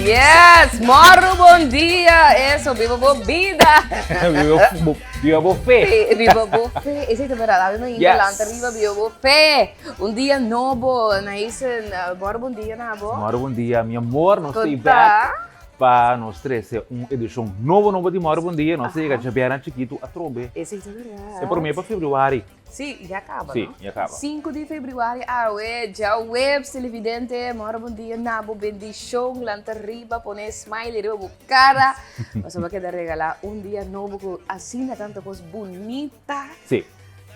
Yes! Moro bom dia! Eso, viva boa vida! Viva buffet. Viva buffet! Esse é verdade, não Yes. lanta, viva viva buffet! Dia novo, na isso, moro bom dia, nabo? Moro bom dia, meu amor. Nós estamos Tota? back para nós trazer uma edição novo de Moro Bom Dia. Nós chega já bem chiquito a trobe. Esse é verdade. É por mim para fevereiro. Sim, já acaba, Sim, não? já acaba. 5 de fevereiro, já web, televidente, moro bom dia, nabo, bendição, lanta riba, pone smile, riba, cara. Mas vai querer regalar dia novo com assim, tanta coisa bonita. Sim,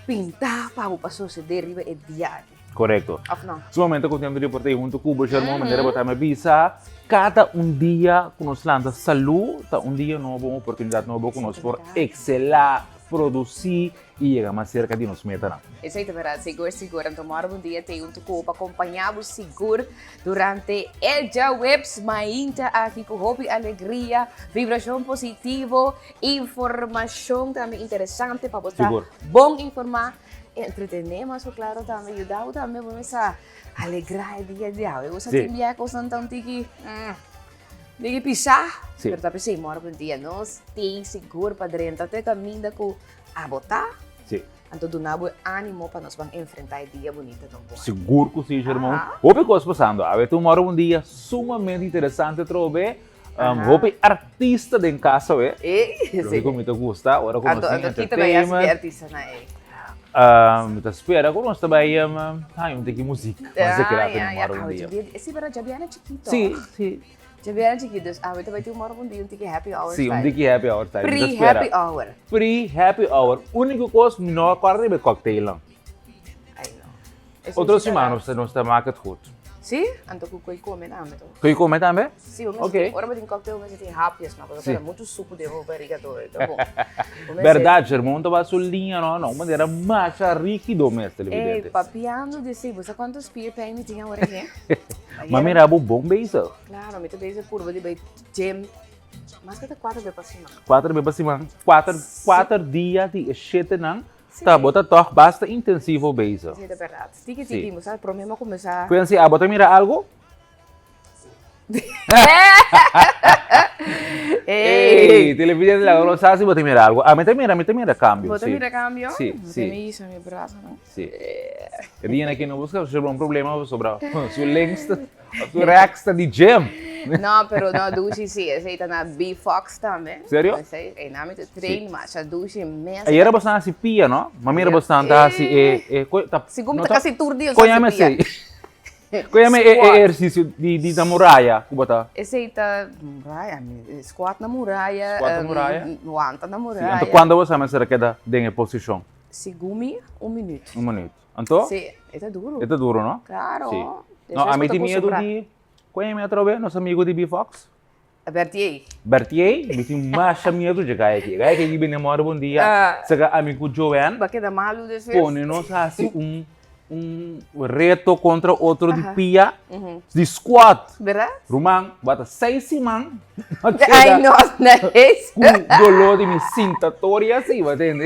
Pintar para o passo se deriva é diário. correto. Of não? Sumamente contente de poder junto com o Germão, maneira botar minha visa. Cada dia que nós lança saúde, dia novo, uma oportunidade nova que nós for excelar, produzir e chegar mais cerca de nós meta. Isso é verdade, seguro. Então, moro bom dia, tem para acompanhar-vos seguro durante o dia webs, mainta aqui com hobby, alegria, vibração positiva, informação também interessante para você. Seguro. Bom informar, entretener, mas claro também ajudar também a alegrar o dia a dia. Eu só Sim. tenho que então Digi pisar, Sim. pero tapi sim, moro bom dia, nós tem seguro para dentro, até caminho com a botar. Sim. Então, do nabo ânimo para nós vamos enfrentar o dia bonito do bom. Seguro que sim, Germão. Ah. Houve coisas passando. A ver, tu mora um dia sumamente interessante, trobe. Houve artista em casa, é? E, Lo que me gusta, agora com Ando nós kita ba yan entertainment. artista na eh. Me espera com nós também, um tem que música. Mas é que lá tem mora um dia. Esse para Jabiana chiquito. Sim, sim. Jabiana chiquito. Ito vai ter moro bom dia, um tiki happy hour Sim, style. dia happy hour time. Pre happy hour. Free happy hour. Único coisa, não acorda de cocktail lang. Ay no. Outros semanas, nós estamos market goed. Sí, anto ko koy come na to. Kun je komen também? Sí, Ok. Ora ba din cocktail mas tem happy na Sim. pero muito suco de barriga to. Bom. Verdade, Germão, estava solinha, não, maneira mais rica do mês, Eh, televidente. papiando de si, você quantos beer pen tinha agora aqui? Mas mira, bom beijo. Claro, me também curva de bem gym. Mas que 4 vezes para cima. 4 bebas semana, 4 dias de 7 não. Sim. Tá, bota toch basta intensivo beijo. Isso é verdade. Tiki Sim. tiki, mas o problema começar. Pensa, bota mira algo? Ei, televidente lá, não sabe se bota mira algo. Me mira cambio. Bota sim. mira cambio? Sim, Bota sim. me isso, meu braço, não? Sim. Eu disse aqui não busca sobre um problema sobre o lengsta, o rexta de gym. Não, pero não, duche sim. Aceita na B-Fox também. Sério? É nome do treino, mas a duche mesmo. Aí era bastante pia, não? Mas mira bastante assim, Segundo tá quase turdi, eu Conhece sei. Conhece exercício de da muralha, que bota. Aceita muralha, squat na muralha. Squat na muralha. Luanta na Sim, muralha. então quando você mais será que dá em posição? Segumi, 1 minuto. Um minuto. Então, Sim, é duro. é duro, não? Claro. Sim. Deixa Não, a eu mim tem escutar medo com de... Conhece outra vez, nosso amigo de B-Fox? Abertei. Bertier, me tem mais medo de cair aqui. Cair aqui, bem namora, bom dia. Ah. Sega amigo Joanne, Ba queda malo desse? põe-nos assim reto contra outro de Aham. pia, Uhum. de squat. Verdade? Rumang, bota 6 simang. Ai, nossa, não é isso? Com dolor de me cintatória assim, entende?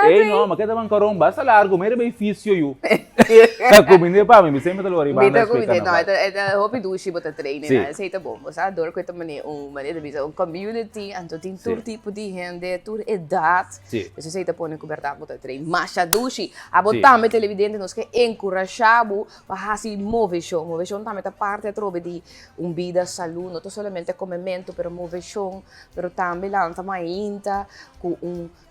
Ei, não, mas cada bancarão basta largo, mas é benefício eu. A comida para mim, sempre tá lori, Bita ko hindi, no, ito hopi dushi bota train Sim. na. Sa ito bom, sa ador ko ito maneira bisa um community, anto tem tur tipo de gente, tur edad. Sim. Isso sa ito po na coberta bota train. Masha dushi, abotame televidente nos que encorajabo para hasi moveção também tá parte trove de vida saúde, não somente comimento, pero moveção, pero também lá também inta com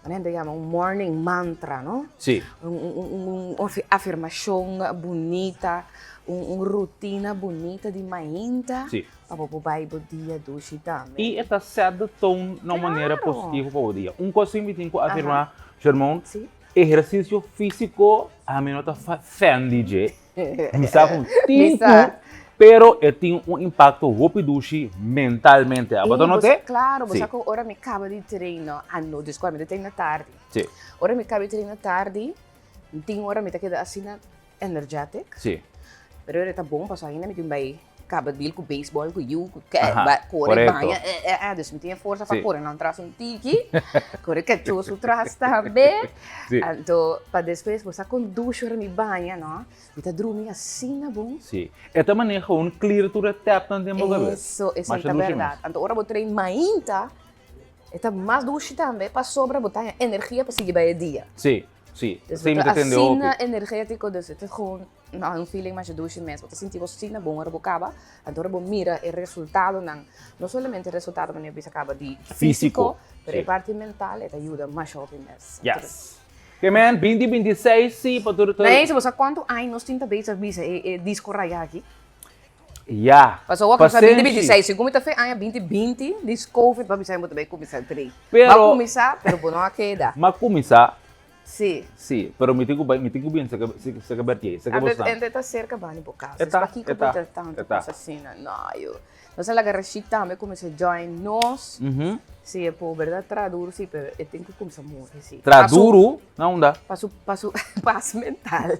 ano chama morning mantra, no? Sim. Uma afirmação bonita, uma rotina bonita de mainta. Sim. Para o Bible dia do também. E esta certa tom de uma maneira positiva para o dia. Coisa que me tem que afirmar, Germão, Sim. exercício físico, a mim não tá fan DJ. Me sabe um tempo, Misa. pero tem impacto rápido mentalmente. Agora não tem? Claro, Sim. você que ora me acaba de treino, desculpa, me treino na tarde. Sim. Ora me acaba de treino na tarde, tem hora me tá queda assim energetic, Sim. pero era tá bom, passou ainda me tem bem cababil com baseball, com you, com corre, correto. banha, dus me tinha força para Sim. correr, não traz tiki, corre que chuso traz também, Sim. então, para depois você conduz a minha banha, não? Me tá dormindo assim, na bom? Sim. Esta maneira gewoon clear to the tap dan tempo gabi. Isso é Mas a verdade. Então, ora, vou treinar mainta, é mais duche também, para sobra, botar energia para seguir o dia. Sim, sim. Dus Sim, we me entendeu. asina energético, dus het is gewoon een feeling mais douche mesmo. Você sentir você sina bom, ora acaba, agora vou mira o resultado não somente o resultado mas você acaba de físico, mas sim. a parte mental te ajuda mais ao mesmo. Yes. Que man, 2026, sim, para tudo. Não é isso, você quanto anos tinta bem bisa disco raya aqui? Ja. Passou a começar 2026, segundo tá fe ano 2020, disco COVID, vai bisa muito bem começar três. Vai Pero, começar, pero bom não queda. mas começar, Sim. sim, pero me tigo bem, se cabertie, se Ainda cabostan. está cerca bem por casa. Eta, Aqui que eta, eu tanto eta. assassina. Não, eu. Nós lá garrachita também comecei a join nós. Mhm. Se é por verdade traduro, sim, mas eu tenho que começar a morrer, sim. Traduro, não dá. Passo paz mental.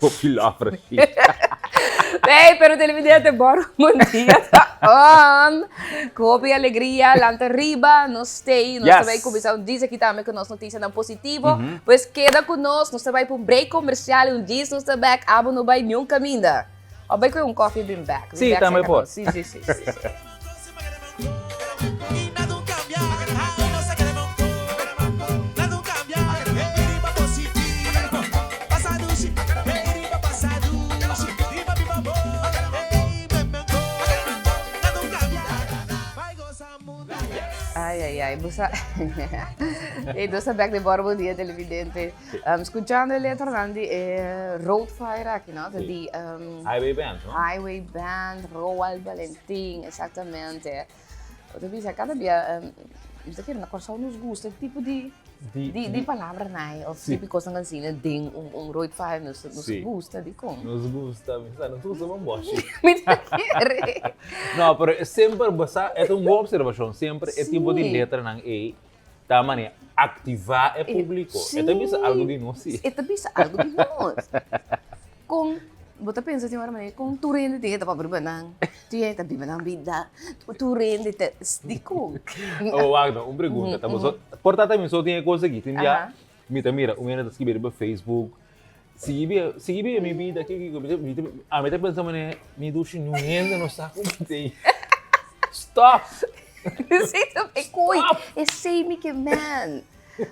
O pilafra. Bem, pero televidente, bora um dia tá on. Cope alegria, lanta arriba, nós stay, nós também começar diz aqui também que nós notícias não positivo. Pois queda conosco, nós também para um break comercial, diz nós também back, abo não vai nenhum caminho. Ou vai com coffee bem back. Sim, também pode. Sim. Ai, busa. E dosa back de borbo dia televidente. Escuchando ele tornando Roadfire aqui, não? De Highway Band, não? Highway Band, Roald Valentim, exatamente. Outra vez, cada dia, isso aqui na coração nos gusta, tipo de palavra, né? Ou tipo de coisa assim, ding, Roadfire nos gusta, de como? Nos gusta, não tu usa boche. Me quer. Não, pero sempre basta, é uma boa observação, sempre é tipo de letra ng A, tá maneira ativar é público. É também algo de nós, sim. É também algo de nós. Com Você pensa assim, mas com tu rende tinha tá para berbenang, tinha tá berbenang bida, tu rende tá de com. Oh, wag não, uma pergunta, tá bom? Portanto, também só tinha coisa aqui, tem já, mira, o menino tá escrevendo no Facebook, sigue a minha vida aqui, a minha tá pensando né, me duche não ainda não sabe como tem. Stop. Sei também coi, é sei que man,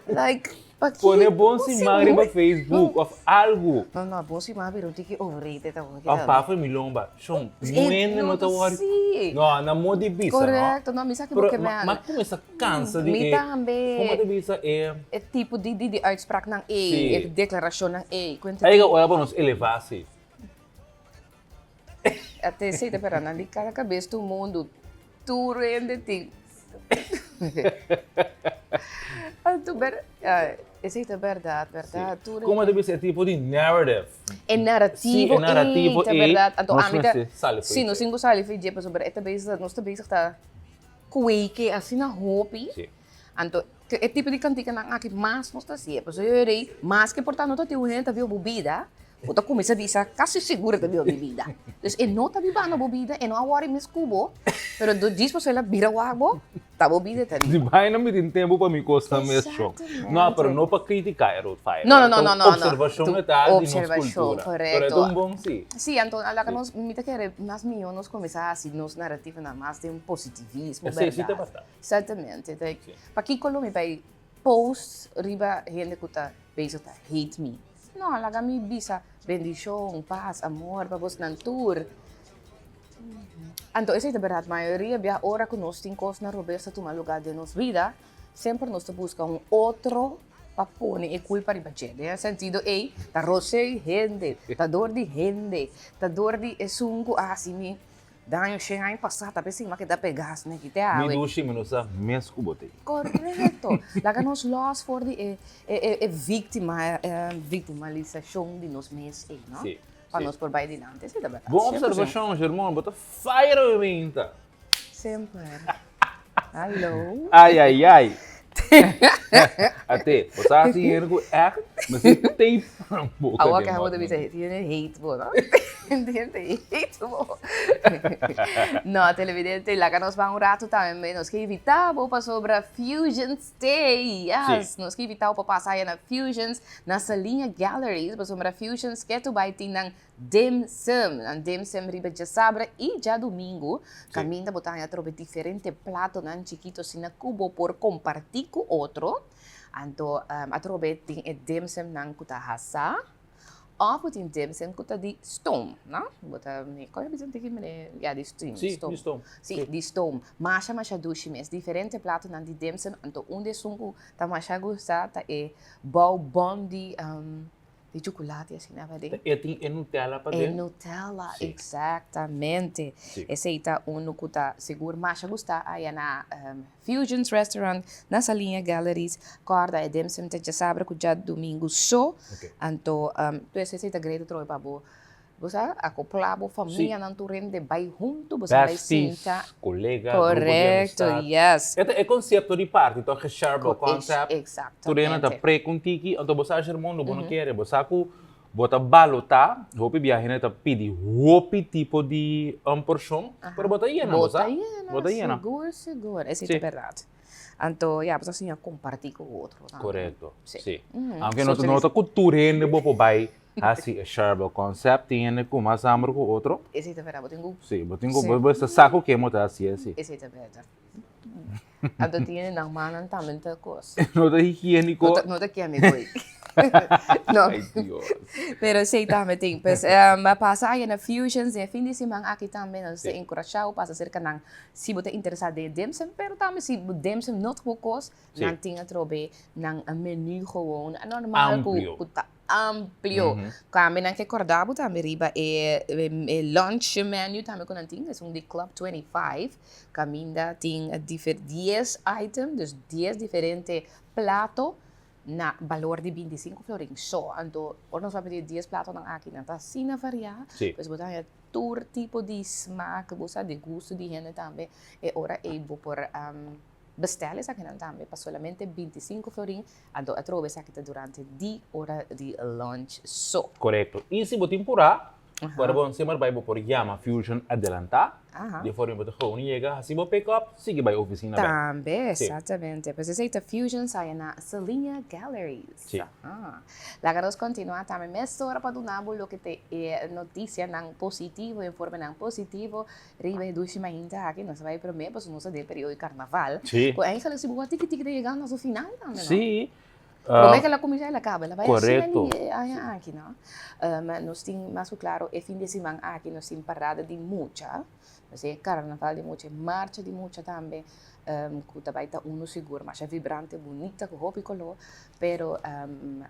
like. Pone bom se magre no Facebook of algo. Não, bom se magre, não tem que overrated tá bom. A pafa milomba, chão, não não tá worry. Não, na moda bisa. Correto, não, misa que porque man. Mas começa cansa de me também. Como de bisa é tipo de uitspraak ng A, é declaração ng A. Aí olha para nós elevar-se. Até sei, pera, na cada cabeça do mundo, tu rende-te. Isso é verdade. Como deve ser tipo de narrative? É narrativo, é verdade. Então, sim, nós temos sali foi dia para sobre esta vez nós também está kueke assim na hopi. Então, é tipo de cantiga na aqui mas nós está assim, pois eu irei, mas que portanto não tem o gente viu bebida. Puta começa a dizer, quase segura que viu bebida. Então, não está bebendo bebida, e não há worry mis cubo, pero do diz para ela vira o água, tá bebida tá. De vai não me tem tempo para me costar mesmo. Não, pero não para criticar a Roadfire. Não. Observação é tal de nossa cultura. Correto. Pero é tão bom sim. Sim, então, lá que nós me quer mais melhor nós começar assim, nos narrativa na mais de positivismo, verdade. Sim, bastante. Exatamente. Para que colo me vai post riba gente que tá pensa tá hate me. Não, lá que me bisa bendição, paz, amor, para vos na tour. Então, isso é verdade, a maioria da hora que nós temos na Roberta tomar lugar de nossa vida, sempre nós buscamos outro para pôr a culpa de bater. No sentido, tá roce gente, tá dor de gente, tá dor de sungo, assim, daño chega em passar, tá pensando que dá pegas, né, que te Me duche, me nossa mesmo botei. Correto. Lá que nós lost for de victimalização de nós mesmos, não? Sim. Para nós por baixo de nada. Isso é verdade. Boa observação, Germão. Bota fire minta. Sempre. Alô? Ai. Até, você assim, eu é, mas você tem um pouco Agora de que eu modo. vou dizer, tiene hate, bueno. Tiene hate, bueno. No, televidente, lá que nós vamos um rato também, nós que evitar para sobre a Fusion Stay, yes. Sim. Nós que evitar para passar aí na Fusions, na salinha Galleries, para sobre a Fusions, que tu vai ter na Dim Sum riba de sabra e já domingo, caminha botar a trobe diferente plato nan chiquito sin cubo por compartir com outro. Anto a trobe tem dim sum nan kuta hasa. Of tem dim sum kuta di stone, não? Bota me qual é a visão que me ja di stone. Sim, de stone. Sim, di stone. Masha dushi mes diferente plato nan di dim sum. Anto onde sungu ta masha gusta ta bau bom de chocolate, assim, na verdade. E tem Nutella para É dentro? Nutella, Sim. exatamente. Sim. Esse aí tá que tá seguro, mas gusta aí na Fusions Restaurant, na salinha Galleries, corda é demsem te já sabe que já domingo só. Então, esse aí tá grande troca para você acoplar a família na turende vai junto, você vai Besties, sentar. colegas, Correto, grupo de amistad. yes. Este é conceito de parte, então é shareable concept. Exatamente. Tu rena tá pre contigo, então você acha mundo bom não quer, você acu bota balota, hope viajar tá pedir hope tipo de porção, para botar iena, Bota iena, seguro, essa é a verdade. Então, você assim compartilhar com o outro. Correto, sim. sim. Aunque não tá cultura ainda bopo vai assim é shareable concept, tem com mais amor com o outro. Esse é a verdade, Sim, você saco que mota assim. Esse é a verdade. Então, tem na mana também tá coisa. Não tá higiênico. Não tá químico. Não. Ai, Deus. Pero sei também tem, pues, passa aí na Fusions, e fim de semana aqui também, nós encorajamos, passa cerca ng, se você interessado em Dimsum, pero também se Dimsum não te cos, não tinha trobe ng menu gewoon, normal, Amplio. tá amplio. Kami nang recordavo também riba lunch menu também com nanting, é de Club 25, caminda tem 10 items, dus 10 diferentes platos, na valor de 25 florin só. Então, nós vamos pedir 10 pratos ng akin na tasina variar. Sim. Pois botar aí todo tipo de smaak, de gosto de gente também. E ora able por bestellen sa akin também para solamente 25 florin. Então, a trobe sa akin durante di hora de lunch só. Correto. E se você temporada, para bom semana vai por Yama Fusion adelantar. De forma que você chega, assim você pick up, sigue vai oficina. Também, exatamente. Pois essa Fusion sai na Salinha Galleries. Sim. Lá que nós continuamos também, mas hora para donar o que te notícia não positivo, informe não positivo, ribe do chimainta aqui, nós vai para mim, pois nós de período de carnaval. Sim. Pois aí que se boa tique chegando no final também, não? Sim. Como é que ela começa ela acaba? Ela vai Correto. assim aqui, não? Mas nós temos, mais claro, é fim de semana aqui, nós temos parada de mucha. Nós temos carnaval de mucha, marcha de mucha também. Que também está seguro, mas é vibrante, bonita, com roupa e color. Pero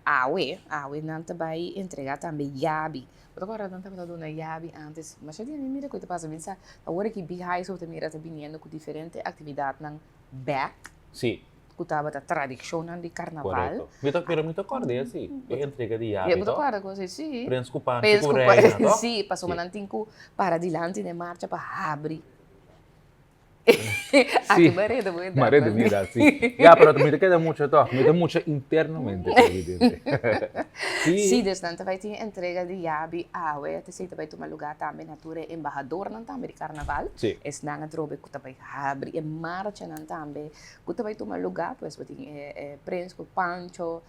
awe não também entregar também yabi. Eu agora não estava dando yabi antes, mas eu tinha mira que passa mensa. Agora que bihai só também está vindo com diferente atividade na back. Sim. Que estava da tradição de carnaval. Correto. Pero muito acorde assim. É entrega de É hábito. muito claro, coisa sim. Penso que Sim, passou uma nantinho para adiante de marcha para abrir. Aqui marido muito. Marido mira, sim. Ya, pero também queda muito toque, me dá muito internamente, evidente. Sim, dus dan vai ter entrega de yabi awe, te sei vai tomar lugar também na ture embajador nan também de carnaval. Sim. Es nanga trobe que também abrir e marcha nan também, que vai tomar lugar, pois vai ter prins com Pancho,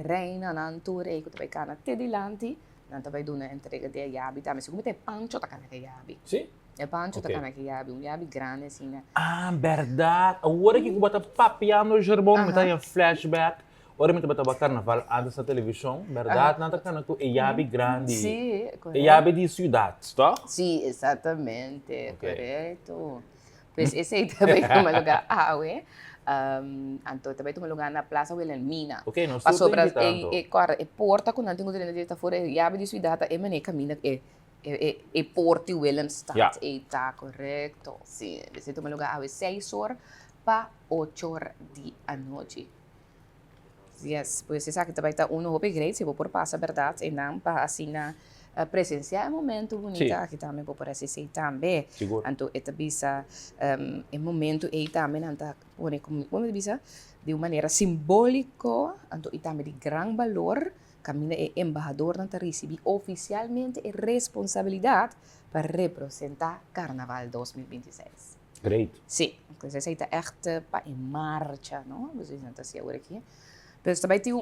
reina nan ture, que vai cana te dilanti, nan vai dar uma entrega de yabi também, se como tem Pancho tá cana de yabi. Sim. É Pancho tá cana de yabi, yabi grande assim, né? Ah, verdade. Agora que eu bota papiando o germão, me tá em flashback. Ora me bota carnaval antes da televisão, verdade? Nada cana com yabi grande. Sim, correto. Yabi de cidade, tá? Sim, exatamente, correto. Pois esse aí também é um lugar awe. Então também tem um lugar na Plaza Wilhelmina. Ok, não estou estou invitando. E porta quando não tenho de estar fora, yabi de cidade, é maneira caminha e porte Wilhelmstad. E tá correto. Sim, esse é um lugar awe 6 horas para 8 horas da noite. Yes, pois você sabe que também está hope great, se vou por passa verdade, e não para assim na presenciar um momento bonito Sim. aqui também por assim também. Seguro. Então, esta bisa um momento aí também anta pone como bisa de uma maneira simbólica, então e também de grande valor, Camila é embajador nanta receber oficialmente a responsabilidade para representar Carnaval 2026. Great. Sim, então você está echt em marcha, não? Você já está seguro aqui. Mas também tem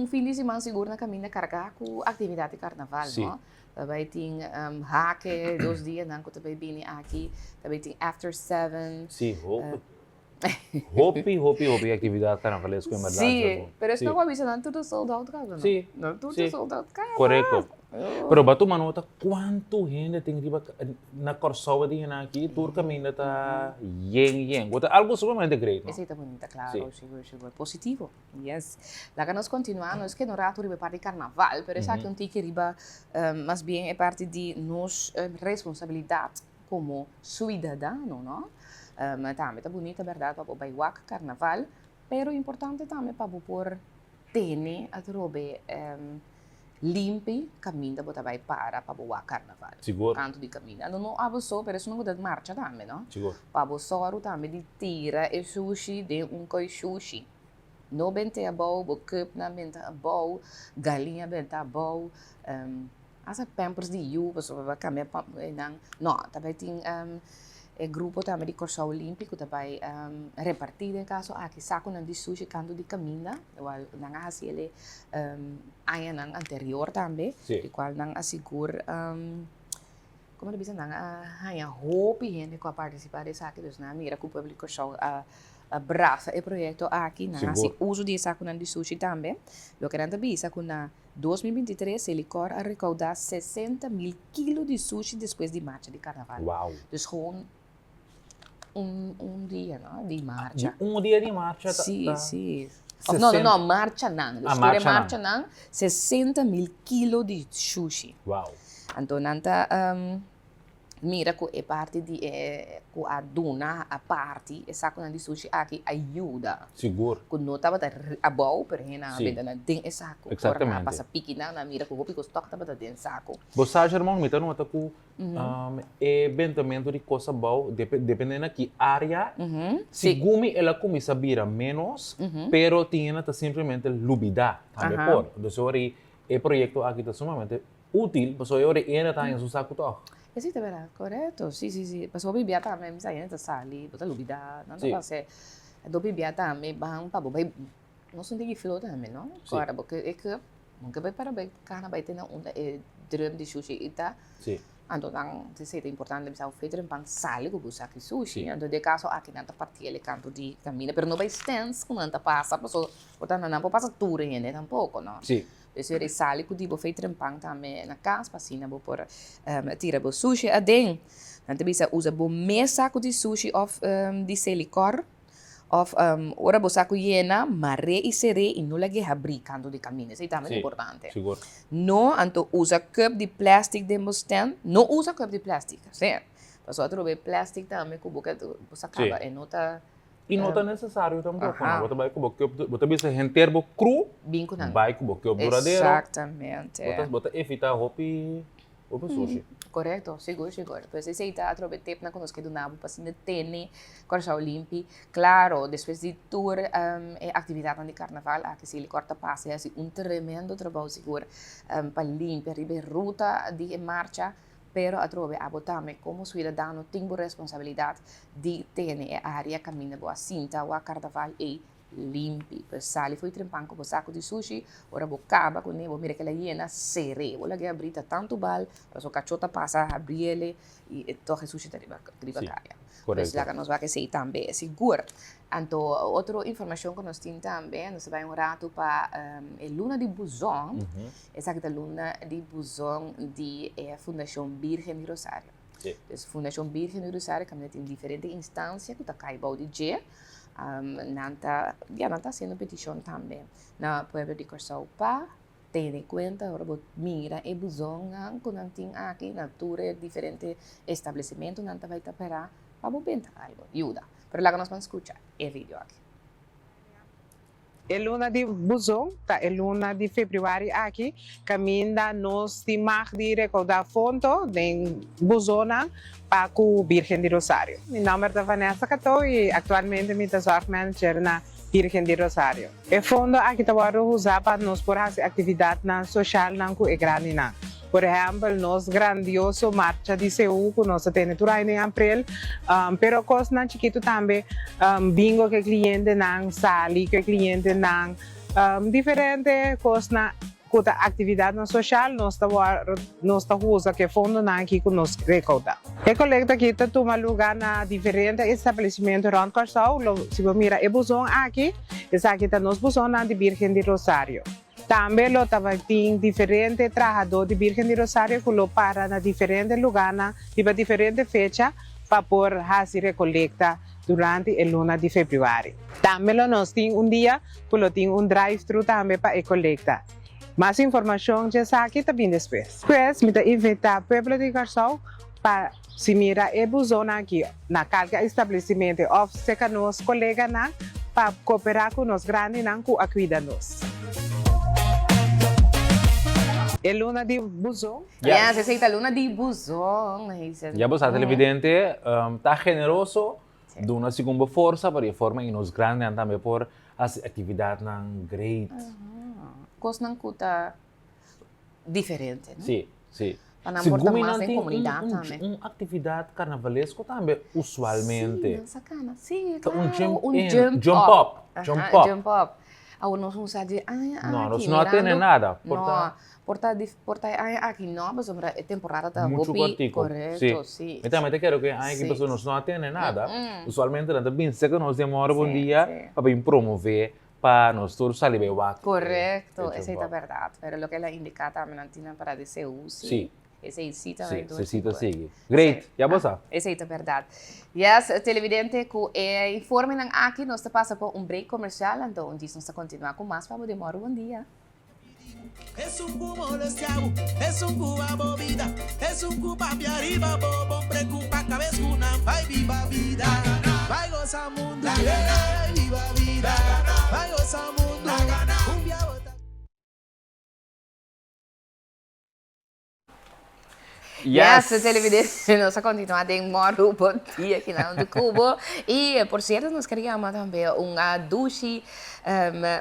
fim de semana seguro na caminho carregar com atividade de carnaval, Sim. não? Também tem hake, 2 dias, não? Que também vem aqui. Também tem After Seven. Sim, hopi atividade carnavalesca em verdade. Sim, mas Sim. não avisa não tudo sold out, cara, não? Sim. Não tudo Sim. sold out, cara. Correto. Pero bato manota quanto gente tem riba na Corsoa de aqui, tour caminho tá yen. Algo sumamente great, no? Esse está bonito, claro, Sim. seguro. Positivo, yes. Lá que nós continuamos, es que no rato riba parte de carnaval, pero es aqui que riba, más bien é parte de nos responsabilidade como cidadano, no? Também tá bonita, verdade, para o carnaval, pero importante também para por ter a trobe limpi caminho da botar vai para o carnaval. Seguro. Canto de caminho. Não abuso, pero isso não gosta de marcha também, não? Seguro. Para o soro também de tira e sushi de coi sushi. No bente a bom, o cup na bente a bom, galinha bente a bom, as pampers de you, pessoal vai caminhar não, também tem grupo também de Corso Olímpico também repartido em caso aqui saco de sushi canto de caminha, igual não há assim ele aí não anterior também, Sim. igual não assegura como ele diz não há hope gente que participar desse aqui dos na mira que o público show abraça o projeto aqui não assim uso de saco de sushi também, lo que não bisa com na 2023 ele cor a recaudar 60.000 quilos de sushi depois de marcha de carnaval. Uau. Dus gewoon dia, não? De marcha. Dia de marcha. Sim. Não, marcha não. Marcha não. 60.000 quilos de sushi. Uau. Então, nanta mira que é parte de que a dona a parte é saco de sushi aqui ajuda. Seguro. Quando não estava a bom, pero na venda na tem é saco. Exatamente. Passa pique na mira que o pico stock estava dentro saco. Você irmão, me tá nota que eventualmente de coisa boa, dependendo de que área, se gumi ela começa a virar menos, pero tinha simplesmente lubida também por. Então, o projeto aqui está sumamente útil, porque agora ainda está em seu saco todo. Sì, è vero, corretto, sì. Perché bibiata a me mi sa niente sali, poi l'ubida, non so se dopo bibiata a me bang pa bobai, non sono degli filo da me, no? Guarda, perché è che non che para bem carna vai ter um drum de sushi ita. Sim. Então, se é importante bisa feito pang sali ko busa ki sushi. Então, de caso aqui nanta partire canto di cammina, per no vai stance com nanta passa, perso portanto não passa tour ainda tampouco, no? Sim. Dus er is sali que tipo feito pang também na casa para cima por tira bo sushi a den. Então bisa usa bo mesa de sushi of de silicor of ora bo saco llena mare e sere e não lagi abrir canto de caminho. Isso é também importante. Seguro. No, então usa cup de plástico de mostan. Não usa cup de plástico, certo? Mas outro be plástico também que boca você acaba e nota. E não é necessário também, não. Você bisa henterbo cru, vai com boca duradouro. Exatamente. Você evita hopi sushi. Correto, seguro. Pois esse aí tá através tempo na conosco do nabo para cima tênis, Corsa Olímpico. Claro, depois de tour atividade de carnaval, aqui se ele corta passe, assim tremendo trabalho seguro para limpar a ruta de marcha. Pero atrove a botame como cidadano tenho responsabilidade de ter a área caminha boa cinta ou a carnaval e limpi. Pessoal, foi trempanco com saco de sushi, ora bocaba com nebo, mira que ela hiena sere, olha que abrita tanto bal, para so cachota passa abrir ele e torre sushi driba caia. Correto. Lá que nós vai que sei também, é seguro. Então, outra informação que nós temos também, nós vai um rato para a Luna de Buson, essa aqui é a Luna de Buson de Fundação Virgem de Rosário. Sim. Então, Fundação Virgem de Rosário, que tem diferentes instâncias, que está caibau de G, não está sendo petição também. Na Pueblo de Corsaupa, tem em conta, agora mira, e Buson, quando tem aqui, na tour, diferentes estabelecimentos, não vai esperar. Vamos pensar algo, ajuda. Pero lá que nós vamos escuchar é vídeo aqui. El luna de buzón, el luna de febrero aqui, caminha nos de mag de recordar foto de buzona para o Virgen de Rosário. Meu nome é Vanessa Cato e atualmente me zorg manager na Virgen de Rosário. O fundo aqui está usado para nós por fazer atividade social na igreja na. Por exemplo, nós grandioso marcha de Seul que nós temos em abril, pero coisa na chiquito também bingo que cliente não sali que cliente não diferente coisa na kuta atividade na social nós está usa que fundo na aqui que nós recolta. E coleta aqui tá toma lugar na diferente estabelecimento around Corsau, se você mira e busão aqui, essa aqui tá nos busão na de Virgen de Rosário. Também lo tava tem diferente trabalhador de Virgen de Rosário que lo para na diferente lugar na tipo diferente fecha para por fazer recoleta durante a luna de fevereiro. Também lo nós tem dia que lo tem drive-thru também para recoleta. Mais informação já está aqui também depois. Depois, me invita o povo de Corsau para se mira e busona aqui na qualquer estabelecimento ou se que nos colegas para cooperar com os grandes que cuidam nos. É luna de busão. Yes, esa luna de buzón. Ya vos, a televidente, está generoso, Sí. de una segunda força, para forma e nos grandes também por as atividades nan great. Coisa não cuta diferente, né? Sim, sim. Para não importar mais em um comunidade também. uma atividade carnavalesco também, usualmente. Sim, sacana. Sim, Que claro. jump up. Ajá, Jump up. Jump up. Ah, nós não sabemos, No, não tem nada. No, porta aqui não, mas a temporada está Muito cortico. correto, sim. Então, eu quero que aqui Sim. pessoas não atendem nada. Usualmente, nós também sei que nós demoramos um Sim, dia sim. para promover para nós todos sair bem. Correcto, esa es la verdad. Pero lo que la indica también Antina para DCU, sí. Sí. Ese cita Sim, vai se cita sigue. Great, Sim. já você? Esa es la verdad. Yes, televidente, que informe aqui, nós passa por break comercial, então diz nós continuar com mais para demora bom dia. Es un cubo deseado, es un cuba movida, es un cuba de arriba, bobo, preocupa cabeza una, vai viva vida, vai gozar mundo, vai viva vida, vai gozar mundo, cumbia bota. Yes, televidente, nós continuamos demora bom dia aqui na do Cubo. E, por certo, nós queríamos também duche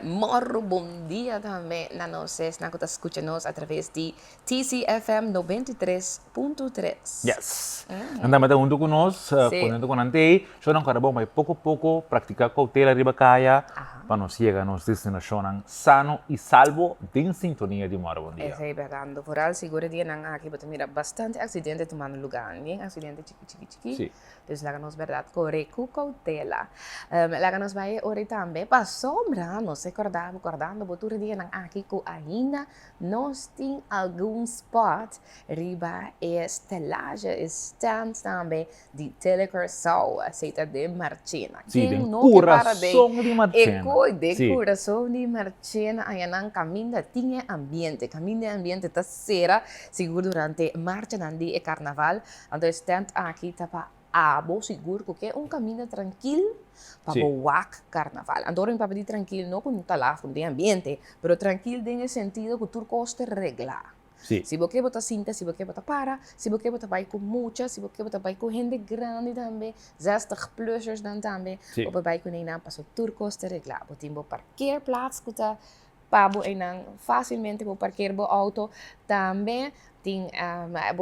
morro bom dia também na nossa, na que está escutando através de TCFM 93.3. Yes. Andamos junto conosco, Sim. conectando com a Antei. Eu não quero bom, mas pouco a pouco praticar cautela riba caia para nós chegar a nossa destinação sano e salvo em sintonia de mora bom dia. Essa é verdade. Por algo, seguro dia nang aqui, você mira bastante acidente tomando lugar, né? Acidente chiqui. Sim. Então, lá nos verdade, corre com cautela. Lá nos vai ora também para sombra, nós recordando, botura dia nang aqui com ainda nós tem algum spot riba e estelagem, stand também de Telecorsau, aceita de Marchena. Sim, Quem de não que para coração de Marchena. de Sim. coração de Marchena, aí não caminha, tinha ambiente tá será, seguro durante marcha nandi e carnaval, então stand aqui tá para abo, seguro que é caminho tranquilo para Sim. o WAC carnaval. Então, para pedir tranquilo, não com talafo de ambiente, mas tranquilo no sentido que tu costa reglar. Sim. Se você botar cinta, se você botar para, se você botar vai com muita, se você botar vai com gente grande também, 60-plussers dan também, Sim. ou vai com nenhum para tur costa reglar. Você tem parkeerplaats que tá pabo e não facilmente para parquear o auto também. Tem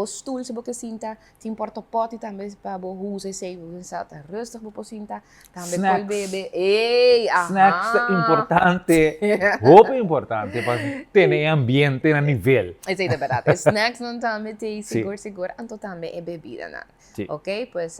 stoel se você sinta, tem porta-pote também para o uso e se você está rustig para sinta, também pode beber. Ei, Snacks é importante, roupa é importante para ter ambiente a nível. Isso é verdade. Snacks não também tem Sim. seguro, então também é bebida, não. Sim. Ok? Pues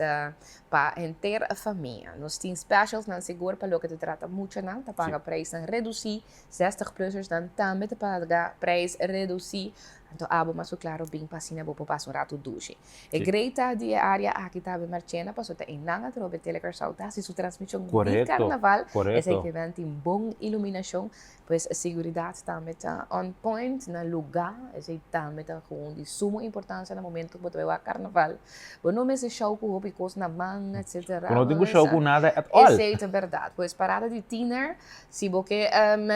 para inteira a família. Nós temos specials não seguro para o que te trata muito, não. Te paga Sim. preço reduzir, 60-plussers dan também te paga preço reduzir. Então, abo mas claro bem pasina bo passo rato duche. E Sim. greita de área aqui tá bem marchena, passou tá em nanga trobe telecar sauta, se su transmissão de Correto, carnaval, correto. esse evento tem bom iluminação, pois a segurança também tá on point na lugar, esse também tá com de suma importância no momento que você vai ao carnaval. Bom, não me se show com o picos na manga, etc. Eu não tenho show com nada at all. Essa é a verdade. Pois parada de tiner, se você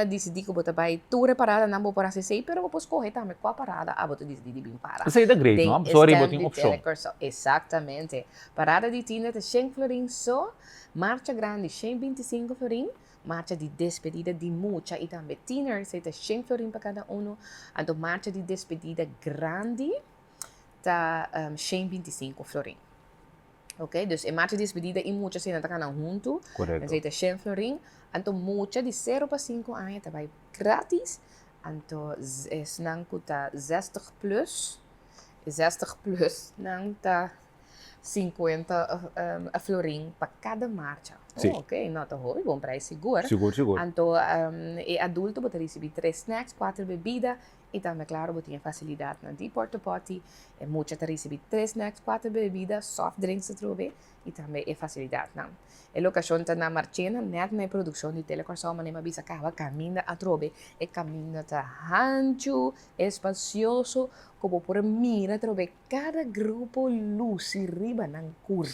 decidir que você vai toda parada, não vou parar se sei, pero você correr também com a parada, você decide de bem parar. Isso aí é great, não? Sorry, but tem opção. Exatamente. Parada de tiner, de 100 florin só, marcha grande, 125 florin, marcha de despedida de mucha e também tiner, se é 100 florin para cada um, então marcha de despedida grande, tá 125 florin. Ok, dus in marcha de despedida e mucha se não tá junto, Correto. aceita 100 florin, então mucha de 0 para 5 anos vai grátis, então não custa 60 plus, não tá 50 florin para cada marcha. Sim. Ok, nota ruim, bom preço seguro. Seguro. Então, e adulto você recebe 3 snacks, 4 bebidas, e também, claro, você tem facilidade na de porta-potty, e muita te recebe 3 snacks, 4 bebidas, soft drinks se trove, e também é facilidade não. E locação está na Marchena, net na produção de telecorção, mas nem bisa carro, caminha a trove, e caminha tá ancho, espacioso, como por mira trove cada grupo luz e riba na curva.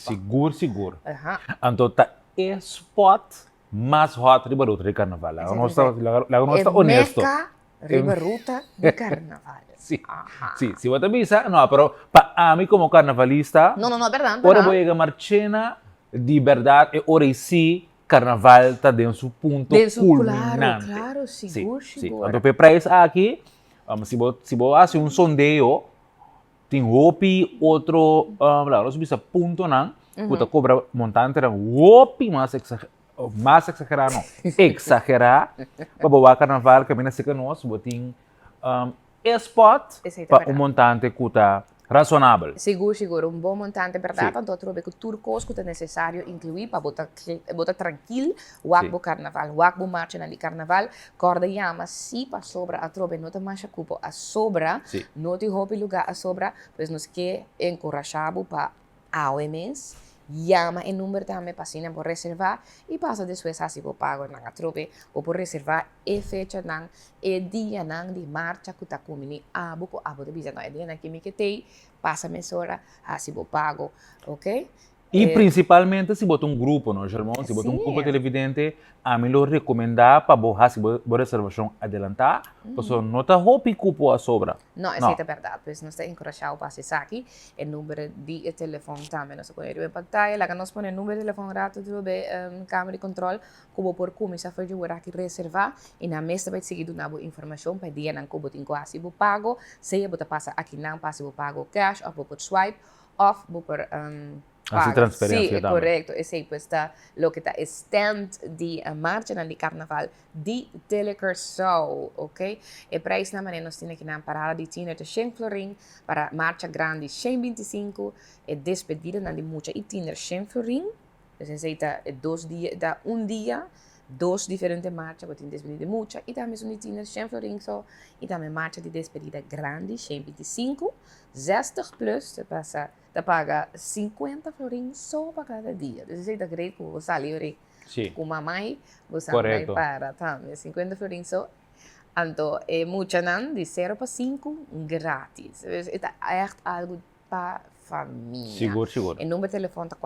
Seguro. Aham. Então, tá spot mais hot de Baruta de Carnaval. Lá não está honesto. Meca, riba ruta de carnaval. Sim, Ajá. sim. Si você pensa, no, pero para mim como carnavalista, No, verdad. ora voy a Marchena, de verdade, e ora sim, Carnaval está dentro do ponto culminante. Claro, seguro. Então, para isso aqui, se você faz sondeo, tem outro, não sei se ponto não, você cobra montante, mais exagerado, não, exagerar, para o Carnaval, que é que nós, você tem spot para montante que está razonável. Seguro. Um bom montante, verdade? Sim. Então, eu trouxe que tudo que é necessário incluir para botar tranquilo o acbo carnaval, o acbo marcha na de carnaval, corda yama, se para sobra a trobe não te mancha cupo a sobra, não te roupa lugar a sobra, pois nos que encorajamos para AOMs, llama el número também para cima por reservar e passa depois assim por pago na trope ou por reservar e fecha nan e dia nan de marcha que tá comendo abo de bisa não é dia na que me que tem passa mesora assim por pago, ok? E principalmente se botar grupo, não, Germão? Se botar Sim. Grupo televidente, a mim lo recomendar para borrar se botar reservação adelantar, porque não está roupa e cupo a sobra. Não, essa é a verdade, pois nós estamos encorajados para acessar aqui o número de telefone também, nós podemos ver em pantalla, lá que nós ponemos o número de telefone rato, câmera de controle, como por começar a fazer o aqui reservar, e na mesa vai seguir uma boa informação para dia não como tem quase o pago, se você passa aqui não passa o pago cash, ou por swipe, ou por Assim transferência também. Correto. Esse aí pues está lo que está stand de marcha de carnaval de telecursão, ok? E para isso na maneira nós temos que na parada de tiner de 100 florin para marcha grande 125 e despedida na de mucha e tiner 100 florin. Então está dia 2 diferentes marchas, porque tem despedida de mucha e também um tiner 100 florin só e também marcha de despedida grande 125, 60 plus, você paga 50 florin só para cada dia. Você está great que você está livre com mamãe, você vai para também 50 florin só. Então, é mucha não, de 0 para 5, grátis. É algo para família. Seguro. O número de telefone está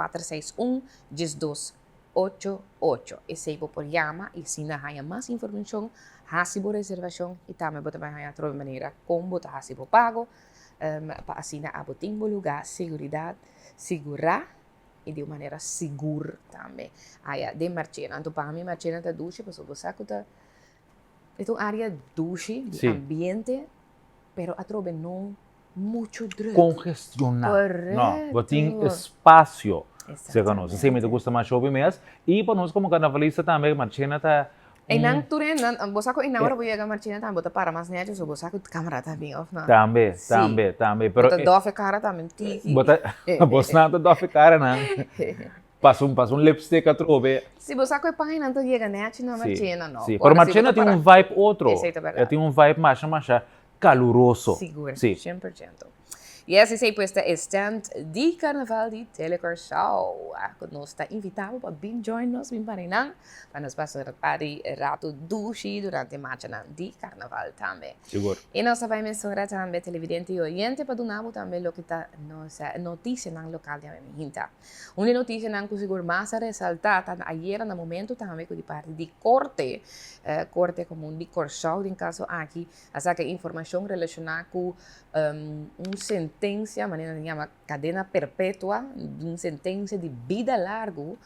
461-1288. Esse aí por chama e se não há mais informação, hasibo reservação e também você vai ter outra maneira como você hasibo pago. Para assim a botin lugar seguridade segurar e de maneira segura também aí de Marchena então para mim Marchena tá duche para você sabe que é uma área duche de ambiente pero a trobe não muito druk congestionado não botin espaço chega nós se me gusta mais shopping mesmo e para nós como carnavalista também Marchena tá e nang turen você ko inaura po yaga Marchena também bota para mais neto so você ko câmera também off na também pero bota dofe cara também tiki bota você não dofe cara não passa lipstick a trobe se você ko página então yaga neto na Marchena não sim pero Marchena tem vibe outro tem vibe mais caluroso. Seguro, Sí. 100%. E essa é pues de stand de carnaval de Telecorsau. Nós está invitado para vir join-nos, vir para nós, para nós passar rato dushi durante a marcha de carnaval também. Seguro. E nós vamos mencionar também televidente e oriente para donar também o que está nossa notícia no local de Aminta. Uma notícia que seguro mais ressaltada ayer no momento também que de parte de corte comum de Corsau, em caso aqui, essa que informação relacionada com sentencia, maneira se llama cadena perpetua, una sentencia de vida largo,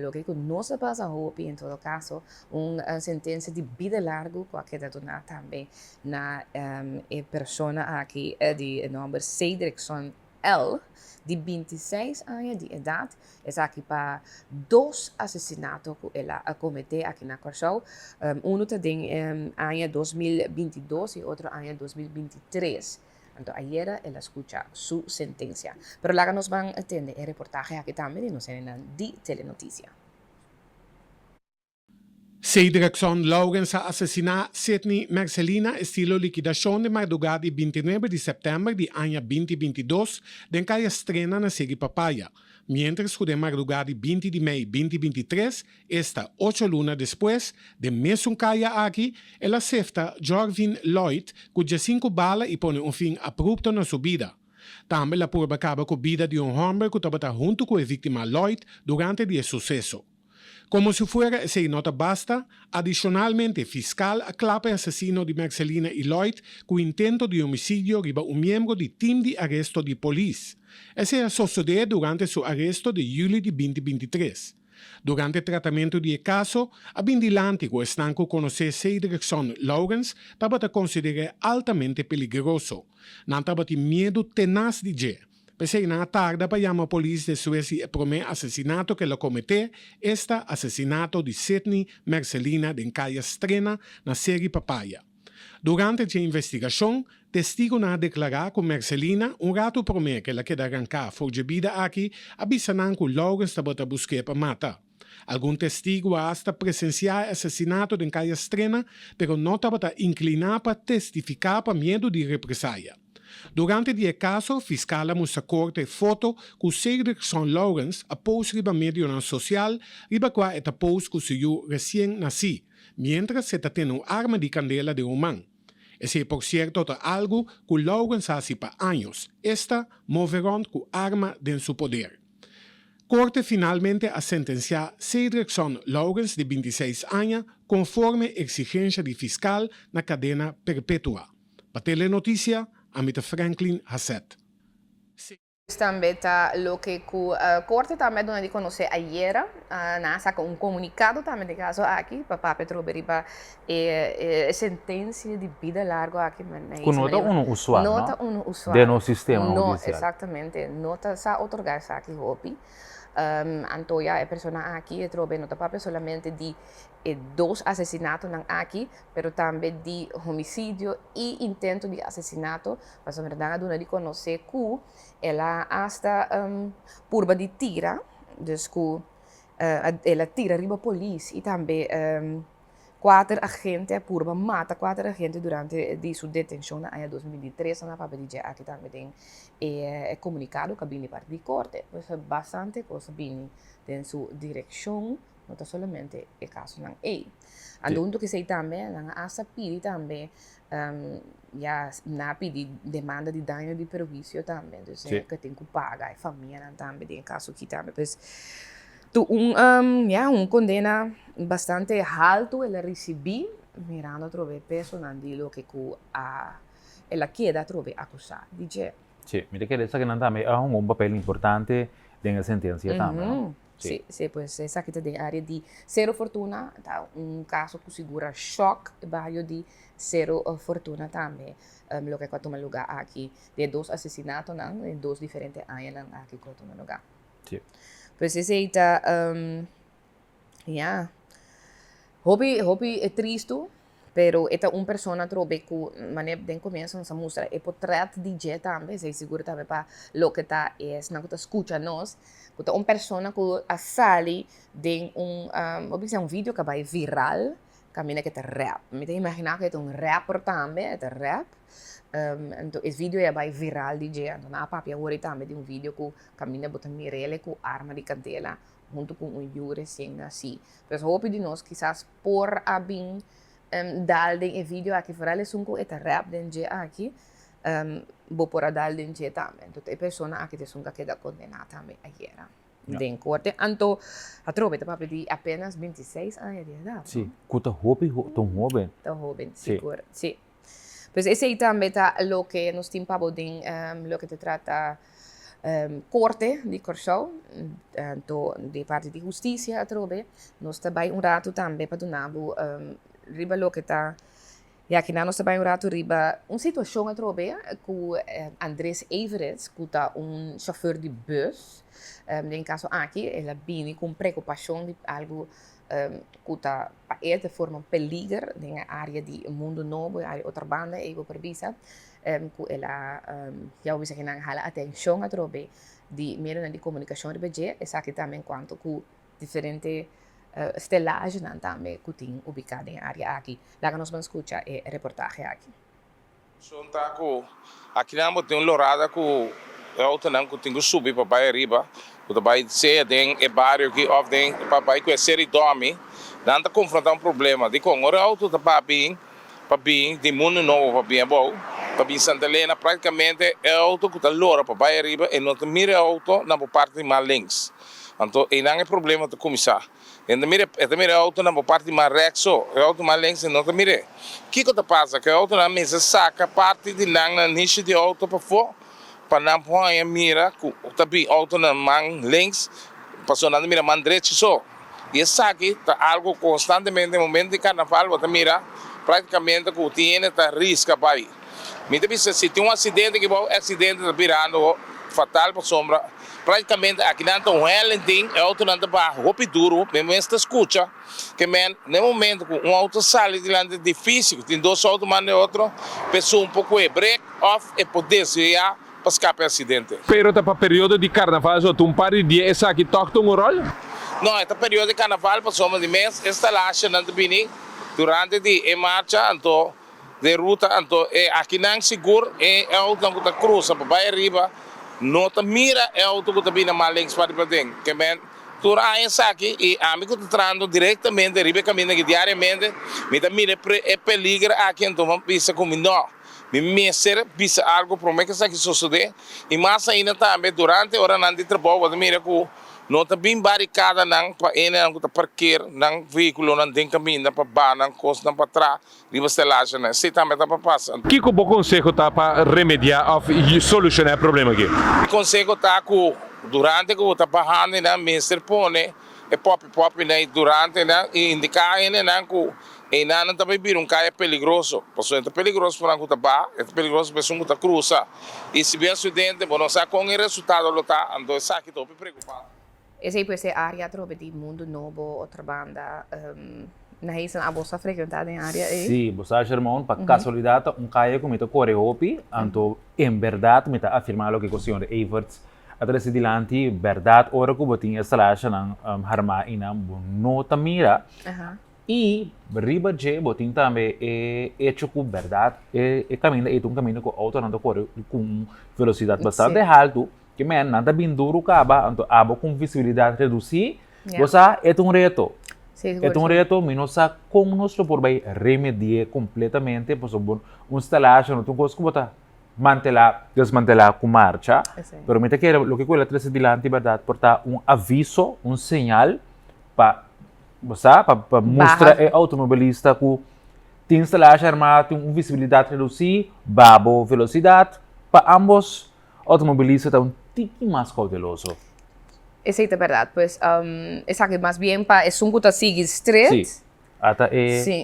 lo que no se pasa hoy, en todo caso, una sentencia de vida largo, que da donar también na persona aquí de nombre Cedrickson L, de 26 anos de idade, é aqui para 2 assassinatos que ela cometeu aqui na Corsau. Um tem ano 2022 e outro ano 2023. Então, ayer ela escucha su sentencia. Pero lá nos van a atender el reportaje aquí también y nos vienen de Telenoticia. Cedrickson Lawrence assassinou Sydney Marcelina estilo liquidação de madrugada de 29 de setembro de ano 2022, em que estrena na série Papaya. Mientras que de madrugada de 20 de maio 2023, esta 8 lunas depois, de mesmo caia aqui, ela acerta Jorvin Lloyd, cuja 5 balas e põe fim abrupto na sua vida. Também a prova acaba com a vida de homem que estava junto com a vítima Lloyd durante o sucesso. Como se fuera essa nota basta, adicionalmente, fiscal aclapa o assassino de Marcelina e Lloyd com intento de homicídio riba membro do time de arresto de polícia. Esse sucedeu durante seu arresto de julho de 2023. Durante o tratamento do caso, a bindilante que estanco conhecer Cedrickson Lawrence estava considerado altamente perigoso. Não estava de medo tenaz de G. Pensei na tarde para chamar a polícia de Suécia e primeiro assassinato que ela cometeu, assassinato de Sydney Marcelina em caia estrena na série Papaya. Durante a investigação, testigo na declarar que Marcelina, rato primeiro que ela quer arrancar forjebida aqui, avisaram que Lawrence estava a buscar para matar. Algum testigo hasta presenciar assassinato em caia estrena, pero não estava inclinado para testificar para medo de represália. Durante o caso, fiscal mostra corte foto que Cedrickson Lawrence após riba medio social, riba qua eta após que seu recém-nascido, mientras se tem arma de candela de humano. Esse, por cierto, é algo que Lawrence hace para anos. Esta moverão com arma de seu poder. Corte finalmente a sentenciar Cedrickson Lawrence, de 26 anos, conforme exigência de fiscal na cadena perpétua. Para Telenotícia, Amita Franklin Hassett. Também está o que a corte também deu a conhecer ayer, nasa com comunicado também de caso aqui, para Petroberiba sentença de vida larga aqui. Com nota usuário, nota usuário. De no sistema judicial. Exatamente, nota sa otorgar-se aqui hopi. Antoia é pessoa aqui, trobe nota papel solamente de 2 assassinatos aqui, pero também de homicídio e intento de assassinato. Mas a verdade dona de conhecer que ela hasta purba de tira, dus que ela tira riba polícia e também 4 agentes purba mata 4 agentes durante de sua detenção na ano 2013 na papel de aqui também tem comunicado que vem parte de corte, pues bastante coisa vem em sua direção. Não somente o caso não é. Andando que sei também, a asa pede também, na pede demanda de dano de prejuízo também, então que tem que pagar a família também, tem caso que também, pues condena bastante alto ela recebeu, mirando trove peso nandilo que ela queda trove acusar, dice. Sí, mire que esa que também é papel importante na sentença também, não? Sí, pues esa que de área de Zero Fortuna, tá caso que segura choque, barrio de Zero Fortuna também, lo que toma lugar aqui, de 2 assassinatos, em 2 diferentes áreas aqui que toma lugar. Sí. Pues esse está, hobby é triste, pero esta persona trobe que mané den comienzo a mostrar e portrait de je também, sei seguro também para lo que tá não que escuta nós, que tá persona que sale de vídeo que vai viral camina que te rap. Me te imaginar que es un rapper también, te rap. Então, esse vídeo é bem viral, DJ. Então, na papi agora também de vídeo que camina bota mirele com arma de candela junto com jure assim assim. Mas hope de nós quizás por abin dal den vídeo aqui fora é sunco eta rap den je aqui. Vou por dal den je também. Então, tem pessoa aqui de sunca que da condenada também ayer. Den corte. Então, a tropa de papi de apenas 26 anos de idade. Sim, cuta hopi, tão jovem. Tão jovem, Sí. seguro. Sí. Pues ese ahí también está lo que nos timpamos lo que te trata corte de Corsau, de parte de justicia, trobe. Nos está bem rato também para donar riba lo que está. E aqui nós está bem rato riba situação trobe com Andrés Everett, que está chauffeur de bus. Em caso aqui, ela vem com preocupação de algo que está de forma peligro na área de mundo novo, área outra banda, ego pervisa, que ela já ouvi que não hala atenção a trobe de meio de comunicação de BG, essa aqui também quanto com diferente estelagem também que tem ubicada em área aqui. Lá que nós vamos escutar é reportagem aqui. Aqui nós temos lorada com eu tenho que subir para baixo riba, o trabalho ser den é bairro que of den para baixo é ser dorme, não tá confrontar problema de com o auto da para bem de mundo novo para bem bom, para bem Santa Helena praticamente é auto que tá lora para baixo riba e não mira auto na parte mais links, então e não é problema de começar. Ainda mira auto na parte mais rexo, auto mais links e não tá mira. Que que passa que auto na mesa saca parte de na nicho de auto para fora. Para não pôr mira, também auto na mão links, passou na mira mão direita só. E essa aqui tá algo constantemente no momento de carnaval, você mira praticamente que o tiene tá risca para aí. Me deve se tem acidente que vai acidente tá virando fatal para sombra. Praticamente aqui não tem Wellington, auto não tá para roupa duro, mesmo esta escuta, que men no momento que auto sai de lá é difícil, tem dois autos mais de outro, pessoa pouco break off e poder se para escapar acidente. Pero para período de carnaval, só um par de dias essa aqui toca um rol? Não, este período de carnaval passamos de mês, esta laxa não te durante de marcha, então de ruta, então aqui não seguro é auto não está cruza para baixo arriba, não te mira é auto que está vindo mais links para dentro, que men tu essa aqui e amigo está trando diretamente arriba caminho aqui diariamente, me tá mira é peligro aqui então vamos pensar como não. Me ser bisa algo para mim que está aqui suceder e mais ainda também durante a hora de trabalho você mira que não está bem barricada não para ele não está parquear não veículo não tem caminho para bar não costa não para trás riba estelagem né se também está para passar. Que bom conselho tá para remediar ou solucionar o problema aqui? O conselho tá que durante que está barrando né mister pone é pop né durante né indicar ele né que e não também viram que é peligroso, porque é peligroso para o tabá, é peligroso para o que cruza. E se vem acidente, não sabe com o resultado do tá, então isso aqui estou preocupado. Essa aí pode ser área trobe de mundo novo, outra banda, na região a bolsa frequentada em área aí. Sim, você irmão, para casualidade, caia que me to corre hopi, então em verdade me tá afirmando que o senhor Everts atrás de diante, verdade, ora que botinha instalação na harma ina não tá mira. E riba de botin também é hecho com verdade é caminho é um caminho que o auto não corre com velocidade bastante alta que men nada bem duro acaba então abo com visibilidade reduzir você é um reto é um reto menos como nós por vai remediar completamente por sobre instalação não tem coisa que botar mantelar desmantelar com marcha pero me te quero lo que cuela atrás de diante verdade portar aviso sinal para para mostrar ao automobilista que tem instalagem armada, tem visibilidade reduzida, babo velocidade, para ambos automobilistas está tique mais cauteloso. Esa es verdad, pues esa que más bien pa es un cuta sigue straight. Sí, hasta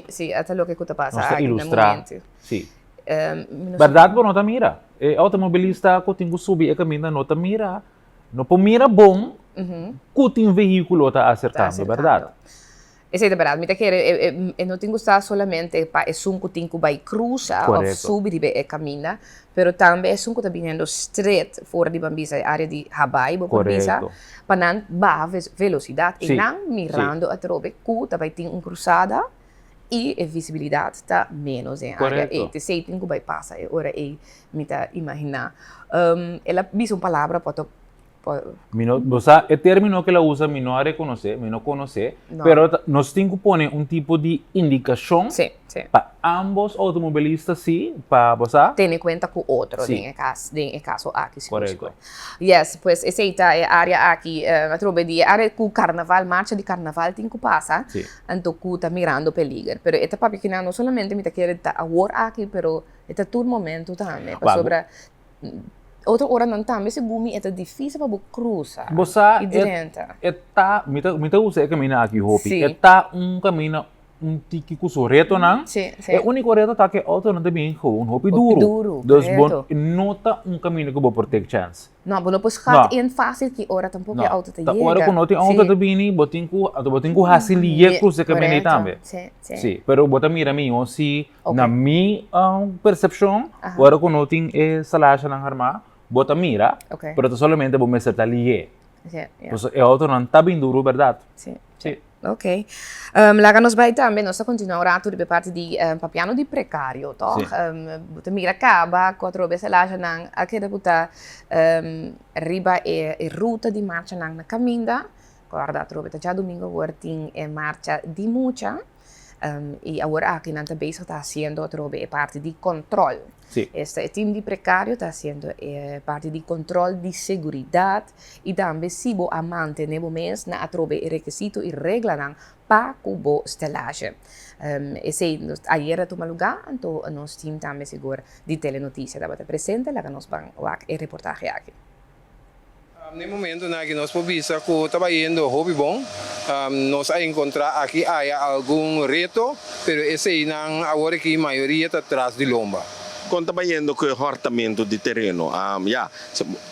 sí, hasta lo que cuta pasa. Nos ilustrar. Sí. Verdade, bom, nota mira. Automobilista que tem que subir e caminho, nota mira. Não pode mira bom, que tem veículo está acertando, verdade? Esa es verdad, mira que no tengo que estar solamente para es un que tengo que cruza o subir y camina, pero también es un que está viniendo straight fuera de Bambisa, área de Habai, Bambisa, para não baixar velocidade e não mirando a trobe, que também tem uma cruzada e a visibilidade está menos em área. Correto. E te sei que vai passar, ora me tá imaginar. Ela diz uma palavra para O sea, el término que la usa, mi no reconoce, mi no conoce, No. pero nos tengo que poner un tipo de indicación sim, sim. para ambos automovilistas, sí, para, ¿verdad? Ter em conta com o outro, Sim. em caso aqui. Se Correto. Yes, pues essa é a área aqui, a trobe de área com carnaval, marcha de carnaval tem que passar, Sí. então que está mirando peligro. Pero esta papi que não solamente me tá querendo a war aqui, pero esta todo momento também, para Vago. sobre outra hora não também se gumi é difícil para cruzar. Você E direita. está, me gusta el camino aquí, Hopi. Sí. Está un camino, un tiki cuso reto, ¿no? Sim, sim. El único reto está que auto não tem gewoon Hopi Hopi duro. duro, Dus correto. nota un camino que vou por take chance. Não, mas depois gaat No. in fácil que hora tampouco No. é auto te Ta chega. ora quando tem auto te bini, botin ku hasil ye cruze camino Correto. também. Sim, sim. Sí, pero bota mira mi o si Ok. na mi percepção, Ajá. ora quando tem salacha ng harma, bota mira, Ok. pero solamente vou me acertar liye. Sim, yeah. Pues é outro não tá bem duro, verdade? Sim. Sì. Ok. Lá nos vai também, nós continuamos a orar parte de papiano de precário, toch? Sì. Mira acaba, quatro vezes lá já não, aqui deputa riba e ruta de marcha não na caminda, guarda, trobe já domingo working e marcha de mucha. E agora aqui não está bezig está haciendo trobe parte de controle. Sì. Este team de precário está haciendo parte de controle de seguridad e também se bo a manter o mês na atrobe requisito e regla para cubo estelagem. Esse ayer toma lugar, então nosso team também seguro de telenotícia da presente, lá que nós vamos a reportagem aqui. No momento que nós podemos que estava indo hobby bom, nós a encontrar aqui há algum reto, pero esse não agora que a maioria está atrás de lomba. Quando estava indo com o hortamento de terreno,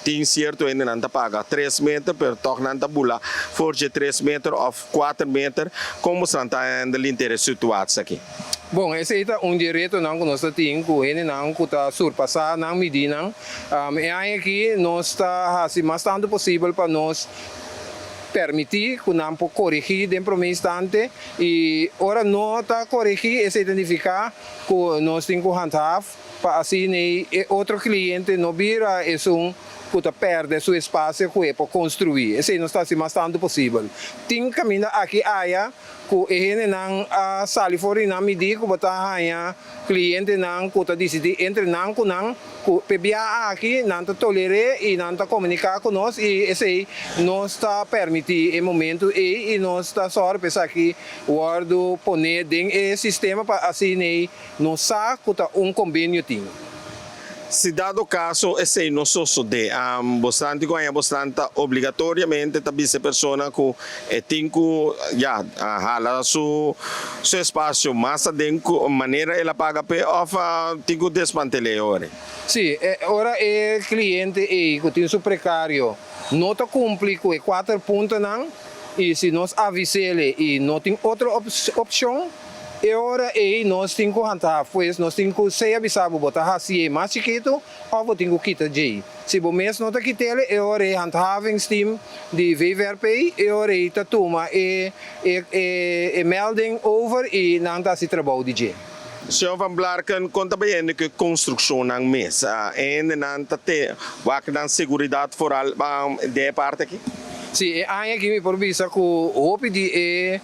tem certo ainda não paga 3 metros, pero toch não bula, forje 3 metros ou 4 metros, como está ainda inteira situação aqui? Bom, esse é direito que nós temos, que ele não está surpassar na medida, e aqui nós está assim, mais tanto possível para nós permitir que não pode corrigir dentro do instante e ora não está corrigir esse identificar que nós temos que handhar para assim outro cliente não vira que perde seu espaço que é para construir. Esse não está assim mais tanto possível. Tem caminho aqui que ele não sali fora não medir que botar cliente não que decide entre não que não que PBA aqui não está tolerar e não está comunicar com nós e esse não está permitir em momento e nós está só pensar que guardo poner dentro do sistema para assim não sabe que convênio tem. Se dado caso, esse não só de bastante ganha bastante obrigatoriamente também se pessoa que tem que hala seu espaço mas dentro maneira ela paga pe ou tem que desmantelar. Sim, ora o cliente que tem seu precário não está cumprindo com 4 pontos não e se nós avisamos e não tem outra opção e ora nós temos que handhar, pois nós temos que ser avisado, botar se é mais chiquito ou temos que quitar de. Se o mês não está quitando, e ora handhaving team de VVRP, e ora está toma e melding over e não está se trabalho de. Senhor Van Blarken, conta bem que construção ng mês, ainda não está tendo segurança foral de parte aqui? Sim, aqui me por vista que o de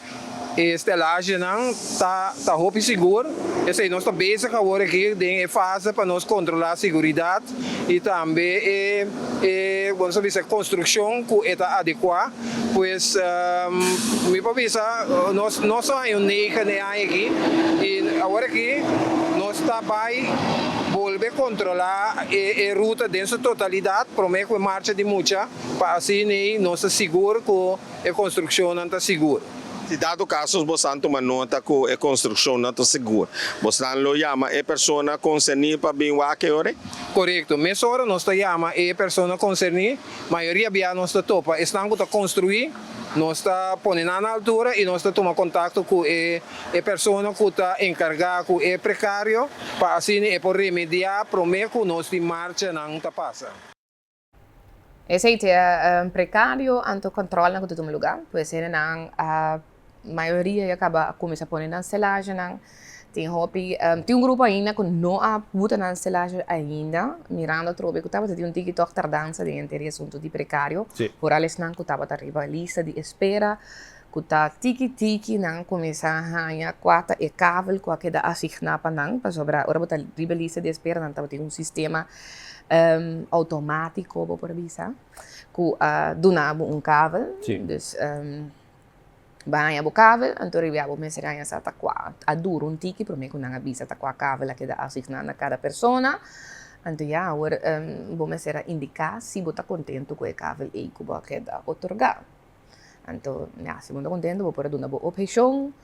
estelagem não tá roupa seguro. Esse nós está bezig agora aqui em fase para nós controlar a segurança e também vamos dizer construção que está adequada. Pois me parece nós só é única aqui e agora aqui nós está vai volver a controlar a ruta dentro da totalidade, prometo que marcha de muita para assim nós seguro que a construção não está segura. Se dado caso, você toma nota que a construção não está segura. Você não chama a pessoa concernida para vir aqui agora? Correto. Nessa hora, nós chamamos a pessoa concernida. A maioria de nós topa. Estão a construir, nós está pondo na altura e nós tomamos contato com a pessoa que está encarregada, com o precário, para assim, por remediar, prometo que nós de marcha não está passando. Esse é precário, anto controle na que tu lugar, pois ele não maioria acaba começar a pôr na selagem, tem hobby, tem grupo ainda que não há puta na selagem ainda, mirando trobe, que estava tem TikTok tardança de entre assunto de precário, por alles não que estava arriba lista de espera, que está tiki não começa a ganhar quatro e cável que queda assignar para não, para sobrar, ora botar arriba lista de espera, não estava tem sistema automático por avisar, que donava cável, dus banha cável, então ribiabo meseranha sa takwa a duro tiki para mim que não avisa takwa cável que dá assignada a cada pessoa, então já agora vou mesera indicar se você está contente com o cável e que você dá otorgar, então já se você está contente vou pôr uma opção,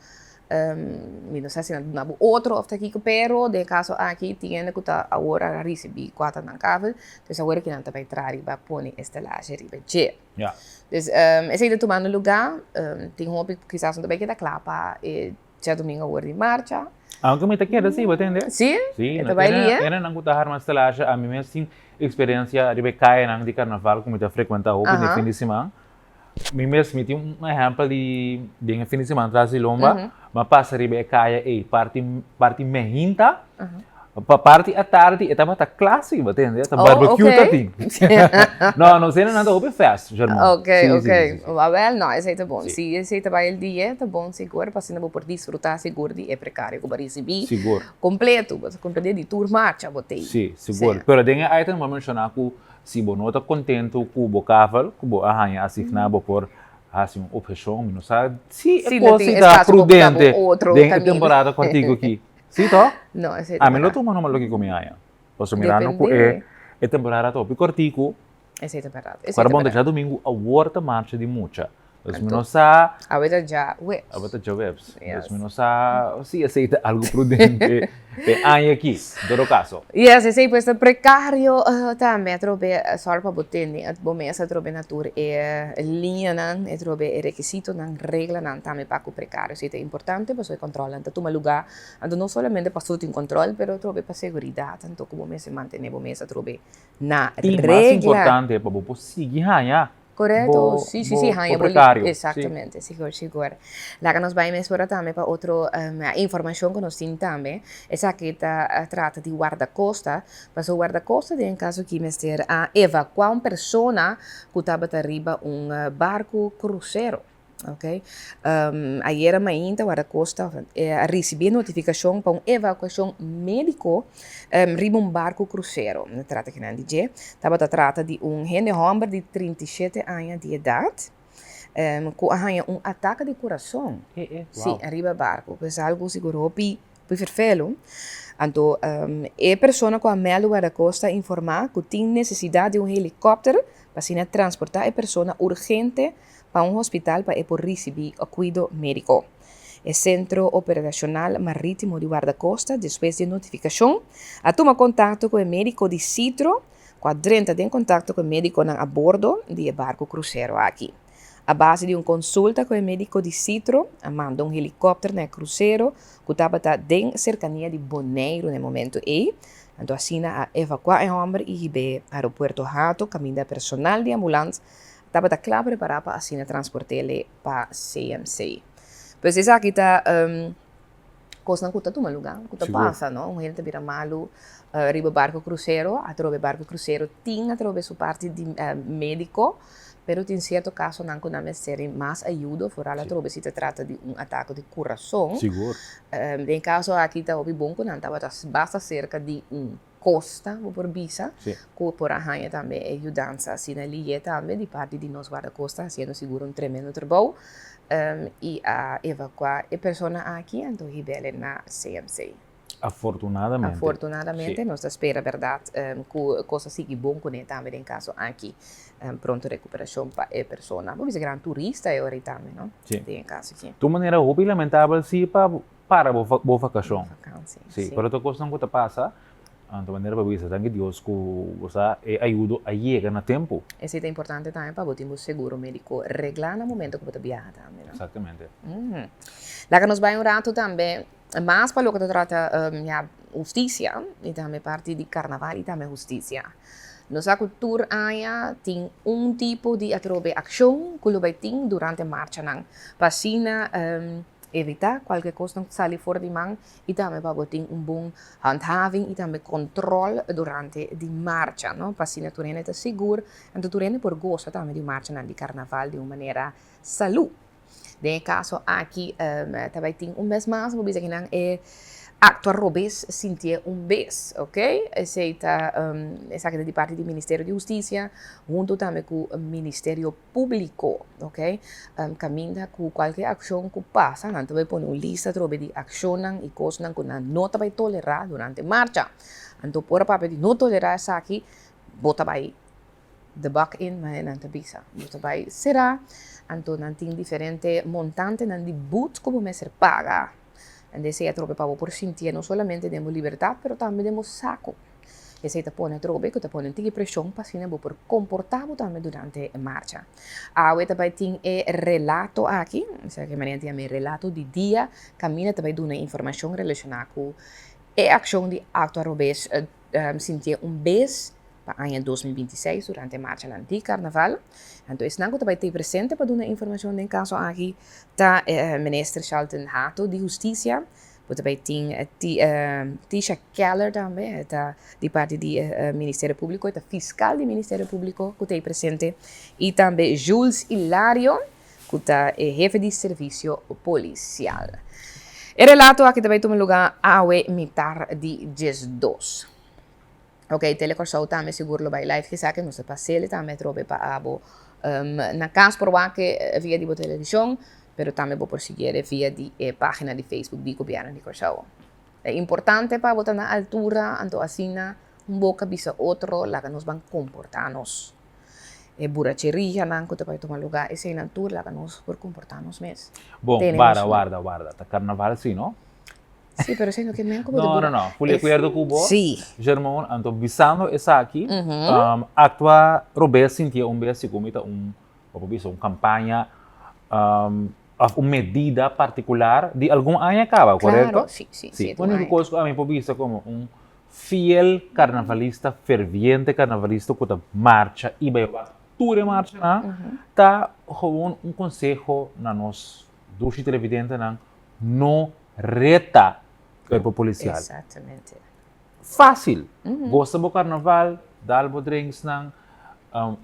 não sei se não outro of aqui que pero de caso aqui tinha que tá agora recebi quatro na cável, então agora que não está para entrar e vai pôr estelagem ribe je. Ja. Dus esse aí tomando lugar, tem hobby quizás não também que dá clapa e já domingo agora de marcha. Aunque me te queda assim, entende? Sim? Sim, Então vai ali, era não gostar mais estelagem, a mim mesmo experiência de cair não de carnaval como te frequenta hobby de fim de semana. Mim mesmo tinha exemplo de fim de semana traz de lomba, mas passa ribe caia e parte mehinta. Parte à tarde, estava a classe, entende? Tá barbecue assim. Não sei nada sobre festa, Germão. Ok. Well, não, esse aí tá bom. Se esse aí tá bem o dia, tá bom, seguro, para não por desfrutar, seguro, é precário, como recebi. Seguro. Completo, você completo de tour marcha, botei. Sim, seguro. Pero tem aí também vamos mencionar que se você não está contente com o bocaval, que você arranha assignado por assim uma opção, não sabe? Se é coisa prudente, tem a temporada contigo aqui. Sim, tá? Não, esse aí a mim não estou mais no que comi aí. Posso mirar no que é temporada top cortico. Esse aí tá verdade. Para bom deixar domingo a horta marcha de mucha. Os menos a agora já webs. Agora já webs. Os menos a se aceita algo prudente. Aí aqui, em todo caso. Yes, esse aí pues precário também trobe só para botar né, bom mesa trobe natura linha não, trobe requisito não, regra não também para o precário. Isso é importante, para você controlar, então toma lugar, então não somente para tudo em controle, pero trobe para segurança, então como mesa manter bom mesa trobe na regra. E mais importante é para você seguir aí. Correto, sim, exatamente, seguro. Lá que nós vamos explorar também para outra informação que nós temos também, essa aqui trata de guarda-costa, mas o guarda-costa tem caso que mestre a evacuar uma pessoa que estava arriba barco cruzeiro. Ok? Ayer ainda guarda-costa recebi notificação para uma evacuação médica riba barco cruzeiro. Trata que não dizer, trata de homem de 37 anos de idade com ataque de coração. Sim, arriba barco. É algo seguro para verfelo. Então, a pessoa com a mel guarda-costa informar que tem necessidade de helicóptero para transportar a pessoa urgente para hospital para receber cuidado médico. O Centro Operacional Marítimo de Guarda-Costa, depois de notificação, toma contato com o médico de Citro, quadrenta tem contato com o médico a bordo do barco cruzeiro aqui. A base de consulta com o médico de Citro, manda helicóptero no cruzeiro, que estava em cercania de Bonaire no momento então assim a evacuar o homem e ir para o Puerto Hato, caminho personal de ambulância, estava claro preparado para assim transportar ele para CMC. Pois essa aqui está coisa que está tomando lugar, que está passa, não? Gente vira malo, riba barco cruzeiro, a trove barco cruzeiro tinha trove sua parte de médico, pero em certo caso não que não ser mais ajuda, fora a trove se trata de ataque de coração. Seguro. Em caso aqui está o bom que não estava basta cerca de costa por visa, que por arranha também ajudança assim ali também de parte de nós guarda-costa, sendo seguro tremendo trabalho e a evacuar a pessoa aqui então rebelde na CMC. Afortunadamente, nós espera verdade que coisa siga bom com ele também em caso aqui pronto recuperação para a pessoa. Vamos dizer grande turista é hora também, não? Sim. Tem caso aqui. De maneira hobby lamentável se para boa vacação. Sim. Para outra coisa não que passa. De maneira para isso, que Deus que você ajuda a chegar no tempo. Isso é importante também para botar seguro médico reglar no momento que você viaja também. Exatamente. Lá que nós vamos um rato também, mas para o que trata justiça, e também parte de carnaval e também justiça. Nossa cultura aya tem tipo de atrobe ação que vai ter durante a marcha nang pasina evitar qualquer coisa que saia fora de mão e também para ter bom handhaving e também controle durante a marcha, não? Pasina turene está seguro, então turene por gosto também de marcha na de carnaval de uma maneira saúde. De caso aqui também tem mês mais, vou dizer que não é Actuar robes sentir vez, ok? Essa é de parte do Ministério de Justiça, junto também com o Ministério Público, ok? Caminha com qualquer ação que passa, não vai pôr uma lista de ações e coisas que não vai tolerar durante a marcha. Então, por papel de não tolerar isso aqui, bota vai de back in, mas não te bisa. Bota vai será, então não tem diferente montante, não de boot como me ser paga. Esse é trobe para por sentir não somente demos liberdade, mas também demos saco. Esse te põe trobe que te põe tige pressão para se por comportar também durante a marcha. A também tem relato aqui, se que maneira tem relato de dia, caminha também dá informação relacionada com a ação de Actuar Robes sentir vez para o ano 2026 durante a marcha de carnaval. Então, esse não vai ter presente para dar informação em caso aqui da minister Charlton Hato de Justiça, também tem Tisha Keller também, de parte do Ministério Público, da fiscal do Ministério Público, que tem presente, e também Jules Hilario, que é jefe de serviço policial. O relato aqui também toma lugar ao militar de GES2. Ok, telecorso também seguro vai live que sabe, não se passe também trobe para abo na caso provar que via de televisão, pero também vou prosseguir via de página de Facebook de governo de Corso. É importante para botar na altura, então assim boca bisa outro, lá que nós vamos comportar-nos. Buracheria não que vai tomar lugar, essa é na altura lá que nós por comportar-nos mesmo. Bom, guarda, tá carnaval sim, não? Sim, pero sendo que nem como não. Fui de acordo com você. Sim. Germão, então visando essa aqui, Actuar Robes sentia vez como uma campanha, uma medida particular de algum ano acaba, correto? Claro, sim. A única coisa que a mim vista como fiel carnavalista, ferviente carnavalista que marcha e vai toda marcha, tá um conselho na nós dos televidentes não reta corpo policial. Exatamente. Fácil. Gosta do carnaval, dá o drinks,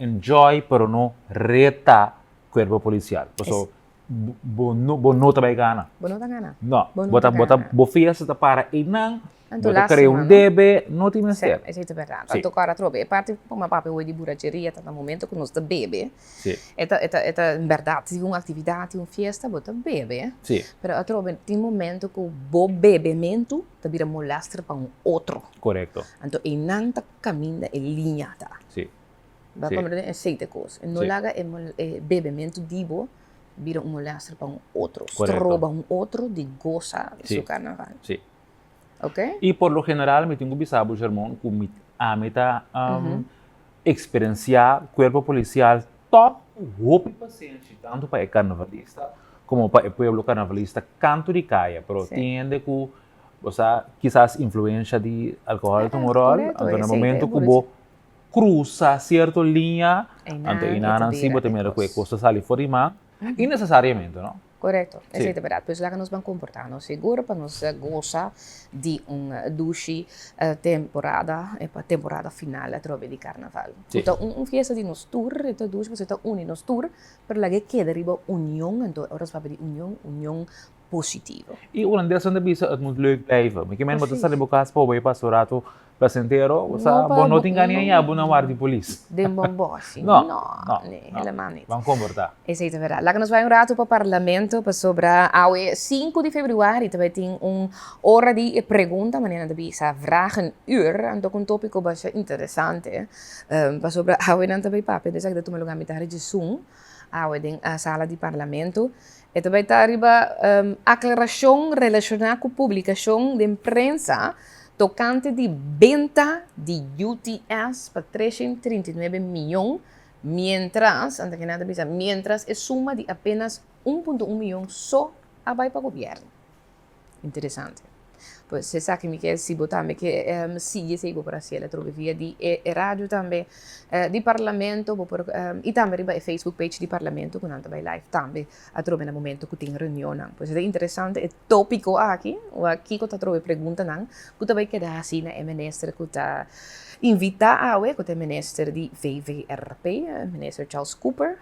enjoy, pero não reta corpo policial. Então, não vai ganhar. Não tá ganhando. Não. Bota fiesta para e não. Então, bota criar debe, não tem mais certo. Isso é verdade. Então, cara, trobe. A parte uma papel de buracheria, tá no momento que nós tá bebe. Sim. É verdade, se uma atividade, uma festa, bota bebe. Sim. Pero a trobe, tem momento que o bom bebimento tá vira molestar para outro. Correto. Então, e não tá caminho em linha, tá? Sim. Vai compreender aceita coisa. Não laga bebimento dibo, vira molestar para outro. Estroba outro de goza de seu carnaval. Sim. Ok? E por lo general, me tenho bisabo, Germão, que a meta experienciar corpo policial top, roupa paciente, tanto para o carnavalista como para o pueblo carnavalista, canto de caia, pero entende que quizás influência de álcool moral, então no momento que você cruza certa linha, então inana se você mira que coisa sai fora de mão, innecessariamente, não? Correto, essa é a verdade. Pois lá que nós vamos comportar-nos seguro para nós gozar de duche temporada final através de carnaval. Então, festa de nos tour, então duche você está uni nos tour, para lá que queda riba união, então horas vai de união positiva. E uma dessas de bisa het moet leuk blijven. Maar ik meen dat de bokas po bij pastorato placentero, não tem ganho a boa na de polícia. De bombossi. Não, helemaal niet. Vamos comportar. Essa é a verdade. Lá que nós vamos rato para o parlamento para sobre a 5 de fevereiro, também tem hora de pergunta, maneira de bisa vragenuur, então um tópico bastante interessante, para sobre a também papo, dessa que tu lugar metade de Zoom, a sala de parlamento. E também está arriba aclaração relacionada com publicação de imprensa tocante de venta de UTS para 339 milhões, mientras é suma de apenas 1,1 milhão só vai para o governo. Interessante. pues se sa che mi chiede si también che sigue se para si la trovi via di radio también di Parlamento e también riba e Facebook page di Parlamento con anta by live también a trovi nel momento che tin riunione pues è interessante e topico aqui o aqui che ta trovi pregunta nan che ta vai che da sina e minister che ta invita a we che minister di VVRP minister Charles Cooper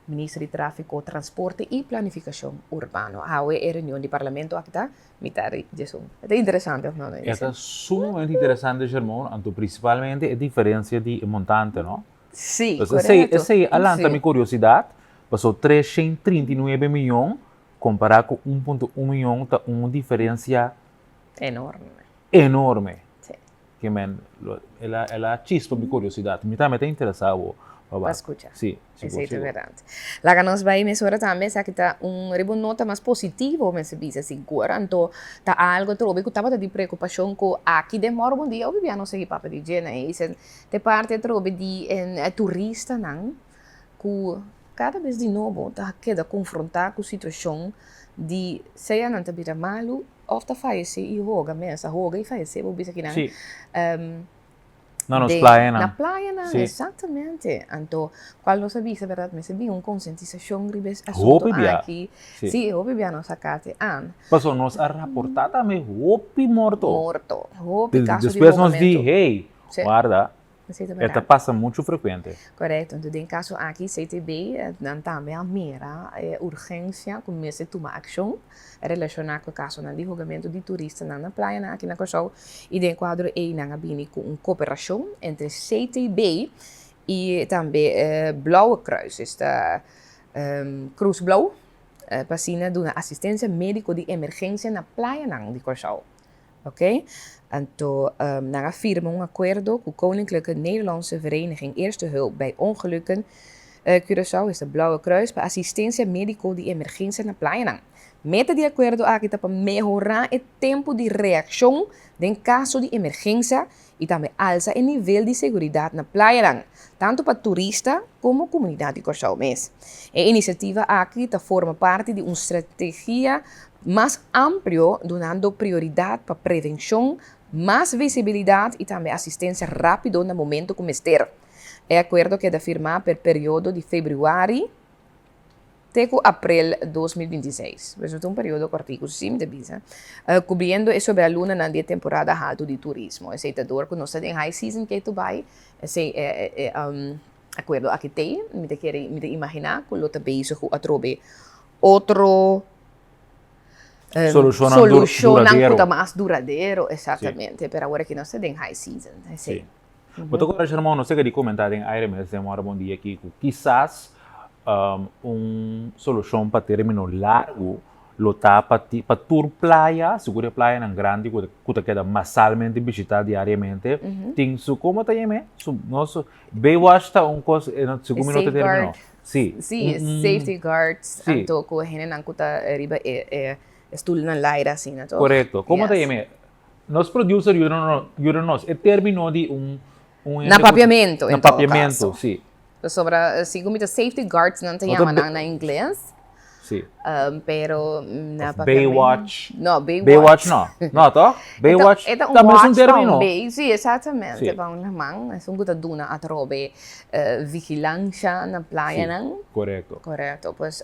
ministro di Tráfico, Transporte e Planificação Urbano. Awe é reunião de parlamento aqui, mitari Jesús. É interessante, não é? É sumamente interessante, Germão, anto principalmente a diferença de montante, não? Sim, pues correto. Esse alanta minha curiosidade, passou 339 milhões comparado com 1,1 milhão, tá uma diferença enorme. Sim. Que ela chispa minha curiosidade. Me também está interessado. Para escuchar. Sí, é verdade. Lá que nós vai mesura também, sabe que tá nota mais positivo, mas se diz assim, então tá algo trobe que tava de preocupação com aqui demora um dia, eu vivia não sei papo de gena, e te parte trobe de turista não, que cada vez de novo tá queda confrontar com situação de seja não tá bira malu, ou tá faz e roga mesmo, roga e faz, vou dizer que não. Sí. Não, nos praia, não. Na praia, não, sí. Exatamente. Então, quando nós sabia, verdade, mas havia uma conscientização ribes assunto aqui. Sim, hope bia nós sacate an. Passou nós a reportar também hope morto. Hope caso depois nós vi, hey, guarda. Esta passa muito frequente. Correto. Então, em caso aqui, CTB, também a mira urgência, começa a tomar ação relacionada com o caso de julgamento de turistas na praia, aqui na Corsol, e em quadro aí na Bini com uma cooperação entre CTB e também Blauwe Kruis, esta Cruz Blauw, para dar assistência médica de emergência na praia de Corsol. Ok? Então, nós firma acordo com a Koninklijke Nederlandse Vereniging Eerste Hulp bij Ongelukken. Curaçao is de Blauwe Kruis para assistência médica de emergência na praia. Meta de acordo aqui para melhorar o tempo de reação em caso de emergência e também alça o nível de segurança na praia, tanto para turistas como comunidade de Curaçao mesmo. A iniciativa aqui forma parte de uma estratégia mais ampla, dando prioridade para prevenção, mais visibilidade e também assistência rápida no momento como ester. É acordo que é firmado pelo período de fevereiro até abril de 2026. É um período curtinho, sim, de visa, cobrindo sobre a luna na temporada alta de turismo. Esse é o que nós temos em high season que tu vai, esse acordo aqui tem, me imaginar que o também isso a trobe outro solucionando mais duradouro, exatamente, sí. Para agora que nós temos em high season. Sim. Mas agora, irmão, não sei o que comentar em IRMS, demora bom dia aqui, quizás solução para término largo, lotar para tour playa, segura playa não grande, que queda massalmente visitar diariamente, tem isso como também, nosso Baywatch está coisa, segundo minuto terminou. Sim, safety guards, então com a gente não cuta riba estul na laira assim, né? Correto. Como também, nós producer nós terminou de napapiamento, napapiamento, sim. Sobre segundo safety guards não tem na inglês. Sim. Pero Baywatch. No, Baywatch não. Não, tá? Baywatch também é um termo. Sim, exatamente. Vamos lamang, é guta duna atrobe vigilância na praia, não? Correto. Correto. Pues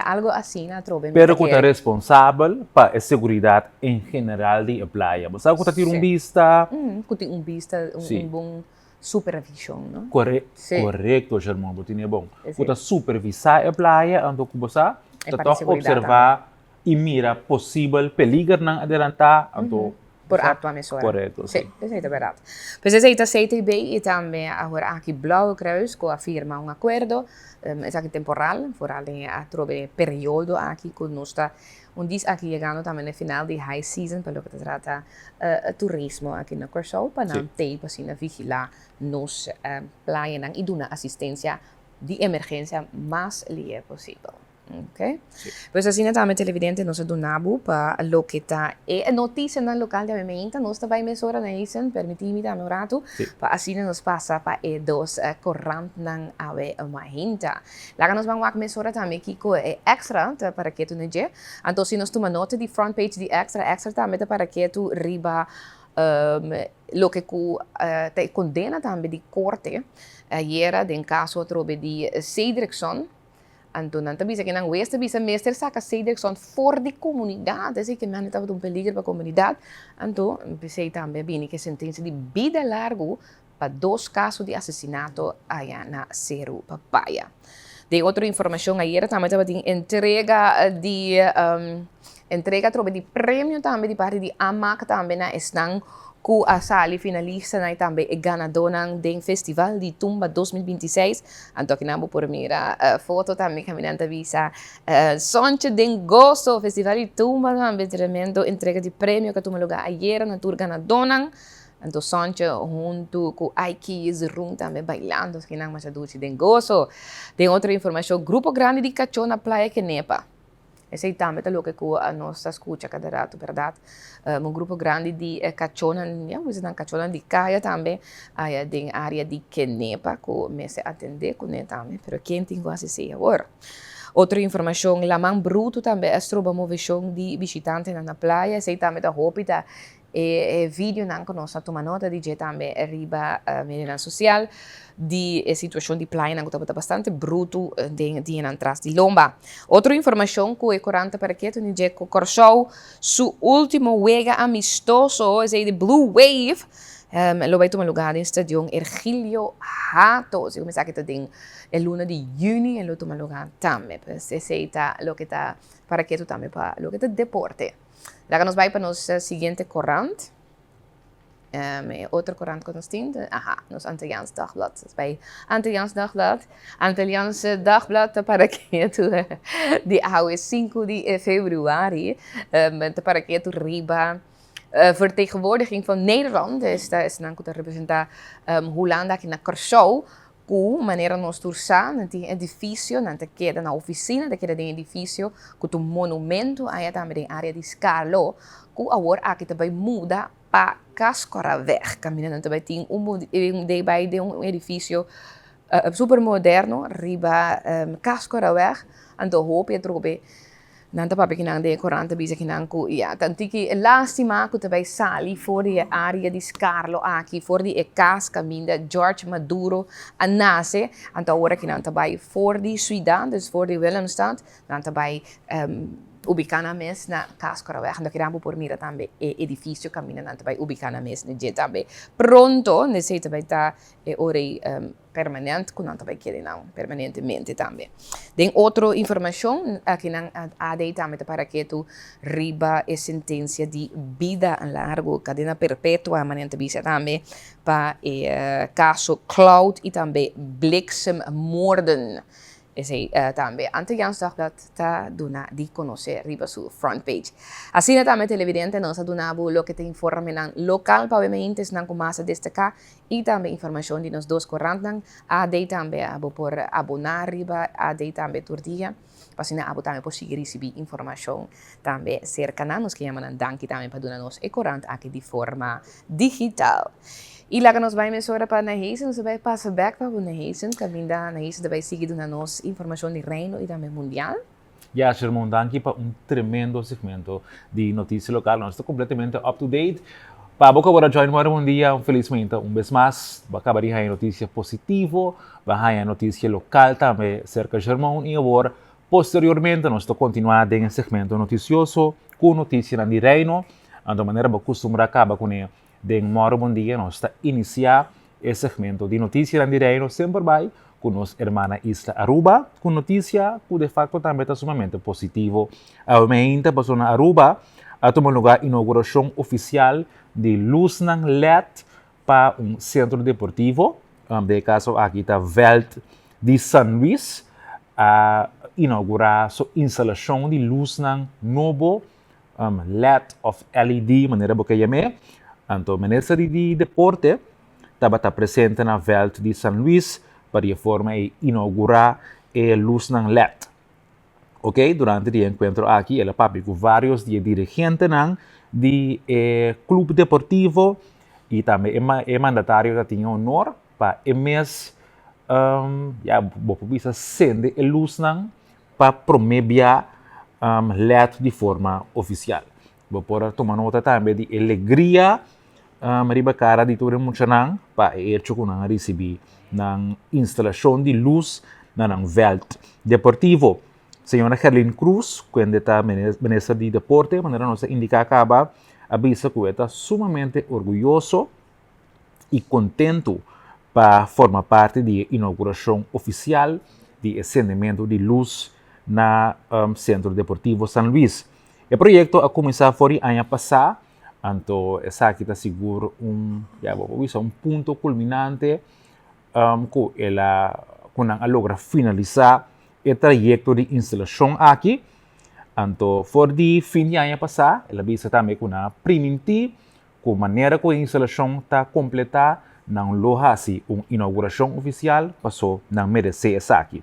algo assim na atrobe. Pero que é responsável para a segurança em geral da praia. Você sabe que tem vista? Que tem vista, bom supervisão, não? Correto, Germão, você é bom. Você supervisar a praia, então você observar e mira possível peligro não adiantar, então por atuar mesura. Correto. Sim, isso é verdade. Pois esse é a CTB e também agora aqui Blauwe Kruis que afirma um acordo, é aqui temporal, fora a trobe período aqui que nós está diz aqui chegando também no final de high season para o que trata turismo aqui na Curaçao para não ter para vigilar nos praias e dar assistência de emergência mais livre possível. Ok. Pues assim também televidente nós donamos para lo que tá e notícia no local de mementa nós também mesora na isen permitir-me também rato para assim nós passa para e dos corrant nang awe mahinta. Lá nós vamos mesora também que co extra para que tu neje. Então se nós toma nota de front page de extra também para que tu riba lo que te condena também de corte era den caso trobe de Cedrickson. Então, não bisa que não weste bisa meester saca Cedrickson for de comunidade, assim que man estava um peligro para a comunidade. Então, pensei também bem que sentença de vida largo para 2 casos de assassinato aí na Cerro Papaya. De outra informação aí também estava de entrega trobe de prêmio também de parte de AMAC também na estão ku asali finalista na também e ganadora do Festival de Tumba 2026. Anto kinamo por mira foto também caminhando visa Sonche de Gozo Festival de Tumba também tremendo entrega de prêmio que toma lugar ayer na tour ganadora. Anto Sonche junto com Aikis Rum também bailando que não mais adulto de Gozo. Tem outra informação grupo grande de cachorro na praia Kenepa. Esse aí também é o que a nossa escuta cada rato, verdade? Grupo grande de cachorro, cachorro de caia também, aí tem área de Kenepa, que me se atender com ele também, mas quem tem quase sei agora. Outra informação, lá man bruto também, é uma movição de visitantes na praia, esse aí também é roupa vídeo não que nós tomamos nota de também arriba a mídia social de situação de praia não estava bastante bruto de atrás de lomba. Outra informação que é 40 para que tu nije correu su último juego amistoso esse de Blue Wave lo vai tomar lugar no estádio Ergilio Hato, se começar que tem el 1 de junho e lo toma lugar também, pues esse está lo que está para que tu também para lo que está deporte. Lá nos vai para o seguinte corrente. Outro corrente que nós temos. Nos Antilliaans Dagblad. Bij Antilliaans Dagblad. Antilliaans Dagblad para que tu de 5 de februari. Para que tu riba. Vertegenwoordiging van Nederland. Is dan de representar Holanda aqui na Curaçao. Com maneira nós turçar nesse edifício, não queda na oficina, daquele edifício, com um monumento, aí também na área de Scalo, com agora aqui também muda para Cascoraveg, caminhando também tem um edifício super moderno, riba Cascoraveg, então hope trobe nanta papi kinang de 40 bisa kinang ku ja tantiki lastima ku também sali for die área de Scarlo aqui for die casa caminda George Maduro anase anta ora kinang também for die Sudan dus for die Willemstad dan também ubicana mes na Cascoraveg anda kiramo por mira também edifício caminda dan também ubicana mes ne je também pronto necessita também tá ore permanente, que não também querem não, permanentemente também. Tem outra informação aqui na AD também para que tu riba a sentença de vida largo, cadena perpétua, manente bisa também para caso Cloud e também bliksemmoorden. Esse também Antilliaans Dagblad está dona de conhecer riba su front page. Assim também televidente nós adunabo lo que te informe nan local pavimentos nan kumasa destacar e também informação de nos dois corrantan AD também abo por abonar riba AD também turdia. Pasina abo também por seguir receber informação também cercana nos que chamam danki também para donar nos e corrant aqui de forma digital. E lá que nós vamos agora para a Heisen, nós vamos passar back para a Heisen, que ainda na Heisen vai seguir dando nos informação de reino e também mundial. Ja, Sherman, dank je para tremendo segmento de notícia local. Nós estamos completamente up to date. Para boca agora join para um dia, felizmente, vez mais, vai acabar a notícia positiva, vai a notícia local também cerca de Sherman e agora posteriormente nós estamos continuando em segmento noticioso com notícia de reino, de maneira que costuma acabar com ele. De moro bom dia, nós está iniciar esse segmento de notícia de reino sempre vai com nossa irmã Isla Aruba, com notícia que de facto também está sumamente positivo. Aumenta para a Aruba a tomar lugar a inauguração oficial de Luznan LED para centro deportivo. De caso aqui está Veld de San Luis a inaugurar sua instalação de Luznan novo LED of LED, maneira que chama. Então, o Ministério de Deporte estava presente na Veld de San Luis para a forma de inaugurar a Luznan LED. Ok, durante el encuentro aquí, el papi con varios dirigentes de club deportivo y también el mandatario que tiene honor para el mes, ya, vos podés sende el luz para promover LED de forma oficial. Vos podés tomar nota también de alegría, riba cara de todo mucho para hecho que recibir na instalação de luz na veld deportivo. Senhora Herlin Cruz, quando está ministra de deporte, maneira nossa indicar acaba, avisa que está sumamente orgulhoso e contento para formar parte da inauguração oficial de acendimento de luz na Centro Deportivo San Luis. O projeto a começar foi ano passado, então essa aqui está seguro um ponto culminante que ela logra finalizar o trajeto de instalação aqui. Então, for de fim de ano passado, ela visa também com a primeira com maneira que a instalação está completa, não loja assim uma inauguração oficial, passou não merece essa aqui.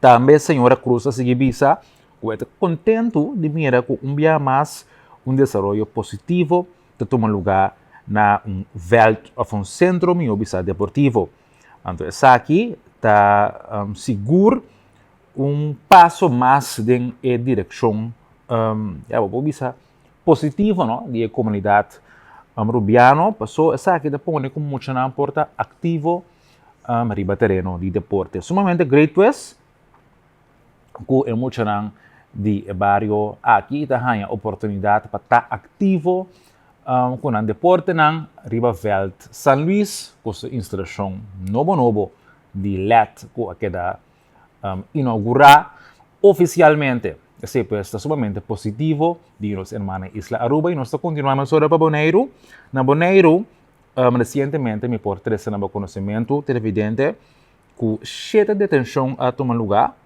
Também a senhora Cruz a seguir visa, que está contento de mirar com dia mais desenvolvimento positivo que toma lugar na veld of centro miobisa deportivo. Então, essa aqui está seguro passo mais em direção positiva, não, de comunidade rubiano. Passou essa aqui da põe como muito na porta ativo riba terreno de deporte. Sumamente Great West, que é muito de barrio aqui está a oportunidade para estar ativo com o deporte na riba veld San Luis, com a instalação novo de LED que queda inaugurar oficialmente. Esse está sumamente positivo de nossa irmã Isla Aruba e nós continuamos agora para Bonaire. Na Bonaire, recentemente me porta esse conhecimento televidente que 7 detenções a tomar lugar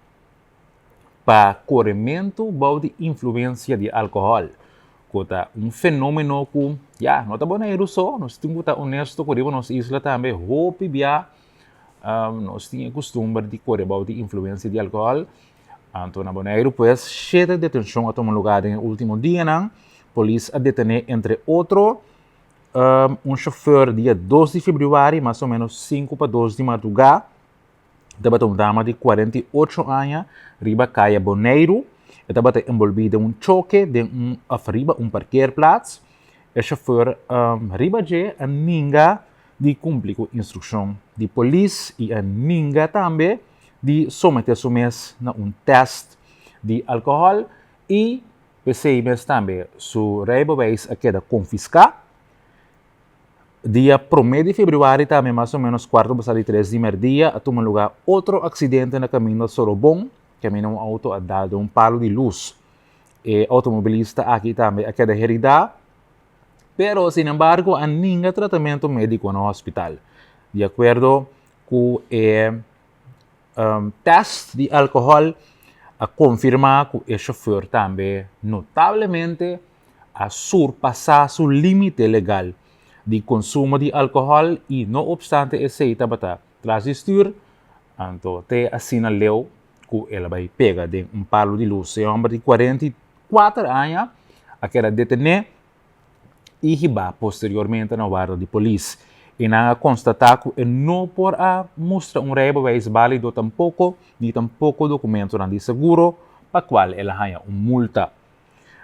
para corrimento de influência de álcool. Que é fenômeno que, não está Bonaire só, nós temos que estar honesto com nossa isla também, roupa nós tínhamos costume de correr de influência de álcool. Então, na Bonaire, pues, 7 detenções a tomar lugar no último dia. A polícia a detener, entre outros, chauffeur dia 2 de fevereiro, mais ou menos 5 para 2 de madrugada. Estava uma dama de 48 anos, riba caia Bonaire. Estava envolvida em choque de riba parqueerplaats. O chauffeur riba de a ninguém de cumprir com a instrução de polícia e a ninguém também de someter-se a teste de álcool e PCMS também su rijbewijs a queda confiscar. Dia 1 de fevereiro também mais ou menos 4:03 de meio-dia a tomar lugar outro acidente na caminho de Sorobong, caminho auto a dado palo de luz. E automobilista aqui também a queda herida, pero sin embargo a ninguém tratamento médico no hospital. De acordo com teste de álcool a confirmar que o chauffeur também notavelmente a surpassar seu limite legal de consumo de álcool e, não obstante, esse estava atrás de estuur, então até assinalou que ela vai pegar de palo de luz. É um homem de 44 anos a que era detenido e riba posteriormente na guarda de polícia. E não constatar que não por mostrar rijbewijs válido tampouco documento de seguro para qual ela ganha multa.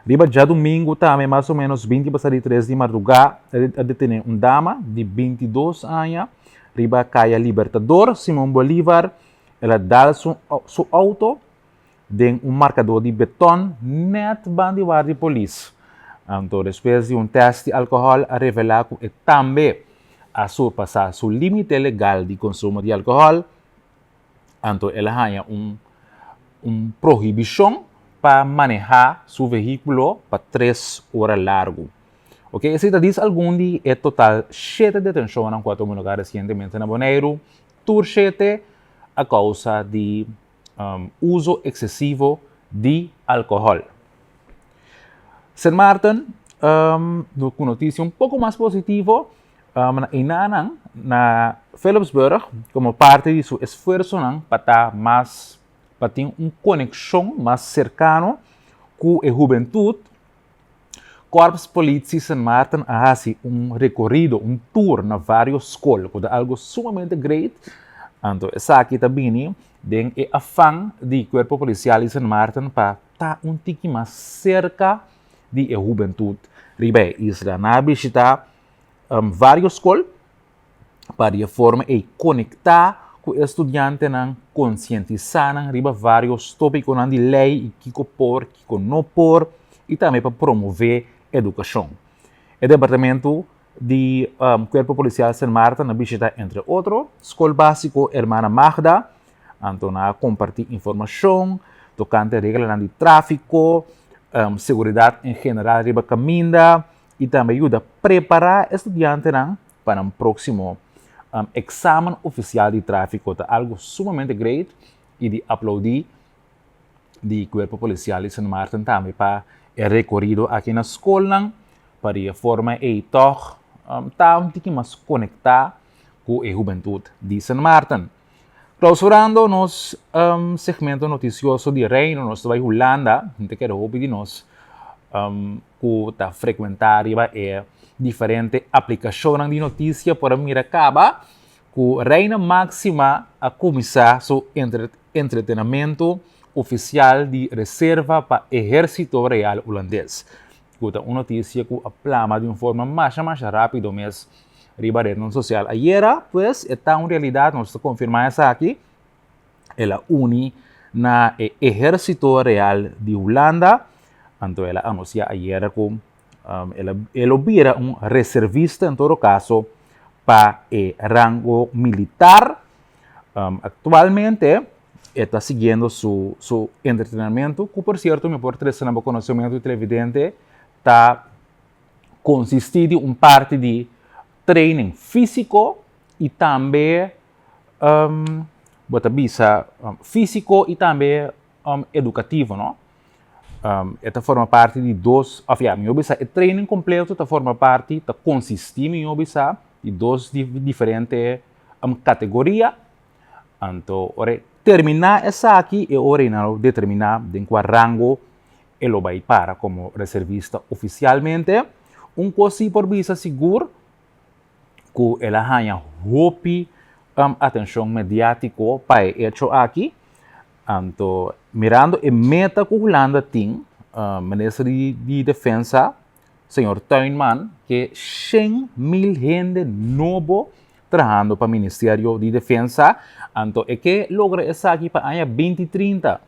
Riba já domingo também mais ou menos 20:03 de madrugada a detener dama de 22 anos riba caia Libertador Simão Bolívar. Ela dá seu auto de marcador de beton net bandi de polícia. Então, depois de teste de álcool a revelar que também a surpassar seu limite legal de consumo de álcool, então ela ganha proibição para manejar seu veículo para 3 horas largo. Ok, esse diz algum de total 7 detenções em 4 lugares recentemente na Bonaire, tur 7 a causa de uso excessivo de álcool. St. Martin, com notícia pouco mais positiva, na Philipsburg, como parte de seu esforço para estar mais para ter uma conexão mais cercana com a juventude. Corpos Polícia San Martin hace recorrido, tour na várias escolas, que é algo sumamente great. Então, essa aqui também tem o afã do Corpo Policial de San Martin para estar tique mais cerca da juventude. Riba, isla na visitar várias escolas para de forma de conectar com o estudante, conscientizar riba vários tópicos de lei, que por, que não por, e também para promover educação. O departamento de Corpo Policial San Martin na visita, entre outros, Escola Básico Hermana Magda, então na compartir informação, tocante regras de tráfico, segurança em geral riba caminda, e também ajuda a preparar estudantes para o próximo exame oficial de tráfico. É algo sumamente great e de aplaudir do Corpo Policial de San Martin também para o recorrido aqui na escola, para a forma de estar mais conectar com a juventude de San Martin. Clausurando nos segmento noticioso de Reino, nós estamos em Holanda, a gente quer ouvir de nós que frequentar diferentes aplicações de notícia para Miracaba, que Reina Máxima a começar seu entretenimento oficial de reserva para o Exército Real Holandês. Que uma notícia que aplama de uma forma mais rápida, mas riba rede social. Ayer, pues, está uma realidade, nós confirmamos essa aqui, ela une na Exército Real de Holanda. Então, ela anuncia ayer que ela vira reservista, em todo caso, para o rango militar. Actualmente, está seguindo su entretenimiento, que, por cierto, me por no conocimiento de televidente, está consistindo em parte de training físico e também físico e também educativo, não? Esta forma parte de dois, o training completo esta forma parte, está consistindo de dois diferentes categorias. Então, terminar essa aqui e determinar de qual rango ele vai para como reservista oficialmente. Coisa por visa seguro que ela ganha atenção mediática para hecho aqui. Então, mirando a meta que Holanda tem, ministro de Defesa, senhor Tuinman, que 100,000 gente novo trabalhando para o Ministério de Defesa. Então, é que logra essa aqui para o ano 2030.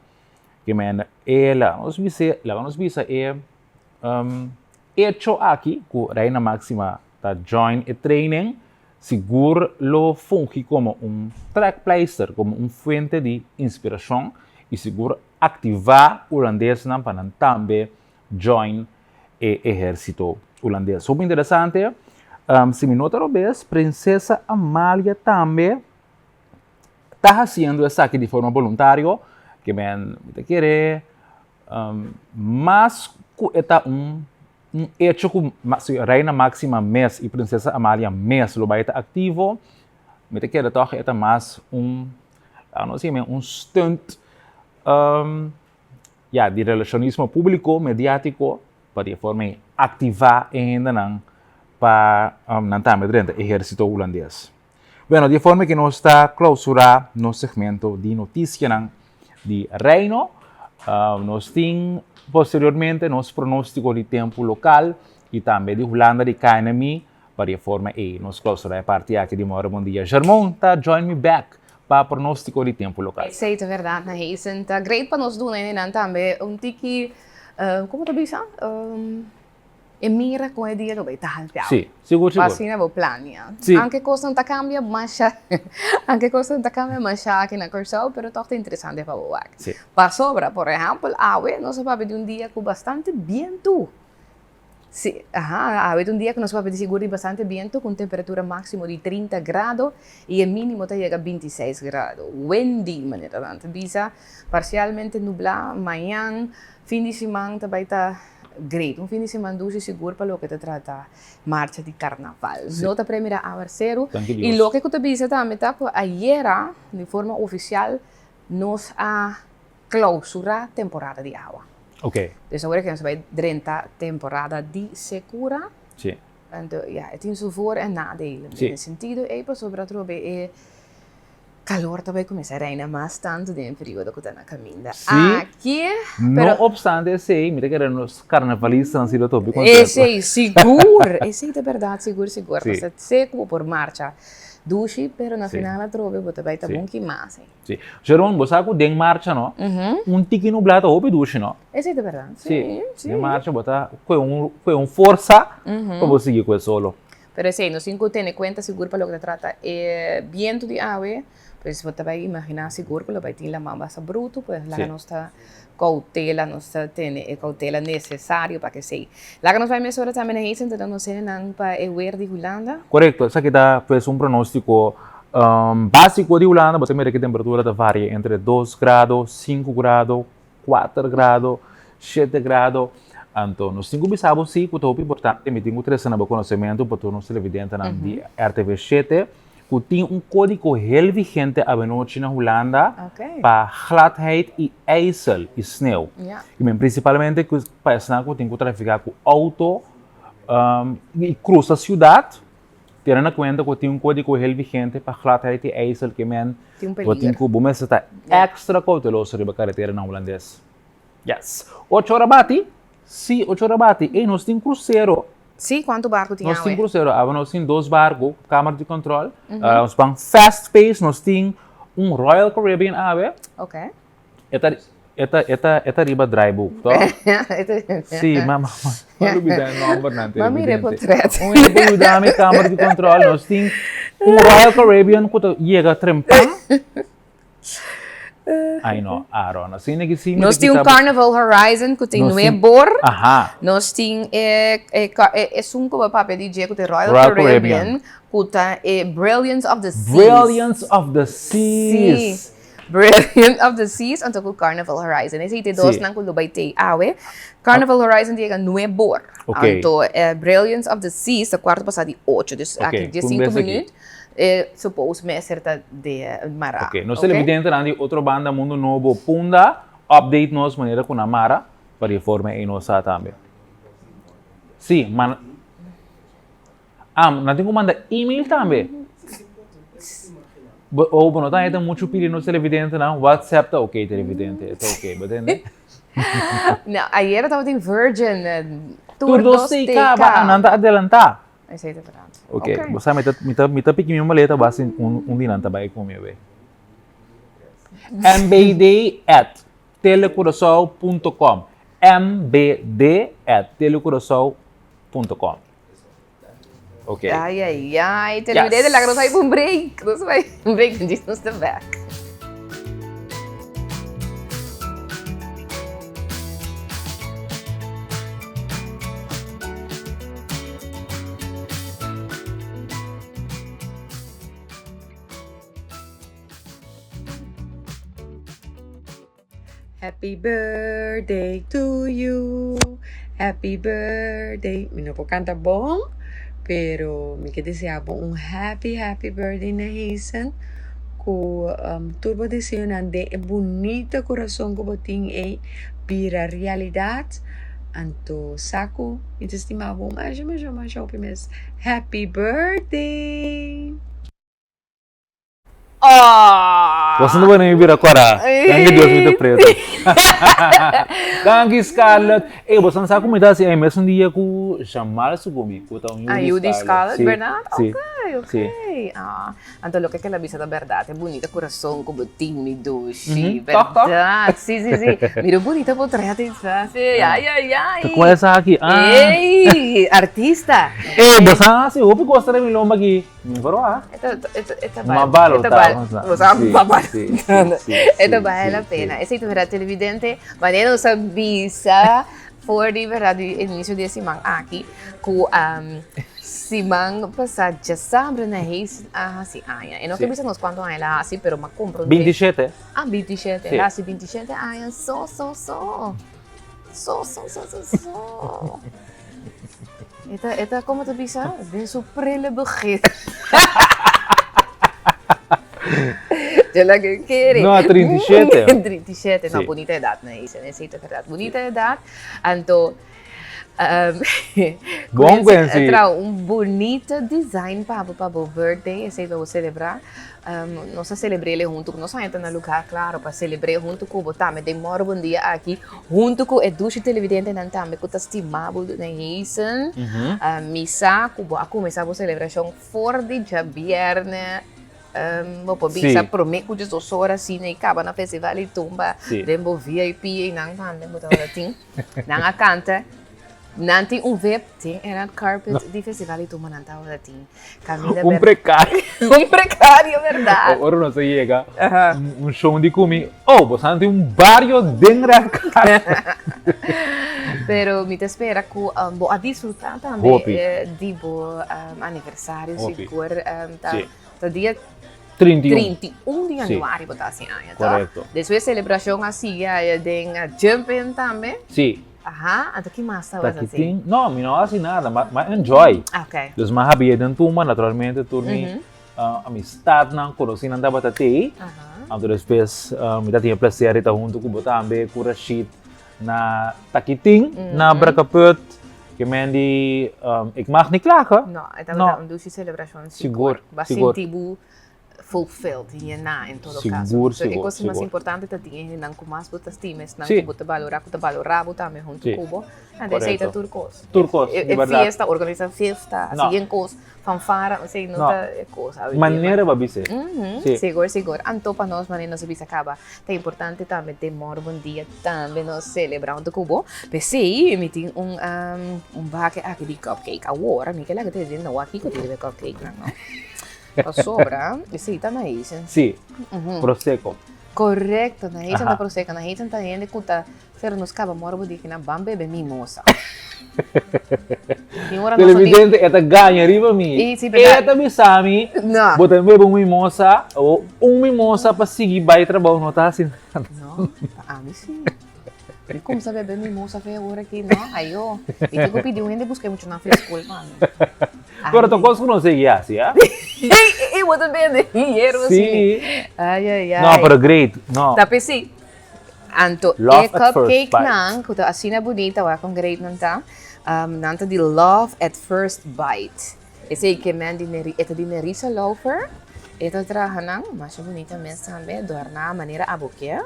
Que ela nos visa hecho aqui, que a Reina Máxima está join e training, seguro lo funge como track placer, como fuente de inspiração e seguro ativar o holandês para também join o exército holandês. Super interessante. Se me nota vez, Princesa Amália também está fazendo isso aqui de forma voluntária, que me quer, mas está hecho que Reina Máxima mês e Princesa Amália mês lo vai estar ativo, me quer toch é mais não sei, stunt de relacionismo público, mediático, para de forma ativar ainda para o exército holandês. Bueno, de forma que nós está clausurar no segmento de notícias de Reino, nós temos posteriormente nos pronóstico de tempo local e também de Holanda de KNMI para a forma e nos clausurar a parte aqui de Mora Bom Dia. Germão, join me back para pronóstico de tempo local. Aceito, verdade, na Heisen. Tá great para nós doen en também tiki, como tu bisa? E mira com o dia do vai estar halpiao. Sim, seguro. Assim é o plano. Sim. Anche coisa não cambia, mas aqui na Corsol, pero toch interessante para o aqui. Sim. Para sobra, por exemplo, nós vamos de dia com bastante viento. Sim, de dia que nós vamos de seguro bastante viento com temperatura máxima de 30 graus e o mínimo chega a 26 graus. Windy, maneira tanto. Bisa parcialmente nublado, amanhã, fim de semana vai estar great, fim de semana doce seguro para o que te trata marcha de carnaval. Sí. Nota primeira a cero. Tranquilos. E lo que te dice também, ayer, de forma oficial, nos clausura temporada de agua. Ok, Dus agora que nós vai durante temporada de secura, sim. então, ja, tem seu voor en nadelen. Sim. In sentido, even sobre trobe calor também começa a reinar mais tanto de período que está na caminha. Sim. Aqui, Não obstante, sei, mira que os carnavalistas han sido todo esse é seguro, esse é de verdade seguro. Sim. Você seco por marcha, duche, pero na Sim. final a trobe, você vai estar Sim. bom que mais. Sim. Jerome, você sabe que em marcha, não? Um tiki nublado ou duche, não? Esse é de verdade. Sim. Sim. Em marcha, bota foi força para você seguir com isso solo. Pero sí, no cinco tiene cuenta seguro para lo que se trata. Viento de ave, pues vos te vas a imaginar seguro que lo va a tener la mamba bruto, pues la Sí. que no está cautela, no está tiene cautela necesario para que sea. La que nos va a mejorar también es entonces no se nan para el de Holanda. Correcto, essa aqui dá pues, um pronóstico básico de Holanda, você mira que a temperatura varia entre 2 grados, 5 grados, 4 grados, 7 grados. Então, nós temos que saber sim, que é importante, me tenho que ter conhecimento para todos os televidentes na RTV7, que tem código heel vigente a noite na Holanda Ok. para gladheid e ijzel e sneeuw. Ja. E principalmente para estar que tem que traficar com auto e cruza a cidade, tendo em conta que tem código heel vigente para gladheid e ijzel, que men Tem que tem que bom estar extra cauteloso sobre a carretera na holandês. Yes. 8 horas bate? Sim, 8 horas bate. E nós temos cruzeiro. Sí, ¿cuánto barco tiene? Nós temos cruzeiro. Nós temos 2 barcos, câmara de controle. Nós vamos fast pace. Nós temos Royal Caribbean ave. Ok. Esta riba dry book, to? Sim, mas olvidar o nome nanti. Mami reportret. Ibu dami câmara de controle. Nós temos Royal Caribbean que chega trempang. Ai não, Aaron. Assim que sim. Nós temos Carnival Horizon, que tem Nuebor. Aha. Nós temos um como papel DJ que tem Royal Royal Caribbean, que tem Brilliance of the Seas. Brilliance of the Seas. Sim. Brilliance of the Seas, então com Carnival Horizon. Esse tem dois Sim. não que vai ter awe. Carnival Horizon tem Nuebor. Ok. Então Brilliance of the Seas, a quarta passada de 8, dus Ok, aqui de com 5 base aqui. minutos. Suppose me certa de Mara. Ok, nós televidentes nandi outra banda Mundo Novo Punda, update nos maneira com a Mara para informar em nossa também. Sim, mas nós temos que mandar e-mail também. Ou não tá então muito pedir nos televidentes não, WhatsApp tá ok televidente, tá ok, entende? Não, ayer estava em Virgin. Tour dos TK, ba nanda adelantar. Esse é verdade. Ok, você me tá pequeno maleta base dia nanta vai comer. mbd@telecurasao.com mbd@telecurasao.com. Ok. Ai, televidente, lá que nós vamos para um break. Nós vamos para um break, diz nos the back. Happy birthday to you. Happy birthday. Mi no puedo cantar bom, pero me que deseaba un happy birthday na Hazen. Com turbo deseando de bonito coração que botin e vira realidade. Anto saco, me estimava mais mes. Happy birthday. Você não vai nem vir agora. Gangue Deus me preto. Gangue Scarlett. Você não sabe como dá se é mesmo dia que chamar se comigo. Yudi Scarlett, verdade? Sim. Ok. Então, o que ela visa da verdade é bonita, coração, com botinho, doce, verdade. Sim. Mira, bonita portrait, sabe? Ai. Com essa aqui. Ei, artista. Você não se ouve gostar de milomba aqui. Não vou lá. Esta vale a pena. Esse é verdade, televidente, mas não sabia for de verdade início desse man aqui com si man passa já sabe na reis assim e não que bisa nos quanto ela assim pero ma compro 27 27 assim 27 so Eta como te bisa bem surprele begin Yo la que quiere. No, 37. 37, no, Sí. bonita edad, me dice. Necesito verdad. Bonita edad. Anto, Bom, Quincy. um bonito design para o birthday, esse vamos celebrar. Nós celebramos junto com nós entramos no lugar, claro, para celebrar junto com o Tame. Demora um dia aqui, junto com o Duche Televidente, não também com o estimado na Heisen. Missa, a começar a celebração fora de dia viernes. Vou bisa prometo que as horas assim, e acaba na festival e tumba, dembo VIP e não também, botar assim, não a canta. Nanti web ting era carpet di festival itu menantau dating kami da Precário. precario verdade. Ora não se chega show de comi. Oh, você tem barrio dentro da casa. Pero me te espera que bo a disfrutar também de bo aniversário seguro tá dia 31 de januari botar assim aí, tá? Correto. Depois celebração assim tem jumping também. Sim. Aha, ato que mais estava assim? Não, não assim nada, mas enjoy. Ok. Dus mas habia dentro uma naturalmente turmi amistad não conheci não dava até. Então depois me dá tinha prazer estar junto com o também com Rashid na takiting na Brakaput que mendi ik mag niet klagen. Não, então dus die celebração Seguro. Bastante fulfilled hierna em todo caso. So, a coisa mais importante é que não comas botas times, não que botar valorar também junto com o aceita turcos. Turcos, de verdade. Festa, organiza festa, assim coisa, fanfara, assim, não é coisa. Maneira para você. Seguro. Anto para nós, maneira nós bisa acaba. É importante também ter um dia também nós celebrar o cubo. Pensei, me tem baque aqui de cupcake agora, me que lá que te dizendo aqui que te deve cupcake, não. A sobra, esse tá na Asian. Sim, prosecco. Correcto, na Asian tá prosecco. Na Asian tá indo que tá ser nos caba morbo de que na bambe be mimosa. Televidente eta ganha riba mi. Eta bisami. Não. Botar bebe mimosa ou mimosa para seguir vai trabalho não tá assim. Não, mim sim. E como sabe beber mimosa foi agora aqui, não? Aí eu, e que pedi ainda busquei muito na frescura, mano. Agora tu consegue assim, ah? Eu vou também dinheiro assim. Ai. Não, pero great, não. Tapi si, anto cupcake nang, kuto assim na bonita, wa kung great nanta. Nanta di love at first bite. Esse que man di nerisa loafer. Ito traha nang, mas bonita mesmo também, dorna maneira abuquia.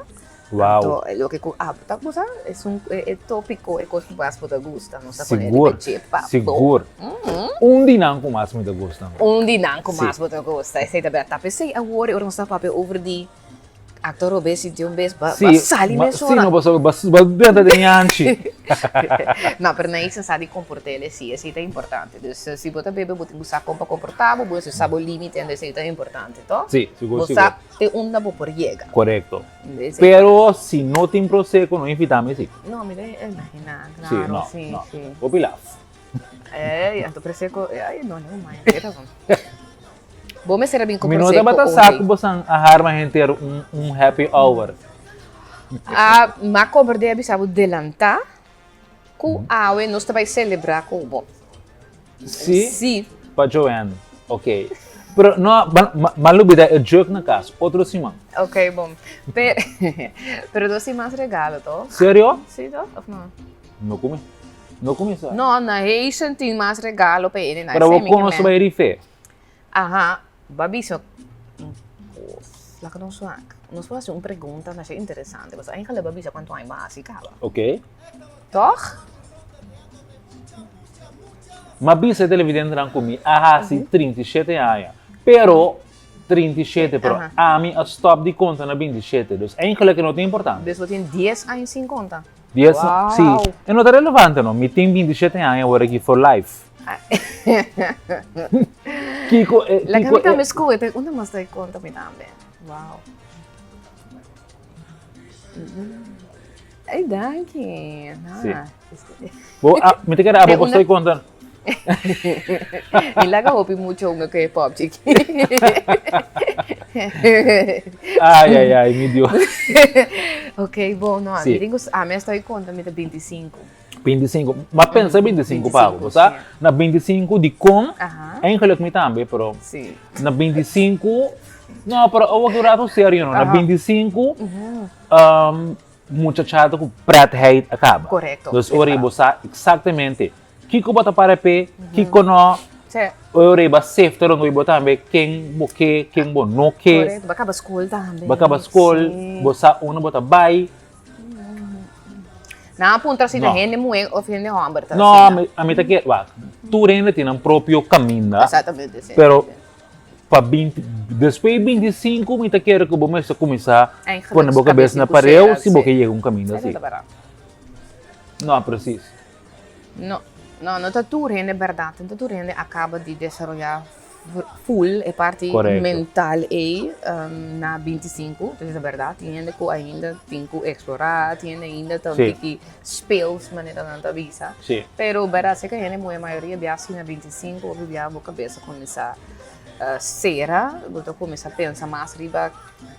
Wow. Então, lo que tapos é tópico, é coisa que mais me gusta, não sei Seguro. Seguro. Dinang com mais me gusta. Dinang com mais me gusta. Esse também tá pensei agora eu não estava papel over de actor obesi de vez basali mesmo. Sim, não posso bem de anchi. Não, pero na isso sabe comportar ele sim, isso é importante. Então, se você bebe, você buscar como comportável, você sabe o limite, isso é importante, tá? Sim, seguro. Você sabe onde você pode chegar. Correto. Pero se não tem prosecco, não invitamos sim. Não, me imagina, claro, sim. Vou pilar. Então prosecco, não mais. Vou me servir com prosecco. Minuto bata saco você arma gente happy hour. Ma cover de sabe delantar. Com awe nós vai celebrar com o bom. Sim. Para Joanne. Ok. Pero no, malubida é joke na casa. Outro simão. Ok, bom. Pero doce mais regalo, tô? Sério? Sim, tô? Ou não? Não comi só. Não, na Haitian tem mais regalo para ele. Para o conosco vai ir fé. Aham. Babiso. Lá que não sou nós vamos fazer uma pergunta, mas é interessante. Você ainda leva babisa quanto é básica? Ok. Toch? Mas bisa televidente não comi. Sim, 37 anos. Pero 37, pero a mim a stop de conta na 27. Então, ainda que não tem importância. Você tem 10 anos sem conta? 10 anos? Sim. E não é relevante, não. Me tem 27 anos agora aqui for life. Kiko, la camita me escucha, pero una más de conta me también. Wow. Ay, danke. Me te queda a vos estoy contando. Y la hopi mucho uno que es pop chiqui. Ai, me dio. Ok, bom, não, sí. Me estoy contando, me 25. 25, mas pensa 25 pago, sabe? Na 25 de com, é ingeluk me também, pero na 25 Não, pero eu vou durar o sério, não. Na 25, muchachada com pretheid acaba. Correcto. Dus oribo sa exatamente. Kiko bota para pe, kiko no, Sì, oribo safe pero no ibo tambe quem boke, quem bo no que, corretto. Baka ba school também. baka ba school, Sì. bosa uno bota bai. Na punta si No. na hindi mo of hindi hamburger. No, a mim tá que, va, tu rende tem um próprio caminho, Exatamente, sì. pero para 20, depois 25, me tá quero que o bom começar Em a pôr na boca cabeça na cabeça, parede, se sim. boca chega caminho Sì, assim. è vero. Não, preciso. No, no, tu rende verdade. Tu rende acaba de desarrollar full a parte Correcto. mental e na 25, isso é verdade. Tiene que ainda tem que explorar, tiene ainda Sim. que spells maneira não visa. Sim. Pero verdade é que a maioria viaja na 25 ou viaja a cabeça começar sera, vou começar a pensar mais riba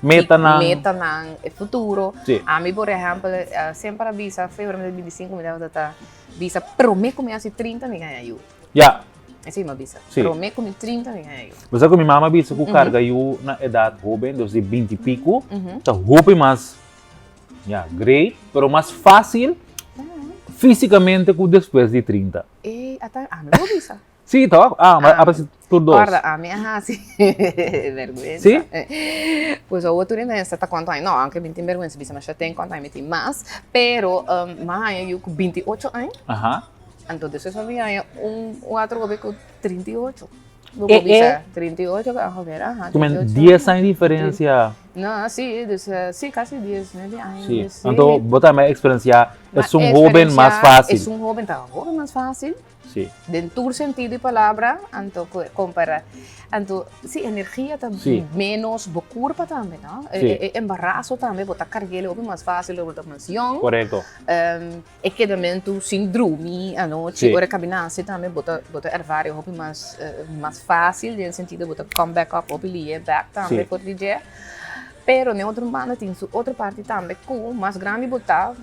Meta na, meta na futuro. Sim. A mim, por exemplo, sempre avisa, fevereiro de 25, me dava data, visa, prometo que me hace 30, me ganha eu. yeah. Assim, me avisa, Sim. prometo que me 30, me ganha eu. Mas é que minha mama disse que o carga eu na idade jovem, dos de 20 e pico, tá jovem mais, yeah, great, pero mais fácil fisicamente que depois de 30. E até, me avisa. Sim, tá? Mas aparece por dois. Guarda, a minha assim, vergonha. Sim? Pois o outro ainda está quanto aí, não, anche 20 vergonha, se mas já tem quanto aí, me tem mais, pero, mas eu com 28 anos, Ajá. então depois eu havia outro governo com 38. Vou E- avisar, 38, a ver, aham. Tu men 38. 10 anos de diferença. Não, sim, sim, quase 10, né? Sim. Então, botar mais experiência, é um jovem mais É fácil. um jovem, tá, jovem mais fácil. Sim. Dentro do sentido de palavra, então, compara. Então, sim, energia tá Sim. menos, curva também, não? Sim. Embaraço também, botar carreira, mais fácil, botar mais young. Correto. Quedamento, síndrome, à noite, Sim. hora caminhar, também, botar ervar, mais fácil, no sentido de botar come back up, ou back também, Sim. por dizer. Pero, na outra banda, tem outra parte também, com mais grande, botar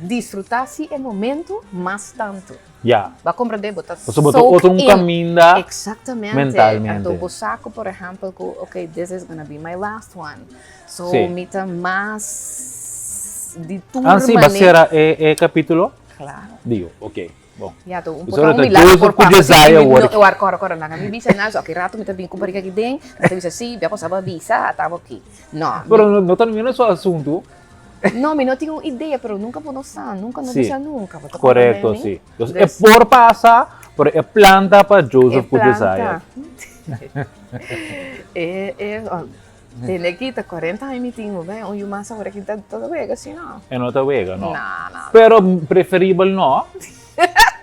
disfrutar-se o momento mais tanto. Yeah. Vai compreender, botar Você botou outro caminho da Exatamente. mentalmente. Então, vou saco, por exemplo, que, ok, this is gonna be my last one. So, Sim. mita mais de tudo Ah, sim, vai ser é capítulo? Claro. Digo, ok. Bom. Ya, to, Isso era milagre Joseph por ku desire work. Eu agora na minha visa, não, ok, rato me também comprar aqui dentro, na visa sim, eu passava visa, estava aqui. Não, Pero não está no seu assunto. não, eu não tenho ideia, pero nunca vou noção, nunca não Sim. visa nunca. Vou Correto, compreender, sim. Então, é Des- por passar, pero é planta para Joseph ku planta. desire. Tem que estar 40 anos, bem, ou mais agora que está toda vez, assim, não. É nota vega, não? Não. Pero preferível não.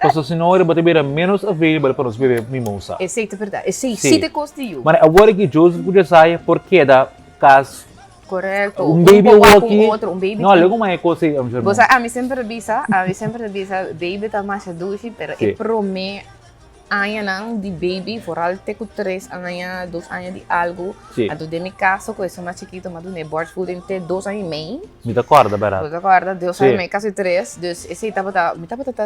Porque senão ele vai ter menos available para nos beber mimosa. Esse é verdade. Esse Sim. sim te costiu. Mas agora que Joseph ku desire, por que da caso Correto. baby pouco walkie? com outro, Não, logo mais coisa aí, amor. Você, a mim sempre avisa, baby tá mais doce, pero Sim. é prome anos não de baby, foral te com 3 anos, 2 anos de algo. Sim. A do de meu caso, com esse mais chiquito, mas do neighbor food tem 2 anos e meio. Me dá corda, barato. Você acorda, 2 Sim. anos e meio, quase 3. Dus esse estava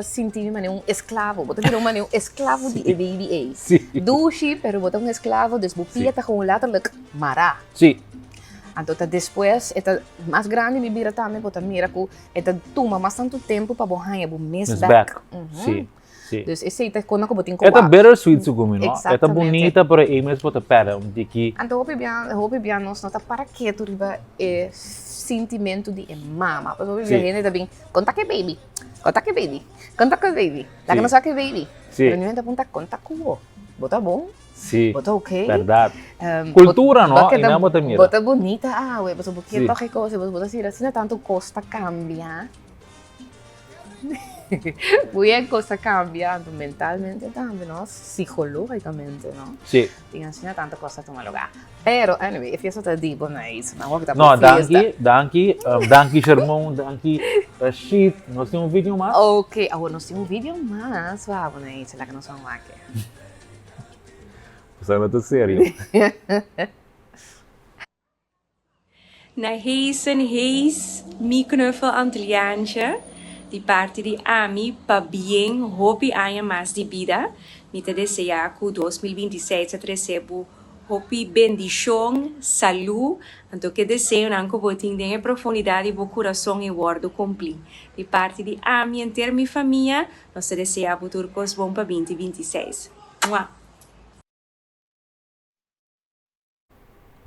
sentindo um escravo, botar um escravo de baby é. Sim. Doce, pero botar escravo, dus bupia tá com letterlijk mará. Sim. Então, depois, é mais grande, me vira também, porque mira que toma mais tanto tempo para borrar o mês Miss back. back. Sim. Sim. Então, esse é quando eu botinho com Esta bittersweet segundo, não? Esta Exatamente. bonita, pero é mesmo para pera, um tiki. Então, eu bem, nós não tá para que tu riba sentimento de mama. Porque eu Sim. bem, também, conta que baby, conta que baby, conta que baby. Lá que não sabe que baby. Sim. Pero não aponta conta com o. Bota bom, Sim. bota ok. Verdade. Cultura, não? Bota, E não bota mira. bota bonita, ué, você porque Sim. toque coisa, você bota assim, não tanto costa cambia. Muito costa cambia, mentalmente também, não? Psicologicamente, não? Sim. Tem assim tanta coisa a tomar lugar. Pero, anyway, if isso tá de bom, não é isso, não? Não, danke, Sherman, danke, Rashid. Nós temos um vídeo mais? Ok, agora nós temos vídeo mais, vamos, não é isso, lá que nós vamos aqui. Você não tá sério. Na Hees, mi knuffel Antiliaantje. Die parte di ami pa bien hopi aya mas di vida. Mi te desea que 2026 se recebo hopi bendición, salud, tanto que deseo nanco botin de profundidade bo coração e guardo cumprir. De parte de Ami inteira minha família, nós desejamos turcos bom para 2026. Mua.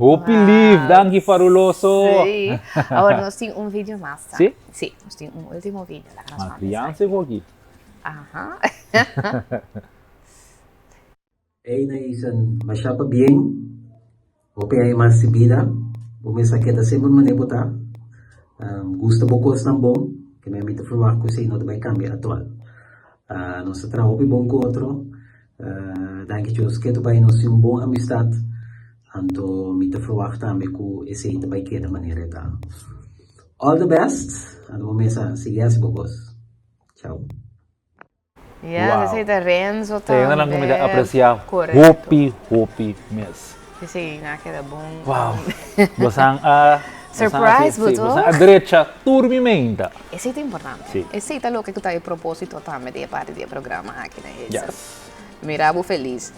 Hopi Liv, danke fabuloso. Sí. Ahora nos tiene un vídeo más. ¿Sí? Sí, nos tiene un último vídeo. Uma criança aqui. Ajá. Ei naisan masyapa bien. Ope ay mas vida. Bumisa kita sempre manebota. Gusto bokos ng bom. Que me amita fruar ko sa ino bay cambia atual. Nossa tra ope bom ko outro. Danke Deus que tu bay nos um bom amistad. Anto mita fruar tambe ko ese ita bay kita manera ta. All the best. Ano bumisa sige as bokos. Ciao. Ja, ze zit Renzo Tem também. uma comida apreciar. Correto. Hopi mes. Sim, naquela bom. Wow. Bosang a Surprise, bosang boto. a direita turmimenta. Esse é importante. Sim. Esse é o que está em propósito também de parte do programa aqui na rede. Yes. Mirabo feliz.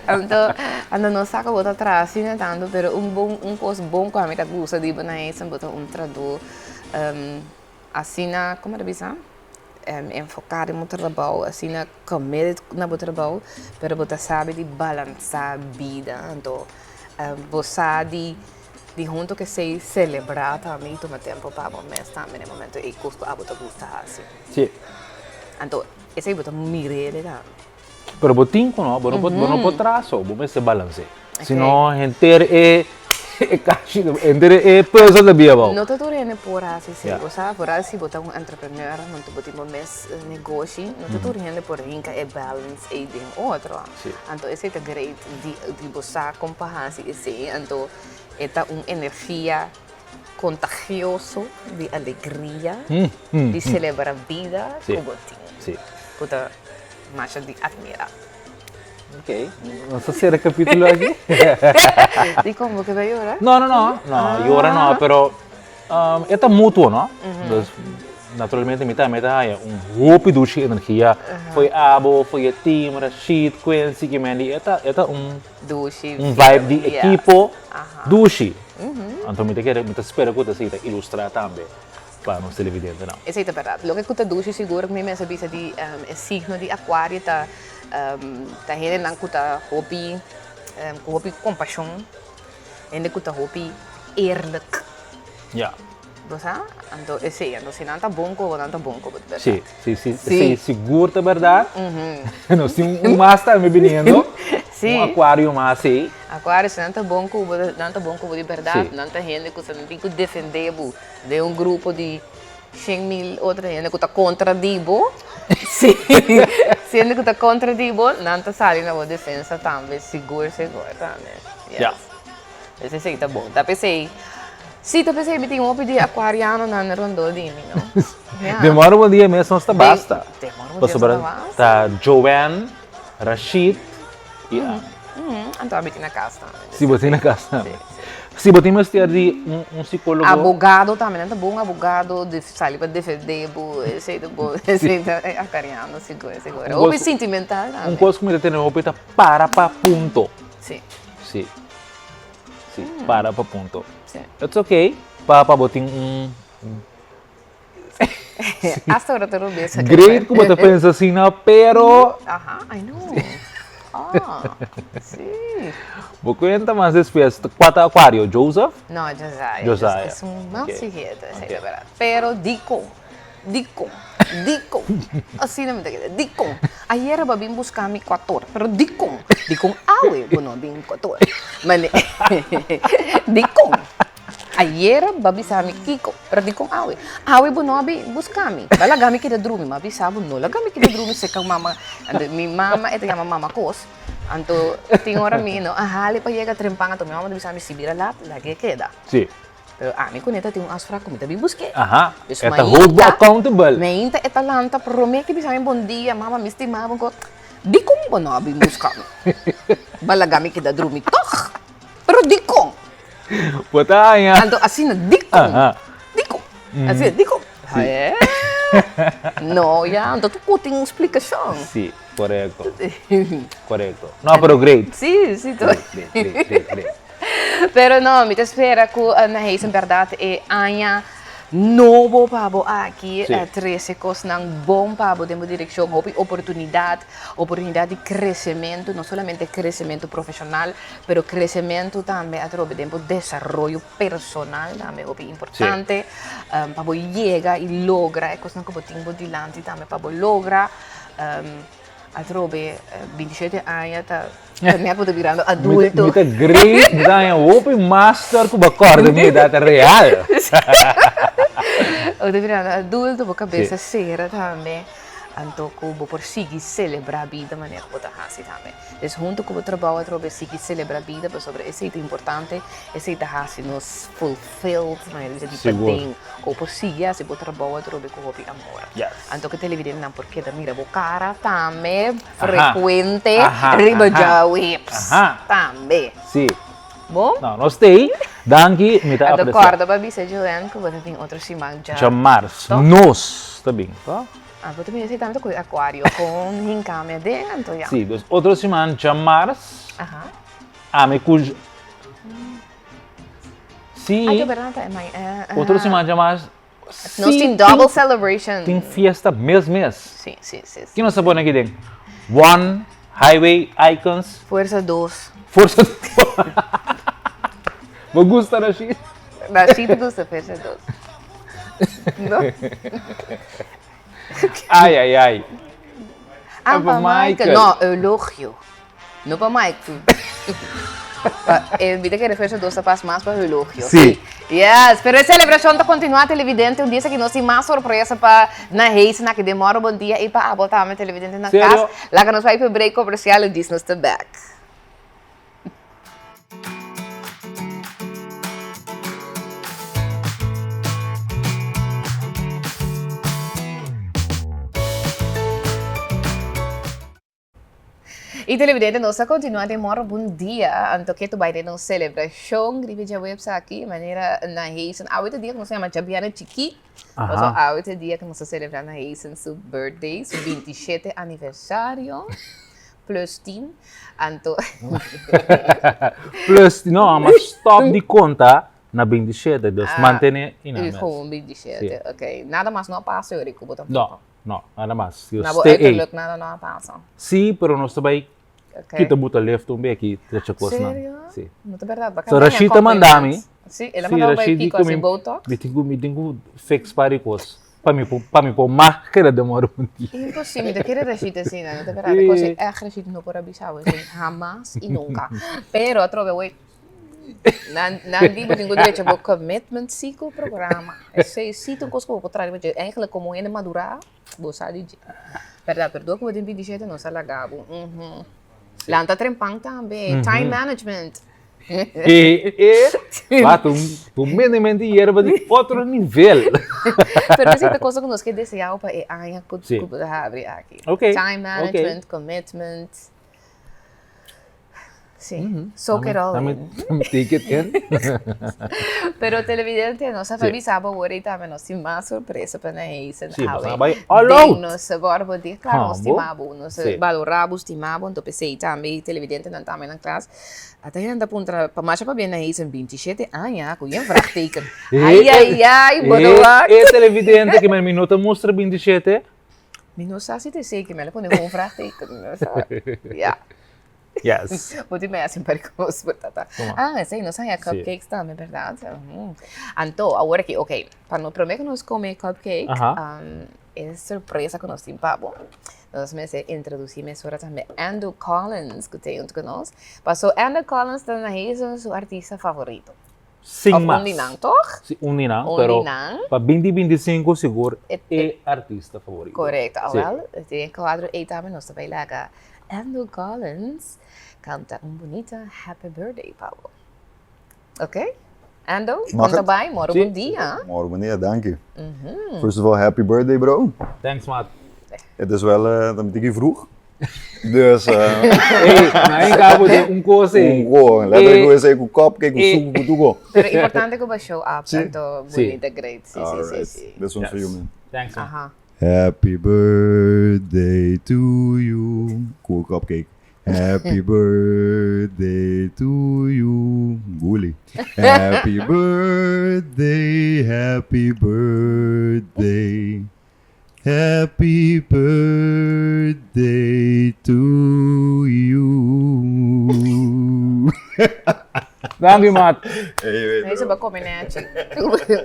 Então, ando não saca botar atrás, assim, né, tanto, pero um coisa bom com a minha gusta de banais, botar traduz, assim, como é que enfocar em muito trabalho, assim, comer na muito trabalho, pero botar sabe de balançar a vida, então, você de junto que se celebrar também, toma tempo para o mês também, no momento, e custo a botar gostar, assim. Sim. Então, esse aí botar mirele, tá? Pero botinco no, bono po traso, bome se balance. Senão enter é caixa, enter é peso da via bom. Não te torne por assim, se Yeah. você por assim botar entrepreneur, não te botar mês negócio, não te torne por rinca é balance e de outro. Sim. Então esse é great de você comparar assim, esse, então é uma energia contagioso de alegria, de celebrar a vida, Sim. com botinho. Sim. Puta, mais de admirar. Ok. Vamos fazer o capítulo aqui. E como que vai chorar? No, ahora no, pero é mútuo, no? Então, naturalmente, meta é hopi dushi energia. Foi abo, foi team, Rashid, Quincy, que mendi, é Dushi, vibe de yes. equipo dushi. Então, meta espera que você ilustrar também para nós televidentes, não? Isso é verdade. O que eu dushi seguro que me sabia de signo de aquário tá hele nang kuta hopi compaixão, ainda kuta hopi eerlijk. Ja. Você? Então esse ano se não tá bom com não tá bom com verdade. Sim, seguro, é verdade. Nós temos master me vindo, aquário mais assim. Aquário se não tá bom com de verdade, não tá gente que você não tem que defender de grupo de 100.000 outra gente que está contra Dibo. Sim, sendo que está contra Dibo, não está saindo na defesa também, seguro também. Yeah. Esse sim tá bom. Tá pensei, sim, tá pensei, me tem um de aquariano na rondodini, não? Yeah. Demora um dia mesmo, está basta. Demora um dia basta. Tá Joanne, Rashid e então a na casa também. se você na casa. Se você mais ter de psicólogo. Abogado também, não tá bom abogado de sair para defender, esse é bom, esse é aquariano, seguro. Ou sentimental também. Coisa que me tem no opita para ponto. Sim. Para ponto. Sim. It's okay. Para botin Hasta ahora te lo ves. Great como te pensa assim, pero Ajá, I know. Sim. Vou contar mais después. Quatro aquário, Joseph? No, Josiah. Josiah. Es un mal Okay. siguiente, okay. Verdad. Pero Dico. Así no me te queda. Dico. Ayer va bien buscar mi 14, pero Dico awe, bueno, bien 14. Mane. Dico. Ayer va bisa mi Kiko, pero Dico awe. Awe bueno abi buscar mi. Bala gami kita drumi, ma bisa no la gami kita drumi se kang mama. And mi mama ito llama mama kos. Anto tingora mi no, ahali pa llega trempanga to mi mama bisa mi sibira lagi queda. Sí. Pero ami ko neta ting asfra ko mita bibuske. Ajá. Yes, Esta mainta. hold accountable. Mainta etalanta pero mi ki bisa mi bon dia, mama mi estimava ko. Di kong bono abi buscar mi. Bala gami kita drumi toch. Pero di kong. Botanya. Anto assim na di kong. Aha. Di kong. Assim di kong. No, ya, então tu tem explicação. Sí, correcto. Correcto. No, pero great. Sim, sim, tu. Great. Pero no, me te espera que na reis, em verdade, é Anya novo pabo aqui, Sim. 13 coisas não bom pabo, dentro da direção, oportunidade de crescimento, não somente crescimento profissional, pero crescimento também através do desenvolvimento personal, também é importante, para chegar e lograr, coisas que eu tenho diante também para lograr, através 27 anos, também eu virando adulto. Mita great, ganha open master ku bakor mi data real. Eu virando adulto, vou cabeça séria também. Então, eu vou seguir celebrar a vida, maneira que eu faço também. Então, junto com o trabalho, eu vou seguir celebrar a vida, sobre isso é importante, isso é nos fulfilled, maneira de tem, ou por seguir, se eu trabalho, eu vou com amor. Então, que televidente não porque da mira, vou cara também, frequente, riba já whips, também. Sim. Bom? Não, nós tem, danke, mita Então, apreciar. corda para mim, Joanne, que você tem outro simão já. Chamar, nós, tá bem, tá? Vou também aceitar muito com aquário, com hincame dentro, já. Sim, dos outros semana chamar, me cujo. Sim. Ai, que verdade, mãe. Outros semana chamar. Nós tem double celebration. Tem fiesta mês. Sim. Que nós sabemos aqui dentro? One, Highway, Icons. Força 2. Força 2. Me gusta, Rashid. Rashid gusta Força 2. Não? Ai. Ah, para Michael. Não, elogio. Não para Michael. Evita que a Força 2 passa mais para o elogio. Sim. Yes, pero a celebração está continuando, televidente. Dia que nós temos mais surpresa para na reis, na que demora um bom dia e para botar a televidente na casa. Lá que nós vai para o break comercial e diz-nos back. E televidente, nós continuamos demora bom dia. Então, que tu vai ter uma celebração, gripe de website aqui, maneira na reis. A outro dia que nós chamamos de Biana Chiqui. Mas a outro dia que nós celebramos na reis seu birthday, seu 27 aniversário. Plus 10. Então... Plus, não, mas stop de conta na 27, então mantém e com 27, ok. Nada mais não passa, eu rico, botar. Não, nada mais. Nada não passa. Sim, pero nós também kita buta left também aqui, deixa coisa não. Sério? Sim. Muito verdade. So Rashida mandami. Sim, ela mandou para aqui com botox. Ditingu fix para coisa. Para mim, máscara demora um dia. Impossível, eu quero Rashida assim, não é verdade? Coisa é Rashida não pode avisar, jamais e nunca. Pero através Nandi betingo direito ao commitment com o programa. Esse sítio que eu vou trás, mas eigenlijk como ele madurar, vou sair de. Verdade, perdoa que eu tenho 27 não sai lagabo. Lá está trempang também, time management. Tu minimamente hierba de outro nível. Pero essa coisa que nós que desejar para é a que abre aqui. Time management, commitment. Sim, soak it all in. Take it in. Pero televidente, nós avisava agora e também nós temos uma surpresa para nós. Sim, nós vai all out. Nós agora vou dizer, claro, nós estimamos, nós valoramos, estimamos, então pensei também, televidente não também na classe. Até ainda para mais para bem na reis em 27 anos, com um vraagteken. Ai, bodoa. É televidente que me minuto mostra 27. Não sei se te sei que me põe um vraagteken, não sabe? Yeah. Yes. Pode me assim para conosco, portanto. Sim, nós temos cupcakes também, verdade? Então, agora que, ok, para não prometer que nós comer cupcake, é surpresa que nós temos, bom. Nós vamos introduzir agora também Andrew Collins, que tem junto conosco. Passou Andrew Collins na reis é seu artista favorito. Sim, mas. Ninang, toch? Sim, ninang, pero para 2025 seguro é artista favorito. Correto. Well, tem quadro e também nós também lá Andrew Collins canta bonita Happy Birthday, Pablo. Ok? Andrew, conta bem, moro bom dia. Moro bom dia, dank je. First of all, happy birthday, bro. Thanks, maat. Het is wel een beetje vroeg. Dus, Hey, naing cabo de coisa. letterlijk ko sa cupcake, kung sugo ko. Pero importante ko ba show up? Sí. Tanto Sí. bonita, great. Sí, sí, sí, sí. This one's for you, man. Thanks. Ajá. Happy birthday to you. Cool cupcake. Happy birthday to you. Guli. Happy birthday, happy birthday. Happy birthday to you. Thank you, Matt. May isa ba combination?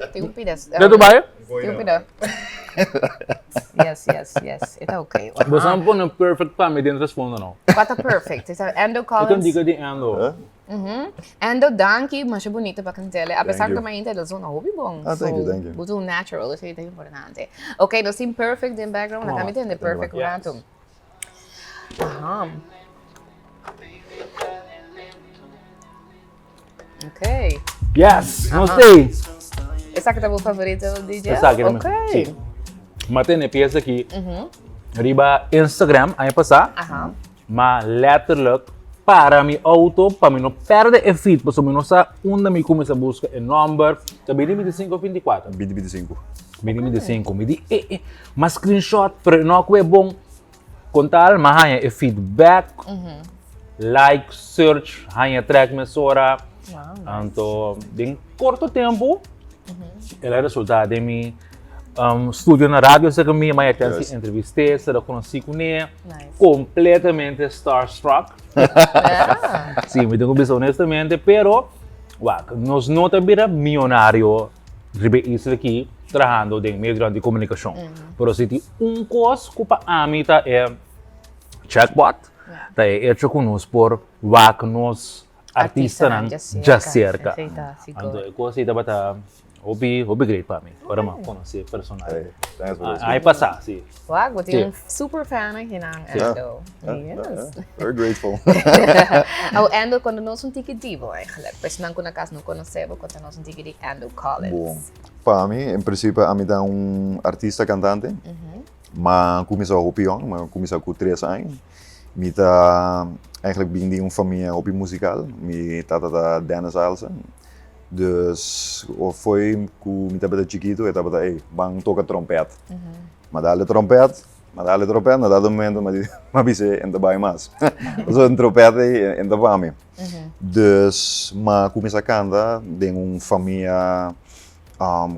Tengo pidas. Dito ba? Tengo pidas. Yes. Ito okay. Basahan po ng perfect pa, may din respondo, no? Bata perfect. Ito Endo Ito Collins. hindi ka di Endo. Endo Donkey, mas bonito pa cantele. Apesar Thank que you. mainta da zona hobby bom. Thank you. Buto natural, isso aí é importante. Okay, no sim perfect in background, na kami din the perfect Yes. random. Aha. Okay. Yes! Namaste! Essa que tá o favorito do DJ? Essa aqui naman. Okay. Sim. Matene pieza aqui. Riba Instagram, aí passar. Aha. Ma letterlijk para mi auto, para mi no perde e feed, para mi no sa onde mi começa a busca e number, tabi 25 24. 2025. 2025, mi di ma screenshot, pero no que bom contar, ma hanya e feedback, like, search, hanya track me sora, anto, din corto tempo, ela resultado de mi studio na rádio, sa kami, may atensi entreviste, sa da conheci com ele, completamente starstruck. Sim, me tenho que dizer honestamente, pero, nós não estamos milionário, ribe isso aqui, trabalhando em meio de comunicação. Pero se tem coisa que para a mim é checkbot, é hecho conosco por nós artistas já cerca. Então, é coisa que está hobby great para mim, para me conhecer personagem. Aí passar, sim. Wow, tem super fan aqui na Endo. Yes. Very grateful. O Endo, quando nós um tiquitivo, eigenlijk. Mas não quando acaso não conhecemos, quando nós um tiquitivo Endo Collins. Bom, para mim, em princípio, a mim é artista cantante, mas começou a pion, mas começou com 3 anos. Me tá eigenlijk bem de família hobby musical, me tá dance salsa. Dus foi com me tava chiquito, eu tava bang toca trompete. Mas dá-lhe trompete, na dado momento mas disse ainda vai mais. Só trompete ainda vai me. Dus mas começa a cantar de família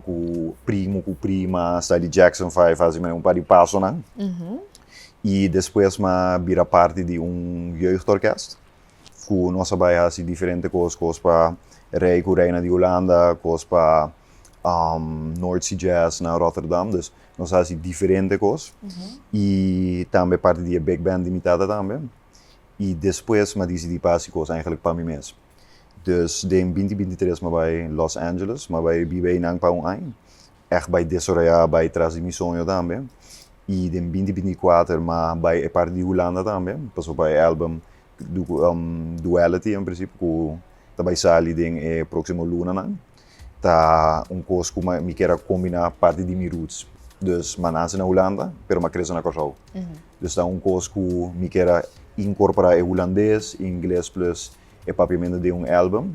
com primo, com prima, sai de Jackson 5, faz par de passo, né? E depois mas vira parte de jeugdorkest. Com nossa baia assim diferente coisas para Rei Reina de Holanda, coisas para North Sea Jazz na Rotterdam, dus nós fazemos diferentes coisas. E também parte de Big Band limitada também. E depois mas decidi passar coisas eigenlijk para mim mesmo. Dus em 2023 mas vai Los Angeles, mas vai viver nang para ano. Echt bij Desoreia, bij Tras de Missonho também. E em 2024 mas vai parte de Holanda também, passou para álbum Duality em princípio, que vai sair em próximo luna nang. Tá coisa que me quero combinar parte de minhas roots. Dus mas nasce na Holanda, pero mas cresce na Kosovo. Dus tá coisa que me quero incorporar holandês, inglês plus e papiamento de álbum.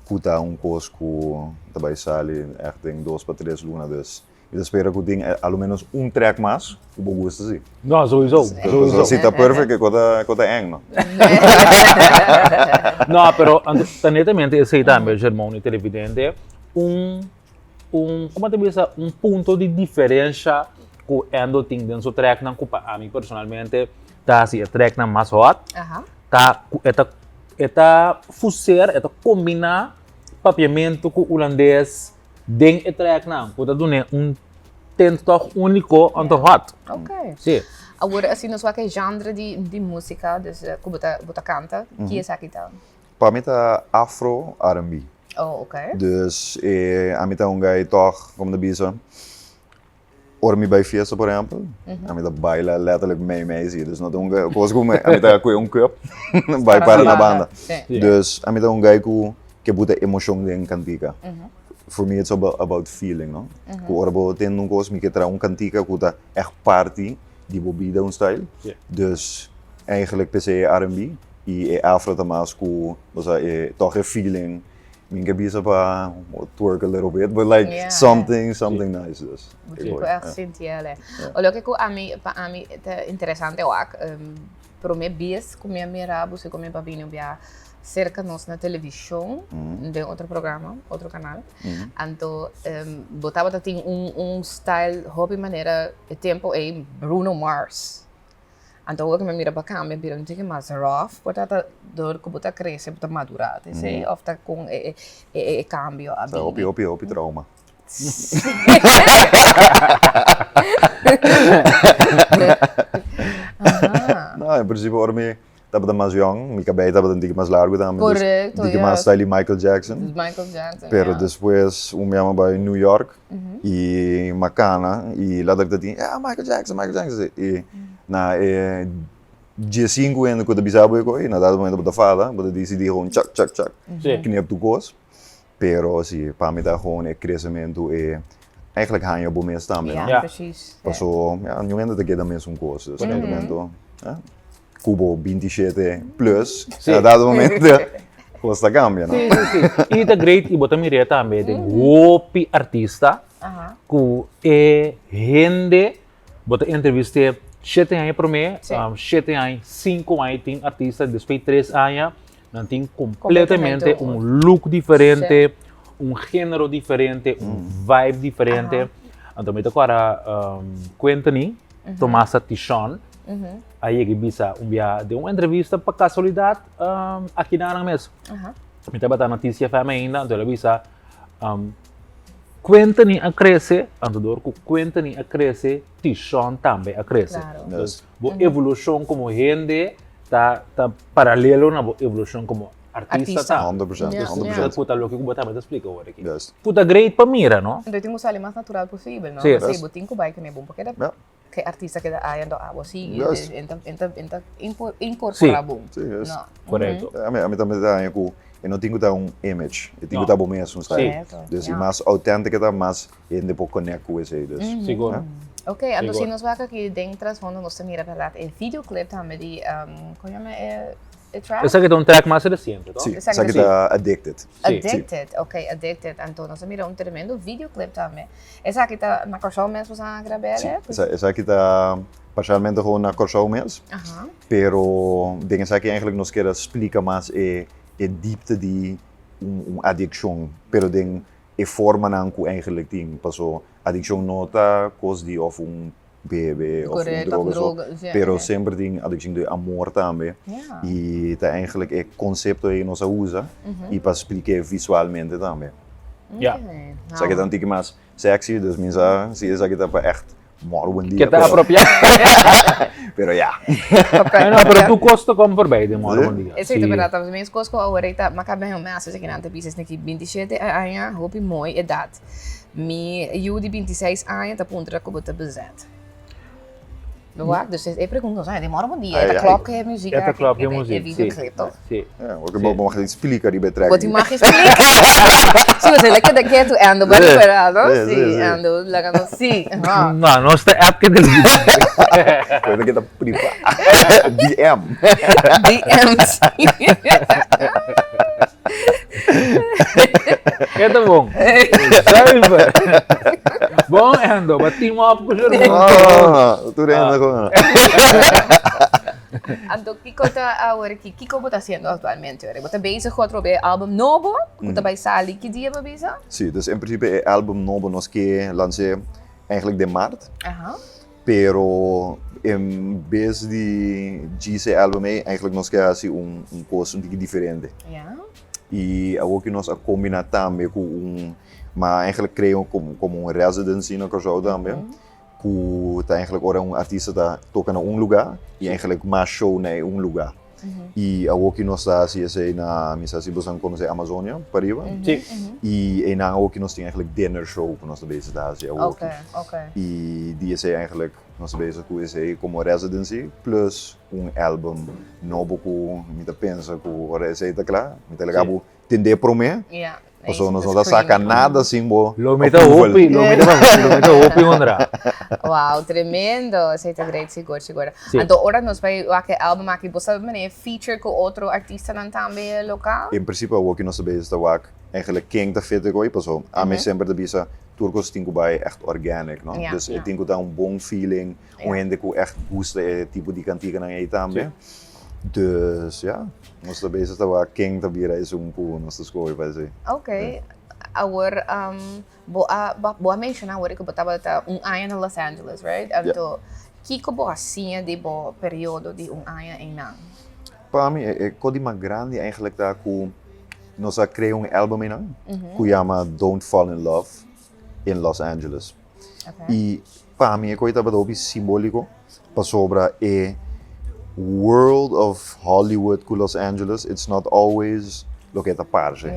Que tá coisa que vai sair echt em 2 para 3 luna. Dus eu espero que tenha ao menos track mais, que eu gosto de. Não, sowieso. Se tá perfeito, que tá eng, não? Não, pero netamente esse também, Germão e televidente, como te diz, ponto de diferença que o Endo tem dentro do track, não culpa a mim personalmente, tá assim, o track não mais hot, tá, fazer, combinar papiamento com o holandês dentro do track não, pode dar tento único onde hot. Ok. Sim. Agora, assim, nós vamos genre de música, dus que você canta, que é aqui então? Para mim tá Afro R&B. Oh, ok. Dus a mim tá guy toch, como de bisa, ormi bij fiesta, por exemplo, a mim tá baila letterlijk mee zie, dus não é coisa como a mim tá com cup, vai para na banda. Dus a mim tá guy que bota emoção em cantica. For me it's about feeling, no? Que orbo tem coisa me que tra cantica que tá echt party, die bebida style. Dus eigenlijk per se R&B e afro tamas ku toch a feeling minha bisa pa twerk a little bit but like something nice dus Tipo echt sentiële. Olha que a mim é interessante ook. Para mim bis com minha mirabo se com minha babinho via cerca nós na televisão de outro programa, outro canal. Então botava tem style hobby maneira de tempo é Bruno Mars. Então eu que me mira para cá, me vira um pouco mais rough, porque tá dor que bota cresce, bota madurar, sei, ou tá com cambio a vida. Hopi trauma. Não, em princípio, orme estava mais young, minha cabeça estava um pouco mais largo também. Correto, um pouco mais style Michael Jackson. Pero depois, me chama para New York e Macana e lá daqui tinha, Michael Jackson. E na dia 5 anos quando eu bisava eu na dado momento da fala, eu decidi gewoon chak knip tu goos. Pero assim, para mim tá gewoon crescimento e eigenlijk gaan je bom mee staan. Ja, precies. Paso, nu ainda te queda mesmo goos. Dus no momento, Cubo 27 plus, na dado momento costa cambia, no? Sim. E the great ibo também também de hopi artista, que é gente, bota entrevista 7 anos para mim, 7 anos, 5 anos tem artista, depois 3 anos, não tem completamente look diferente, gênero diferente, vibe diferente. Então, eu agora Quentin, Tomasa Tishon, aí que bisa de uma entrevista para casualidade aqui na mesmo. Eu estava na notícia ainda, então ele bisa Quentin a crescer, então que Quentin a crescer, Tishon também a crescer. A evolução como gente tá paralelo na evolução como artista. 100%. Puta lo que eu botar, mas explica agora aqui. Puta great para mira, não? Então tem que usar o mais natural possível, não? Sim. Assim, botinho que vai que nem bom, porque que artista que aí ando assim, então incorporar bom. Correto. A mim também dá eu não tenho que dar image, eu tenho que dar bom mesmo, sabe? Dus mais autêntico tá, mais ainda pouco conecto com isso aí, dus. Seguro. Ok, então se nós vamos aqui dentro das fontes nós também verdade, o videoclip também de como chama track? Essa aqui é track mais recente, não? Sim, essa aqui tá Addicted. Ok, Addicted. Então nós mira tremendo videoclip também. Essa aqui tá na Corsol mesmo para gravar, Essa aqui tá parcialmente gewoon na Corsol mesmo. Pero dingen aqui eigenlijk nos quer explicar mais a diepte de addiction, pero den forma não que eigenlijk tem, passou addiction nota coisa de of bebê of droga, pero sempre tem addiction de amor também. E tá eigenlijk é conceito aí nós usa e para explicar visualmente também. Isso aqui tá um pouco mais sexy, dus mensen zie je tá para echt morgen dia. Que tá apropriado. Pero ja. Não, pero tu costa como por bem de morgen dia. Esse é verdade, mas minhas coisas agora tá macabe um mês, assim que não tem business aqui 27 anos, hope mooi idade. Eu de 26 anos tá ponto que eu botar bezet. Não, dus eu pergunto, demora um dia, a clock é música, a clock é música, videoclip, toch? Sim. Ook mag je explicar die betrek. Wat mag je explicar? Sim, você lekker dat je tu ando bem liberado, sim, ando legal, sim. Não, nós tá app que del vídeo. Coisa que tá priva. DM. DMs. Que tá bom. Salve. Bom, ando, bati mo up ko siya. Tu renda com. Então, Kiko tá agora aqui, Kiko está haciendo atualmente? Você está bezig com outro álbum novo? Você está bij Sali, que dia você está? Sim, dus in principe o álbum novo nós que lancei eigenlijk de maart. Pero em vez de esse álbum eigenlijk nós que assim coisa um pouco diferente. E algo que nós a combinar também com mas eigenlijk criam como residency na Corsol também. Que tá eigenlijk ora artista tá toca na lugar e eigenlijk mais show na lugar. E algo que nós tá assim na missa se você conhece Amazônia, Pariba. E na algo que nós tem eigenlijk dinner show que nós tá bezig daar assim. Ok. E die is eigenlijk nós bezig com esse como residency plus álbum novo que me pensa que ora esse tá claro, me tá legal tende prome. Yeah. So nós não saca nada assim, bo. Lo meta hopi, lo meta hopi ondra. Wow, tremendo. Aceita great, seguro. Sim. Então, ora nós vai aquele álbum aqui, você vai feature com outro artista também local? In principe ook in onze bezig te waak. Eigenlijk king te fit ik ooit. So, a mij sempre de bisa Turcos tinko bij echt organic, no? Ja, Dus ja. ik denk dat een bon feeling, hoe gente ko echt gusta tipo die kantiga na ei tambe. Dus ja, nós de bezig te waak king te bira is po nós te skooi bij ze. Ok. Agora, boa mencionar agora que eu estava ano em Los Angeles, right? Então, que boa assim de boa período de ano em Nang? Para mim, é coisa mais grande eigenlijk daar que nós criamos álbum em Nang, que chama Don't Fall in Love in Los Angeles. Okay. E para mim é coisa bastante simbólico para sobre a world of Hollywood com Los Angeles. It's not always lo que está parche.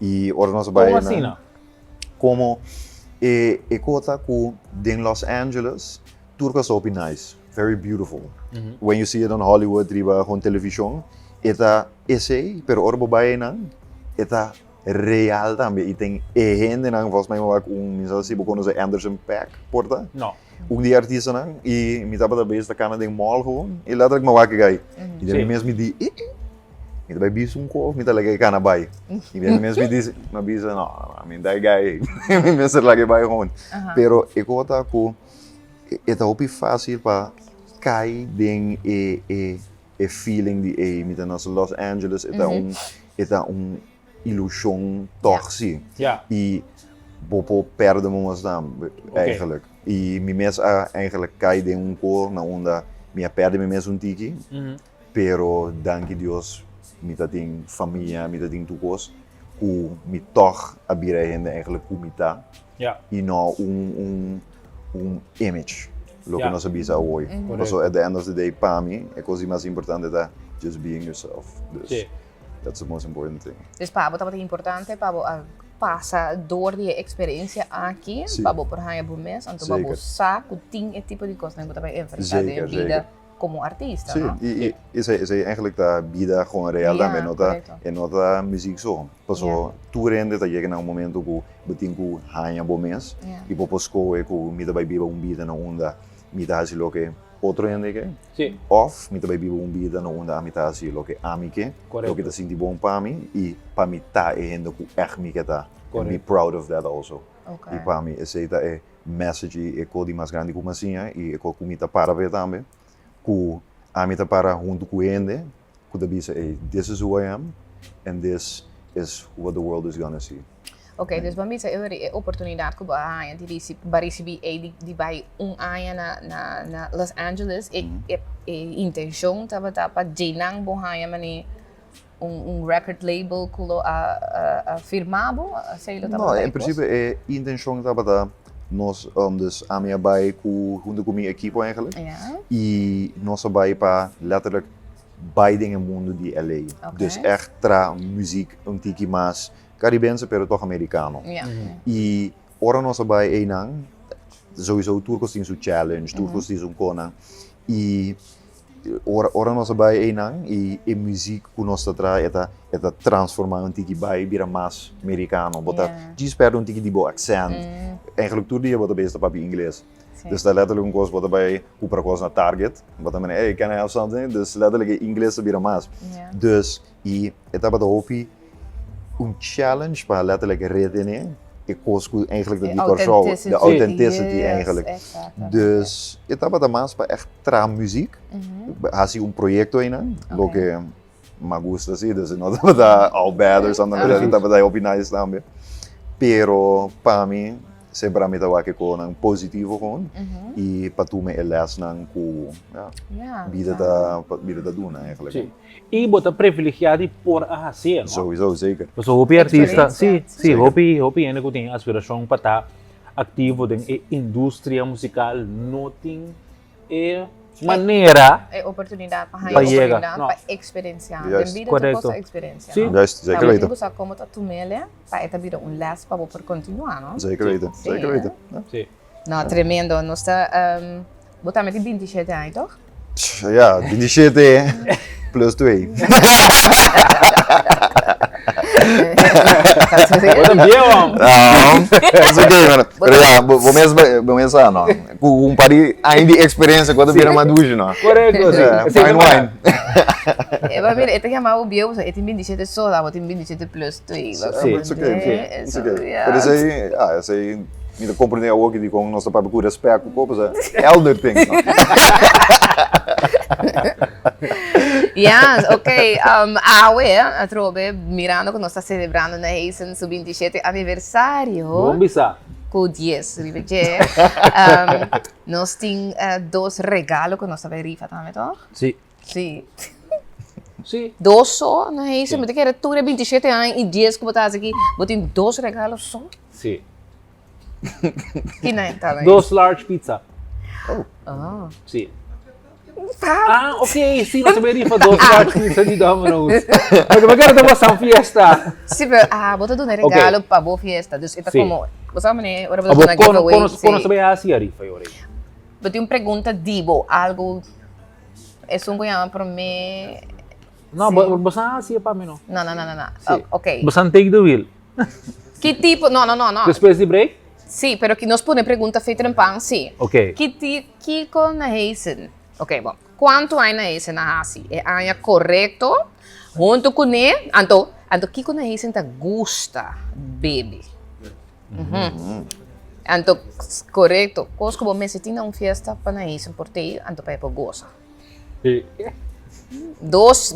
E ora nós vai Como assim, não? Como é coisa que em Los Angeles tudo é super nice, very beautiful. When you see it on Hollywood, riba on televisão, eta esse, pero ora vai não, eta real também. E tem gente não, volgens mij ook misal se begonnen ze Anderson .Paak porta. Não. Die artiesten não, e me tava da base da cana de mall gewoon, e letterlijk maar wakker gai. E dan mensen me die me bij bis kool, me talaga cana bij. E dan mensen me die, maar bis não, I mean dat guy, me mensen lagi bij gewoon. Pero ik hoor dat ko, eta hopi fácil para cair ding e feeling die met nos Los Angeles, eta ilusão toch zie. Ja. E bopo perdemos dan eigenlijk. E me mes eigenlijk cai de kool na onda me perde me mes tiki. Pero danke Dios met dat ding familia, met dat ding toekomst, hoe me toch abira gente eigenlijk hoe mita. Ja. E não image. Lo que nós avisa hoje. So at the end of the day, para mim, é coisa mais importante é just being yourself. Dus that's the most important thing. Dus Pablo, dat is importante, Pablo, passa door die experiência aqui, Pablo, por aí por mês, então Pablo sabe que tipo de coisa que você vai enfrentar em vida como artista, Sim, não? e isso é eigenlijk da vida gewoon real também, não da música só. Passou tudo ainda tá chegando um momento que betin que hanha bom mês e por posco é que me vai biba vida na onda, me dá assim lo que outro ainda que. Sim. Of me vai biba vida na onda, me dá assim lo que amique, lo que tá sentindo bom para mim e para mim tá ainda que echt me que tá. And be proud of that also. Okay. E para mim essa é message é coisa mais grande como assim e é coisa que me tá para ver também. Que a mim tá para junto com ele, que da bisa this is who I am and this is what the world is gonna see. Ok, dus bij mij is er een opportuniteit que bij die recebi die bij na Los Angeles e intenção tava para jenang bohaya mani record label que lo firmado, sei lo tava. Não, em princípio é intenção tava nós dus a minha bai junto com minha equipe eigenlijk. E nós vai para letterlijk beide in mundo de LA. Dus echt tra muziek um tiki mais Caribense, pero toch americano. E ora nós vai enang sowieso Turcos tem su challenge, Turcos tem su kona. E ora nós vai enang e muziek que nós tra eta transformar um tiki bai bira mais americano. Bota disperde um tiki de bo accent. Eigenlijk tudo dia bota besta papi inglês. Dus dat letterlijk koos wat bij Cooper koos naar Target. Wat dan hey, can I have something? Dus letterlijk Inglês bira mais. Dus e etapa da hopi challenge para letterlijk redenen. Ik koos eigenlijk de decor de authenticity eigenlijk. Dus etapa da mais para echt tra muziek. Hasi proyecto in lo que me gusta sí, dus no da all bad or something like that. Etapa da hopi nice também. Pero para mim sempre me tawa que com um positivo com e para tu me elas nang ku vida da duna eigenlijk. E bota privilegiado por a hacer. Sowieso zeker. Pues hopi artista, sim, hopi ainda que tem aspiração para estar ativo na indústria musical, não tem maneira oportunidade para chegar, para experienciar. Tem vida de coisa experienciar. Sim, zeker weten. Você como tá tumele, para etabir les para por continuar, não? Zeker weten, zeker weten. Sim. Não, tremendo. Nós está botar met die 27 anos, toch? Ja, 27 plus 2. Bota viejo. It's okay, mano. Pero ya, vamos a, no. Kung pari, ainda experiência quando vira maduro, no. Correcto, sí. Fine wine. Mira, este llamado bio, este 27 soda, este 27 plus 2. Sí, It's okay. Pero esse aí, me compreender o que com nossa papai com respeito, com elder thing, no. Yes, ok. Atrobe, mirando que nós está celebrando na Heisen su 27 aniversário. Bom bisa. Com 10, ribeje. Nós temos dois regalos que nós está verificando também, tá? Sí. Sim. Sí. Dois só na Heisen, mas que era tudo 27 anos e 10 que botasse aqui. Botem dois regalos só. Sí. Que nem também. 2 large pizza. Oh. Sí. Ah, ok, sí, no se verifica 2 large pizza de Domino's. Porque me quero ter uma fiesta. Sim, pero bota um regalo para boa fiesta. Então, é como, você sabe, né? Agora vou dar uma giveaway. Quando se vê assim, Arifa, eu Eu tenho uma pergunta, Dibo, algo, é um que para mim. Não, você assim é para mim, não. Não. Ok. Você take the wheel. Que tipo, não. Depois de break? Sim, pero que nós podemos pergunta feita em pão, sim. Ok. Que com na Heisen? Ok, bom. Quanto há na Heisen na Hasi? É a correto? Junto com ele, então que com na Heisen tá gusta, baby. Então, correto. Coisa como me tinha uma festa para na Heisen por ti, então para goza. Sim. Dus,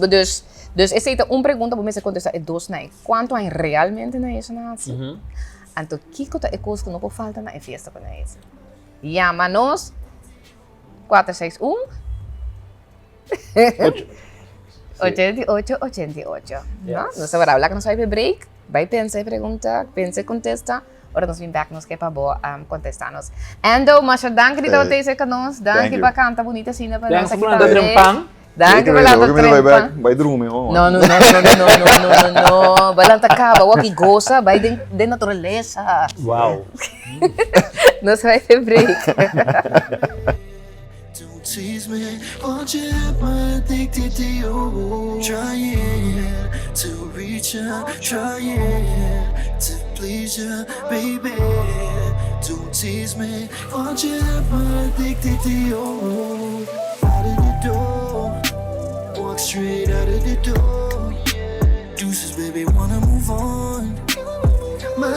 essa é uma pergunta para você contestar, é dois, né? Quanto há realmente na Heisen na Hasi? Então, que coisa que não falta na festa para na Heisen? Llama-nos 461 8888. ¿No? Nos habrá hablado que nos vai break, vai pensar, pergunta, pensa, contesta. Ora nós vim back nos que é para boa contestar-nos. Ando, mas danke die dat deze kan ons. Danke para cantar bonita cena para nós aqui também. Danke para lá trempa. Vai dormir, oh. Não. Vai lá acaba, o que goza, vai de natureza. Wow. Nos vai ter break. Tease me, won't you have my addicted to you? Trying to reach you, trying to please you, baby. Don't tease me, won't you have my addicted to you? Out of the door, walk straight out of the door. Deuces, baby, wanna move on. My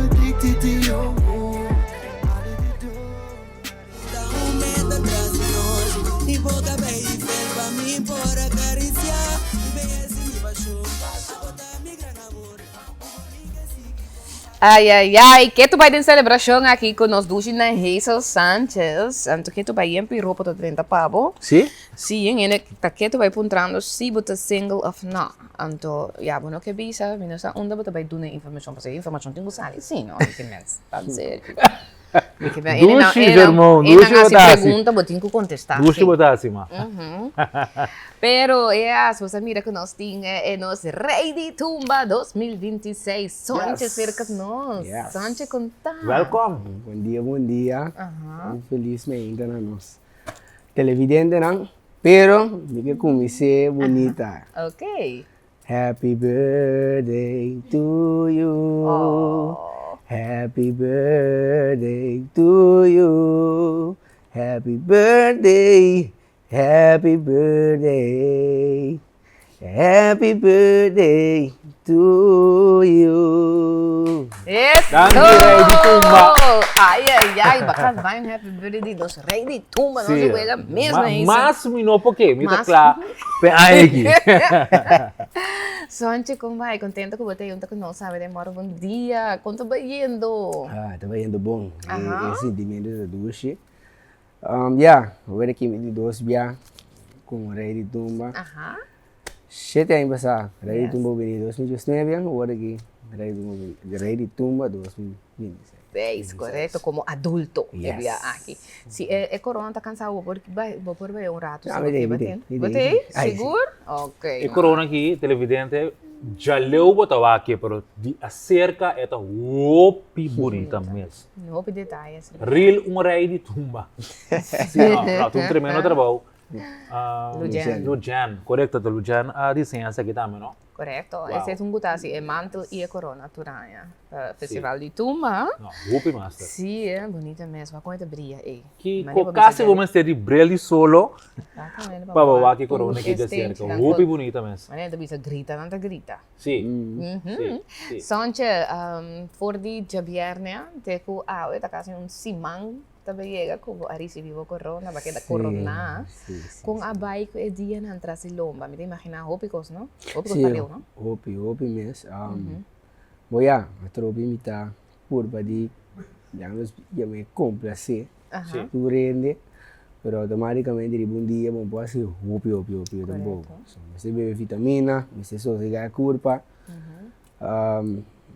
addicted to you. Boca bem para mim por acariciar e bem assim me baixou botar mi gran amor. Ai, que tu vai ter celebração aqui com nós dois na Hazel Sanchez. Então que tu vai ir para roupa de 30 pavo. Sim? Sim, e que tu vai puntrando se bota single of no. Então, bueno que bisa, minha onda bota vai dar informação para você, informação tem que sair, sim, não, que menos, tá sério. Dushi, irmão, dushi botasse. Pergunta, vou ter que contestar. Dushi botasse, ma. Pero, você mira que nós temos nós Rei de Tumba 2026. Sonche cerca de nós. Sonche contar. Welcome. Bom dia. Infelizmente, nós. Televidente, não? Pero, diga como se bonita. Ok. Happy birthday to you. Happy birthday to you. Happy birthday. Happy birthday. Happy birthday to you. Yes. Danke, Rei de Tumba. Ai, bacana, vai um happy birthday dos Rei de Tumba, não se pega mesmo isso. Máximo não porque me tá claro. Aí aqui. Sonche, como vai? Contenta que você junta com nós, sabe? Demora bom dia. Quanto vai indo? Tá indo bom. Esse sentimento da ducha. Agora aqui me dois dia com o Rei de Tumba. 7 anos passado, Rei de Tumba veio 2019, agora aqui Rei de Tumba 2026. É correto, como adulto. Aqui. Se é corona, tá cansado, porque vai um rato. Botei? Seguro? Ok. E corona aqui, televidente, já leu botar aqui, pero de acerca é tão bonita mesmo. Não detalhes. Real Rei de Tumba. Sim, tu tremendo trabalho. Lujan. Correcto, Lujan. Desenha aqui também, não? Correcto. Wow. Esse é um gutasi, é mantel e a corona turanha. Festival de Tumba. Não, Rupi Master. Sim, é bonita mesmo. A coisa brilha aí. Que quase vamos ter de brilho solo Exatamente. para bawa que corona que deserto. Rupi bonita mesmo. Mas não bisa grita, não grita. Sim. Sim. Sonche, for di Jabierne, teku awe, tá quase simang, também chega com a receber corona, porque da corona, com a bike é dia na entrada de lomba, me imagina hopicos, não? Hopicos valeu, não? Hopi mesmo. Boya, a tropa imita curva de, já nos me complacer, tu rende, pero automaticamente de um dia bom pode ser hopi também. Você bebe vitamina, você sossegar a curva.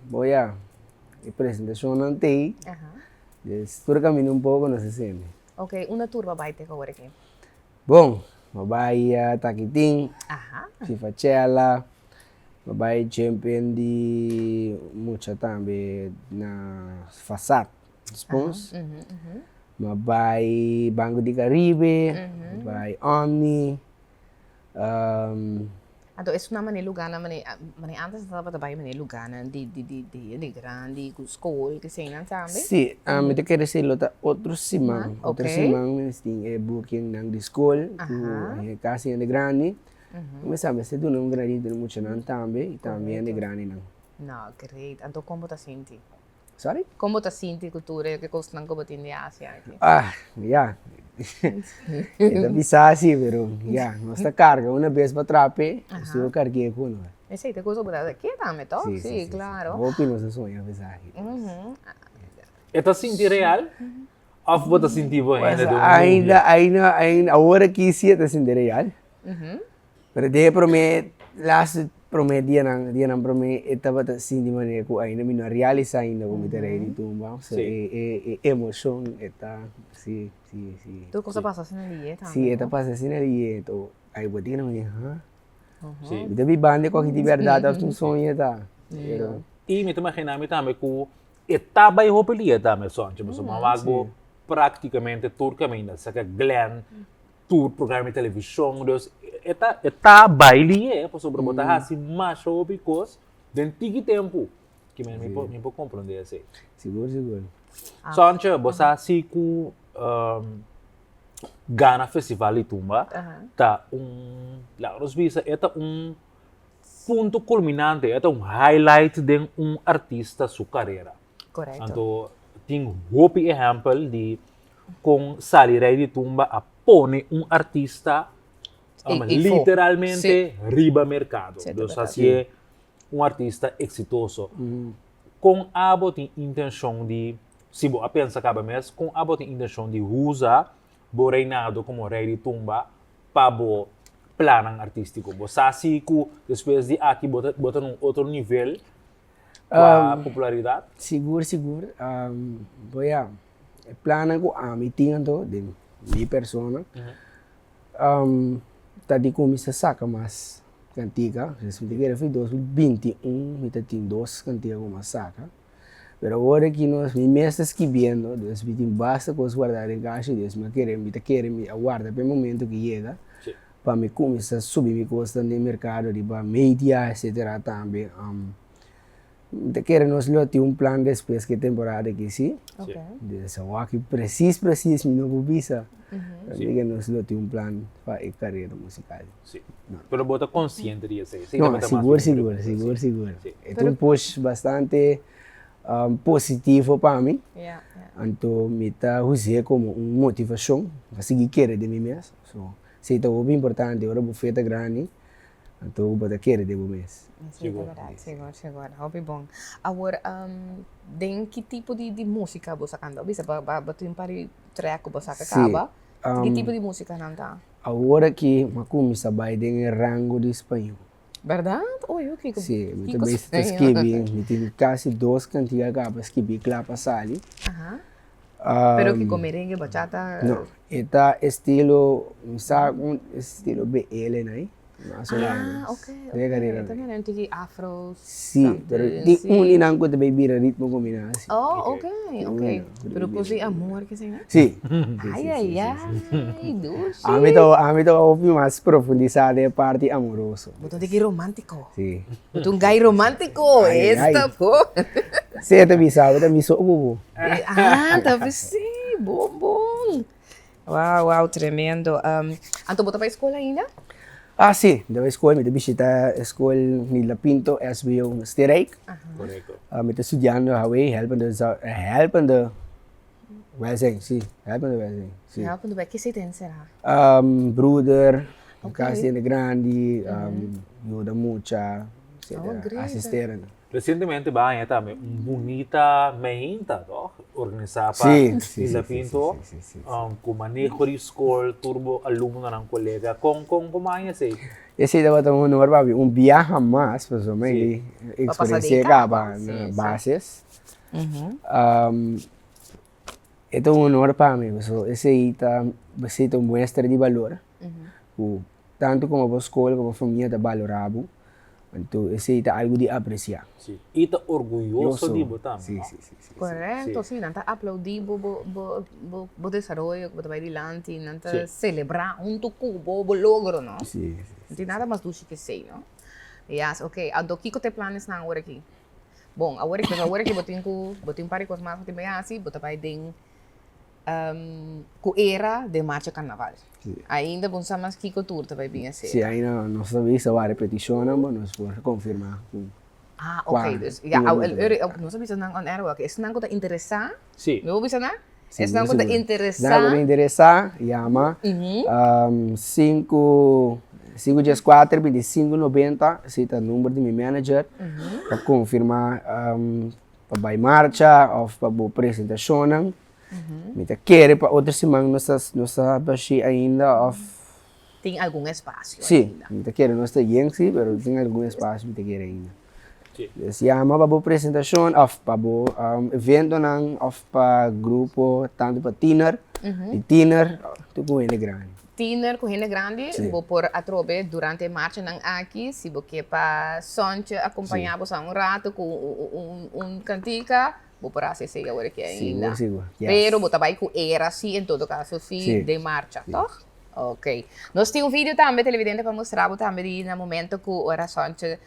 Boya, a apresentação não tem. Por caminho um pouco não se sente. Ok, uma turba vai ter agora aqui. Bom, Bahia, Taquitim, Fifachela, Bahia champion de muita também na Façat, Spons, Bahia Banco de Caribe, Bahia Omni. Então, isso não é lugar, não é antes estava também é lugar de grande, com escola, que sei não sabe? Sim, me te quero dizer outro simão, mas tem booking nang de escola, tu casa de grande, mas sabe se tu não grande de muito não também, também de grande não. Não, great. Então como tá senti? Sorry? Como tá senti cultura que custa não como tem de Ásia aqui? Yeah. Está bisa assim, pero nós está carga uma vez para trape, estou carguei com nós. Esse aí tem coisa boa aqui também, tá? Sim, claro. Vou opinar se sonha a pesar aqui. Está senti real? Ou você sentiu ainda? Ainda, agora que sim está senti real. Pero de promet, last promet dia nang promet estava senti maneira que ainda me não realiza ainda como ter aí tumba, so emoção está sim. Tu cosa passa assim ali, tá? Sim, está passando assim ali, então aí vou ter que não me, sim. Então me bande com que de verdade a sonho tá. E me imagina me também que etapa e roupelia também só, tipo, uma praticamente turcamente, saca Glenn, tour programa de televisão, dus eta baile por sobre botar assim mais because dentro tempo que me pode compreender assim. Seguro. Sonche, você assim que Ghana Festival de Tumba, tá lá nos visa, é ponto culminante, é highlight de artista sua carreira. Correto. Então, tem um exemplo de com salir de Tumba a pôr artista literalmente riba mercado. Então, assim é artista exitoso. Com a boa intenção de se você pensa que com a boa intenção de usar o reinado como rei de Tumba para o plano artístico. Você sabe que depois de aqui botar num outro nível a popularidade? Seguro. Boya, plano que a mim tinha de minha persona. Tadi começa a sacar mais cantiga, recentemente foi 2021, me tem 2 cantigas como saca. Pero agora que nós me está escrevendo, Deus me tem basta coisas guardar em caixa, Deus me quer me aguarda para o momento que chega, para me começar a subir minha costa no mercado, de para mídia, etc. também. Me quer nós ter plano depois que temporada que sim. Ok. Então, aqui preciso me não visa. Que nós ter plano para a carreira musical. Sim. Pero bota consciente disso. Não, seguro. É push bastante positivo para mim. Então, me está usando como uma motivação para seguir querer de mim mesmo. Se é muito importante, agora vou fazer grande, então vou querer de mim mesmo. Seguro. Hobby bom. Agora, de que tipo de música você canta? Você vai um par de track você acaba? Que tipo de música não tá? Agora que eu começo a bater em rango de espanhol. Verdade? Oi, o que? Sim, eu também estou escrevendo. Eu tenho quase 2 cantigas para escrever lá para sair. Pero que com merengue, bachata? Não, está estilo BL, né? De carrera. También hay un tiki afro. Sí, pero di un inanco te bebida ritmo combinasi. Oh, ok. Pero così amor que se. Sí. Ay, dulce. A mí to obvio más profundizada de parte amoroso. Botón tiki romántico. Sí. Botón gay romántico. Esta, po. Sí, te bisaba, te miso bubu. Tapi sí, bom. Wow, tremendo. Anto bota para escola ainda? Ah, sí, de la escuela, me visita la escuela Nila Pinto, SBO Sterijk. Correcto. Me estoy estudiando Hawaii, helpende welzijn, sí, helpende welzijn. Sí. Helpende bij, que se tem será? Broeder, Casi de Grandi, ayuda mucha, asisteren. Recentemente banyak também bonita meinta, toh, organizada Sí, Nila Pinto, com manejo de escola, turbo aluno ng colega, com banyak sih. Esse dapat ang honor babi, viaje más, pues may experiencia acaba na bases. Ito ang honor para mim, so esse ita muestra de valor. Tanto como a escola como a família está valorado. Então, esse é algo de apreciar. Sim. E está orgulhoso de botar. Sim. Correto, sim. Nanta aplaudir o desarrollo que vai adiante, nanta celebrar junto com o logro, não? Sim. Não tem nada mais dulce que sei, não? Yes, ok. Ado que te planos na agora aqui? Bom, agora que botin pare com as marcas de bem bota vai den com era de marcha carnaval. Sí. Ainda bom samas que cultura vai bem assim. Sí, ainda não sabia se a repetição, mas nós podemos confirmar. Ok. Dus ja, não sabia se não era o que. Se não te interessar? Sim. Não ouvi não? Se não te interessar? Não te interessar, chama 514 2590, cita o número de meu manager para confirmar para marcha ou para a apresentação. Mita quer para outra semana nós baixi ainda tem algum espaço sim mita quer nós está sim pero tem algum espaço mita quer ainda se chama para a apresentação of para evento não of para grupo tanto para teener e teener tu com ele grande teener com ele grande vou por atrobe durante a marcha não aqui se você para sonte acompanhar você rato com cantica vou por assim sei agora que ainda. Sim. Pero vou trabalhar com era assim em todo caso de marcha, tá? Ok. Nós temos vídeo também televidente para mostrar também no momento que o oração está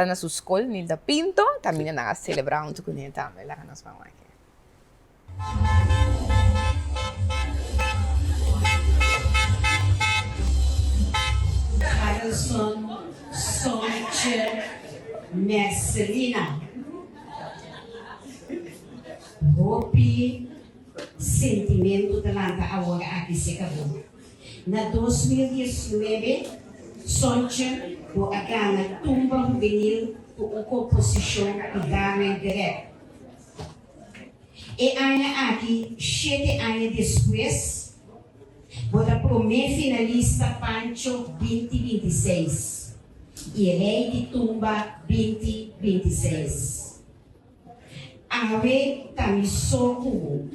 na sua escola, Nila Pinto, também na celebrar junto com ele também lá nós vamos aqui. Harrison Sonche Marcelina. Hopi sentimento talanta agora aqui se acabou. Na 2019, Sonche o agana tumba juvenil com composição de Darwin Direct. E ainda aqui, 7 anos depois, bota primeiro finalista Pancho 2026 e rei de tumba 2026. Ave Tamisoku,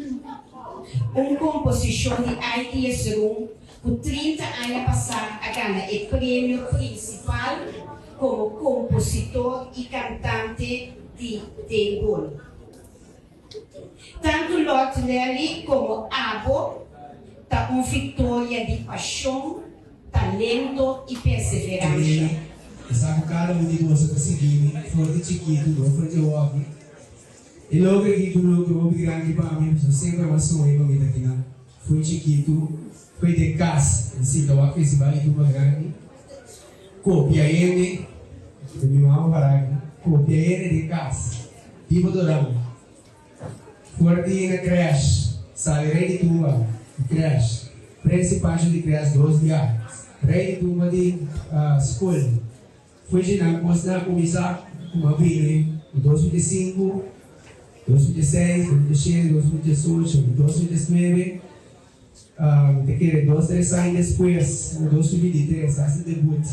composição de ITS Room, por 30 anos passados, a ganhar o prêmio principal como compositor e cantante de Dengol. Tanto Lord Nelly como Abo, tá vitória de paixão, talento e perseverança. Sabe, cada de nós conseguimos, for de chiquito, não for de óbvio. E logo que eu vi grande para mim, eu sempre uma sonho para mim aqui na. Fui chiquito, fui de casa, assim, então a fez vai uma grande. Copia ele, de minha mão para copia ele de casa. Tipo do ramo. Forte na creche, sai rei de tumba, creche. Principal de creche 2 dias. Rei de tumba de escola. Fui de na começar uma vila, 2005. 2016, 2017, 2018, 2019, te quiere 2-3 años después, en 2023, hace debut.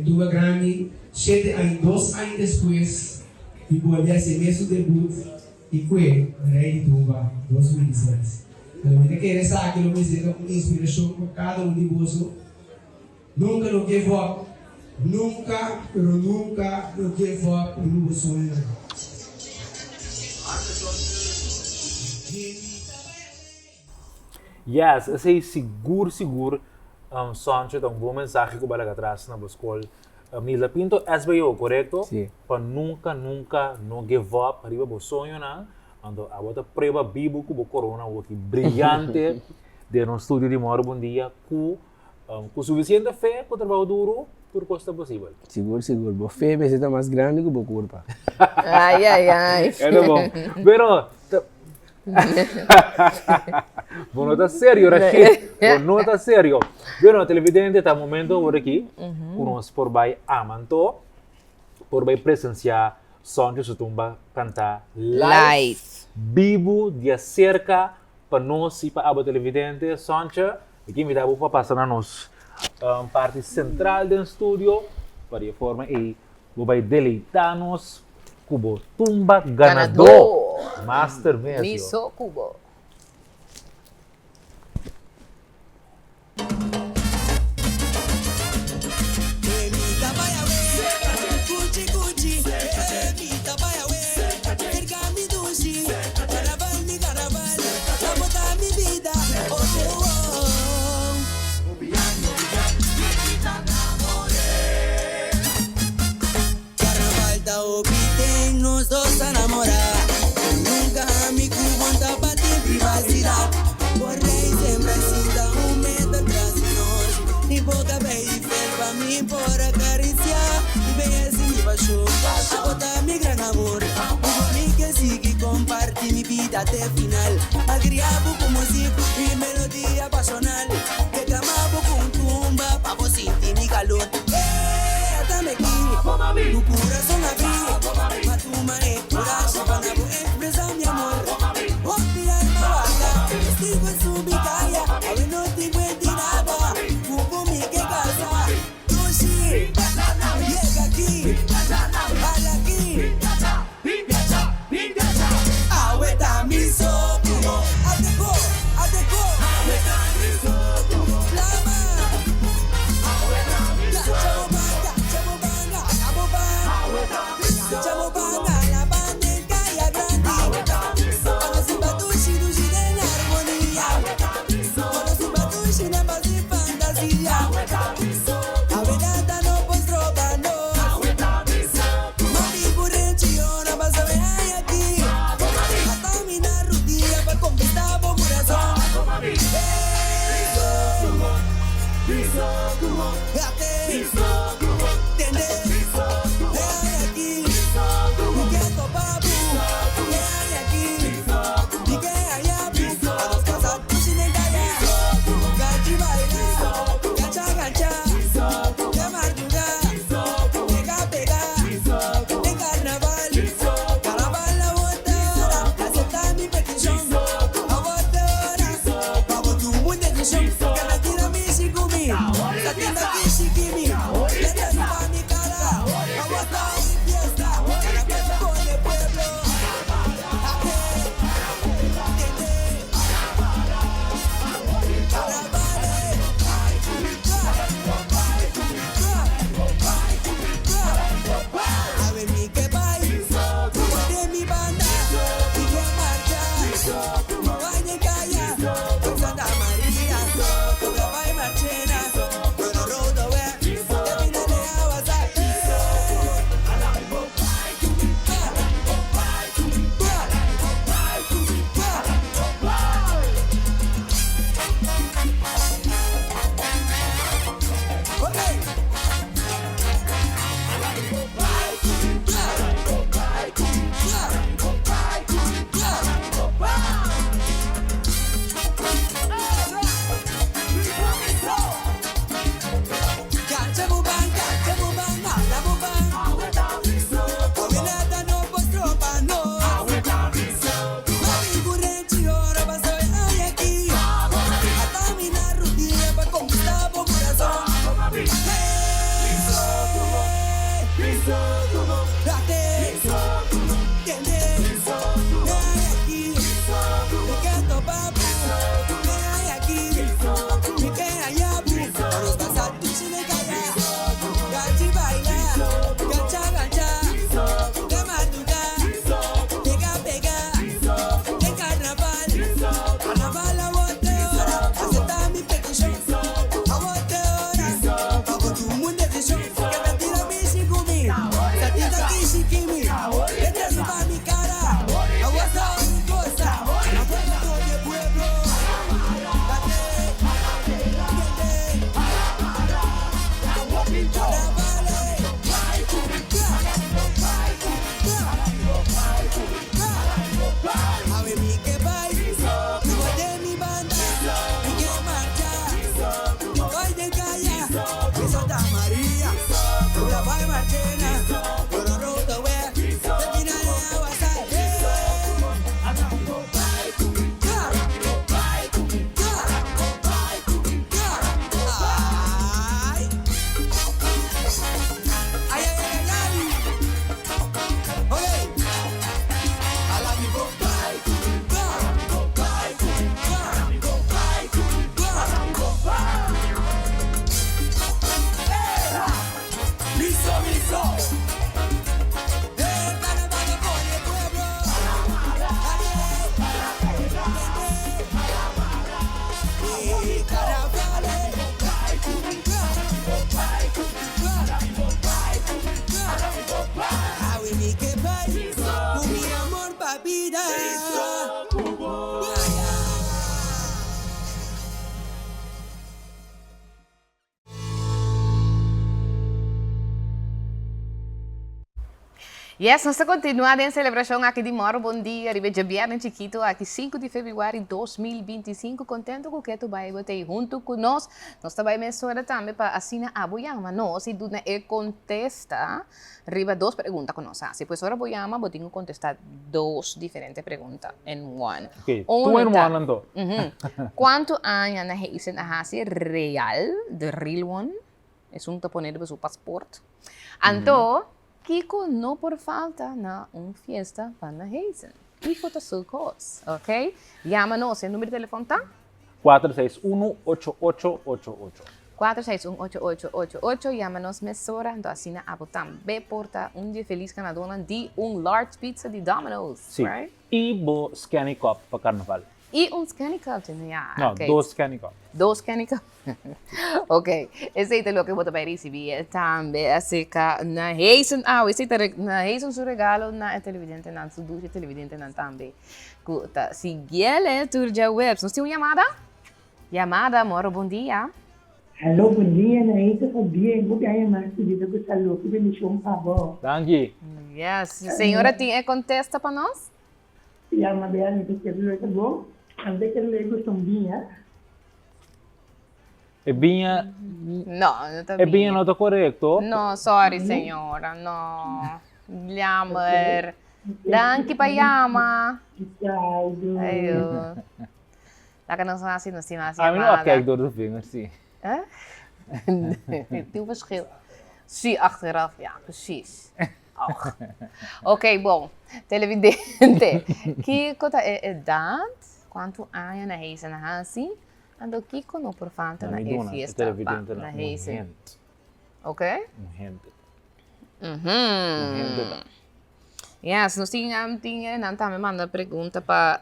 Tuve Grammy, 7 años, 2 años después, y volví a hacer su debut, y fue Rey de Tumba, 2016. Pero te quiere saber que lo me dice una inspiración para cada uno de vosotros, Nunca no give up. Nunca, pero nunca no give up. No sonho. Yes, esse é seguro, Sancho, um bom mensagem que vai atrás na escola. Nila Pinto, SBO, correto? Sim. Para nunca, não give up, arriba o sonho, né? Então, a outra prova vivo com o corona, o que brilhante, de um estúdio de moro bom dia, com suficiente fé, com trabalho duro, tudo costa possível. Seguro. A fé vai ser mais grande que o corpo. Ai. É bom. Pero, vou notar sério, Rashid. Vou notar sério. Bueno, televidente, está momento por aqui. Nós por vai amanto, por vai presenciar Sancho Sutumba cantar live. Vivo de cerca para nós e para a televidente. Sancho, aqui me dá para passar na nossa parte central do estúdio para a forma e vai deleitar-nos Cubo Tumba ganador. Master Mesio. Miso Cubo. Nos dos a enamorar. Nunca me cuenta para ti privacidad. Por ahí siempre sinta un momento atrás de nós. Ni boca bem para mim por acariciar. E bem assim me baixou. A botar mi gran amor. O mim que sigue compartir mi vida até final. Agriabo com música e melodia passional. Declamavo com tumba para você sentir mi calor. Dame aqui, no coração abrir. Matuma é coragem para não expressar meu amor. Opi alma vaga, estigo em subicaia. A não te cuente nada, cubo me que casa. Tuxi, llega aqui, para aqui. Aguenta mi soco, adeco. Aguenta mi soco, flama. Papu, me queda ya, pu. Para los pasados, Yes, nós estamos continuando em celebração aqui de Moro Bom Dia, de Viernes Chiquito, aqui 5 de fevereiro de 2025. Contento com que tu vai botar junto conosco. Nós também mencionamos também para assinar a Boiama. Nós, e tu contesta, arriba 2 perguntas conosco. Se depois agora Boiama, eu tenho que contestar 2 diferentes perguntas em one. Ok, tu em one, então. Quanto anos na Heisen a real, the real one? É um taponeiro para o passaporte. Então, Kiko não por falta na fiesta para na Heisen. Kiko está sua coisa, ok? Chama-nos, o número de telefone tá? 461-8888. 461-8888, chama-nos mesora, então assim a também porta dia feliz ganadora de large pizza de Domino's, Sim. right? E bo Scanny Cup para carnaval. E Scanny Cup, yeah. Não, Okay. 2 Scanny Cup. 2 Scanny Cup. Ok. Esse é o que eu vai receber também. Assim que na Heisen, esse é na Heisen seu regalo na televidente, na sua ducha televidente também. Kuta, se ele turja webs, nós temos chamada? Chamada, Moro, bom dia. Alô, bom dia, na Heisen, bom dia. Vou ganhar mais vida com saúde, que bendição, por favor. Danke. Yes, senhora tem contesta para nós? Chama bem, que é bom. Ande que ele gosta de É bem... Não, não está É bem não está correto? No, sorry, senhora, no. Jammer. Danke pa yama. Ayo. Laka nang sasi no si Masi Ah, maar kijk door de vingers, zie. Hè? Die verschil. Zie achteraf, ja, precies. Och. Ok, bom. Televidente. Kiko ta edad? Quanto anos na Heisen na Hansi? Ando Kiko no por fanta na fiesta televidente na Heisen. Ok? Hint. Yes, nós tínhamos também manda pergunta para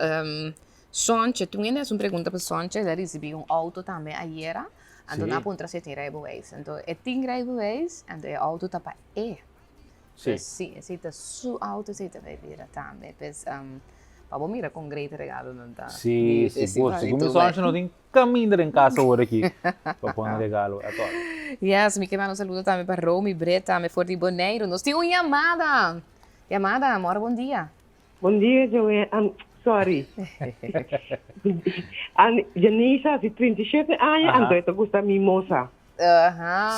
Sonche. Tu ainda é uma pergunta para Sonche. Ele recebeu auto também ayer. Ando na ponta se tem rijbewijs. Então, é tem rijbewijs en de auto tá para Sim. Sim, esse é sua auto, esse vai vir também. Pues, vamos mirar com grande regalo, não tá? Sim, sim. Se começou a não tem caminho em casa agora aqui para pôr um regalo a todos. Yes, me quero mandar saludo também para Romy Breta, me for de Boneiro. Nós temos uma chamada. Chamada, amor, bom dia. Bom dia, Joey. Sorry. Janisa, de 37 anos, André, tu gosta de mimosa.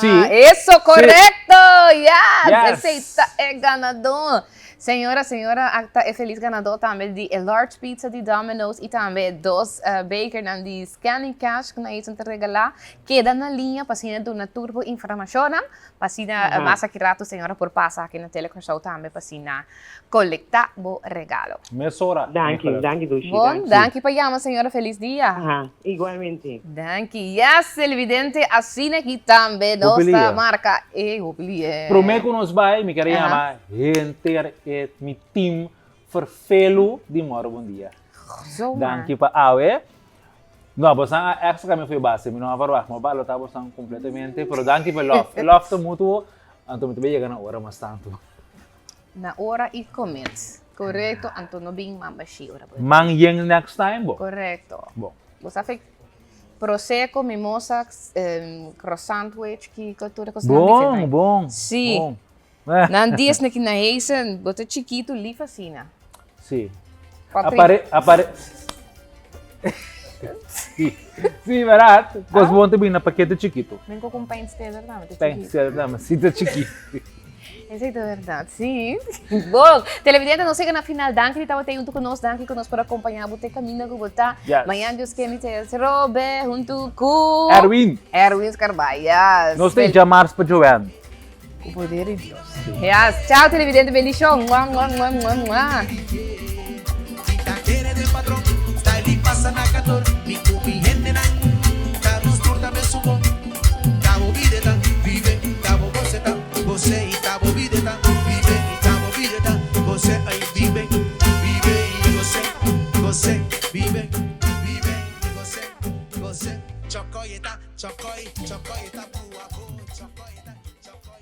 Sim. Isso, correto! Yes! Esse é ganador. Senhora, é feliz ganador também de large pizza de Domino's e também 2 baker de Scanning Cash que nós vamos regalar. Queda na linha para ser uma turbo informação. Para ser mais aqui rato, senhora, por passar aqui na teleconsol também para ser coletar o regalo. Mesora. Danke, Dushi. Bom, danke para chamar, senhora. Feliz dia. Igualmente. Danke. Yes, televidente, assina aqui também nossa marca. Prometo que nos vai, me quero chamar Renter et mi team vervelo de Moro Bom Dia. Danke para Awe. Não, você é que me foi base, não vai mas vai lutar você completamente, pero danke para love. Love to mutuo, então me também chega na hora mais tanto. Na hora e comments. Correto, então não bem mambashi ora. Mang yang next time, bo. Correto. Bom. Você fez prosecco, mimosa, croissant wedge que cultura com Bom. Sim. Nan dias na Heisen, bota chiquito li fascina. Sim. Apare. Sim, barato. Cos bom também na paquete chiquito. Vengo com pães de verdade. Pães de verdade, mas sim chiquito. Essa é verdade, sim. Bom, televidente, não chega na final. Danke, que estava junto conosco. Danke conosco por acompanhar. Você caminha com você. Amanhã, Deus quer me ter. Robe, junto com Erwin Carvalho. Nós temos chamar para Joanne. O poder de Deus. Yes. Tchau, televidente. Bendição. Mua. Pasa na cantor, mi cubi gente na, estamos turta me subo, cabo vida, vive, cabo você e cabo vida.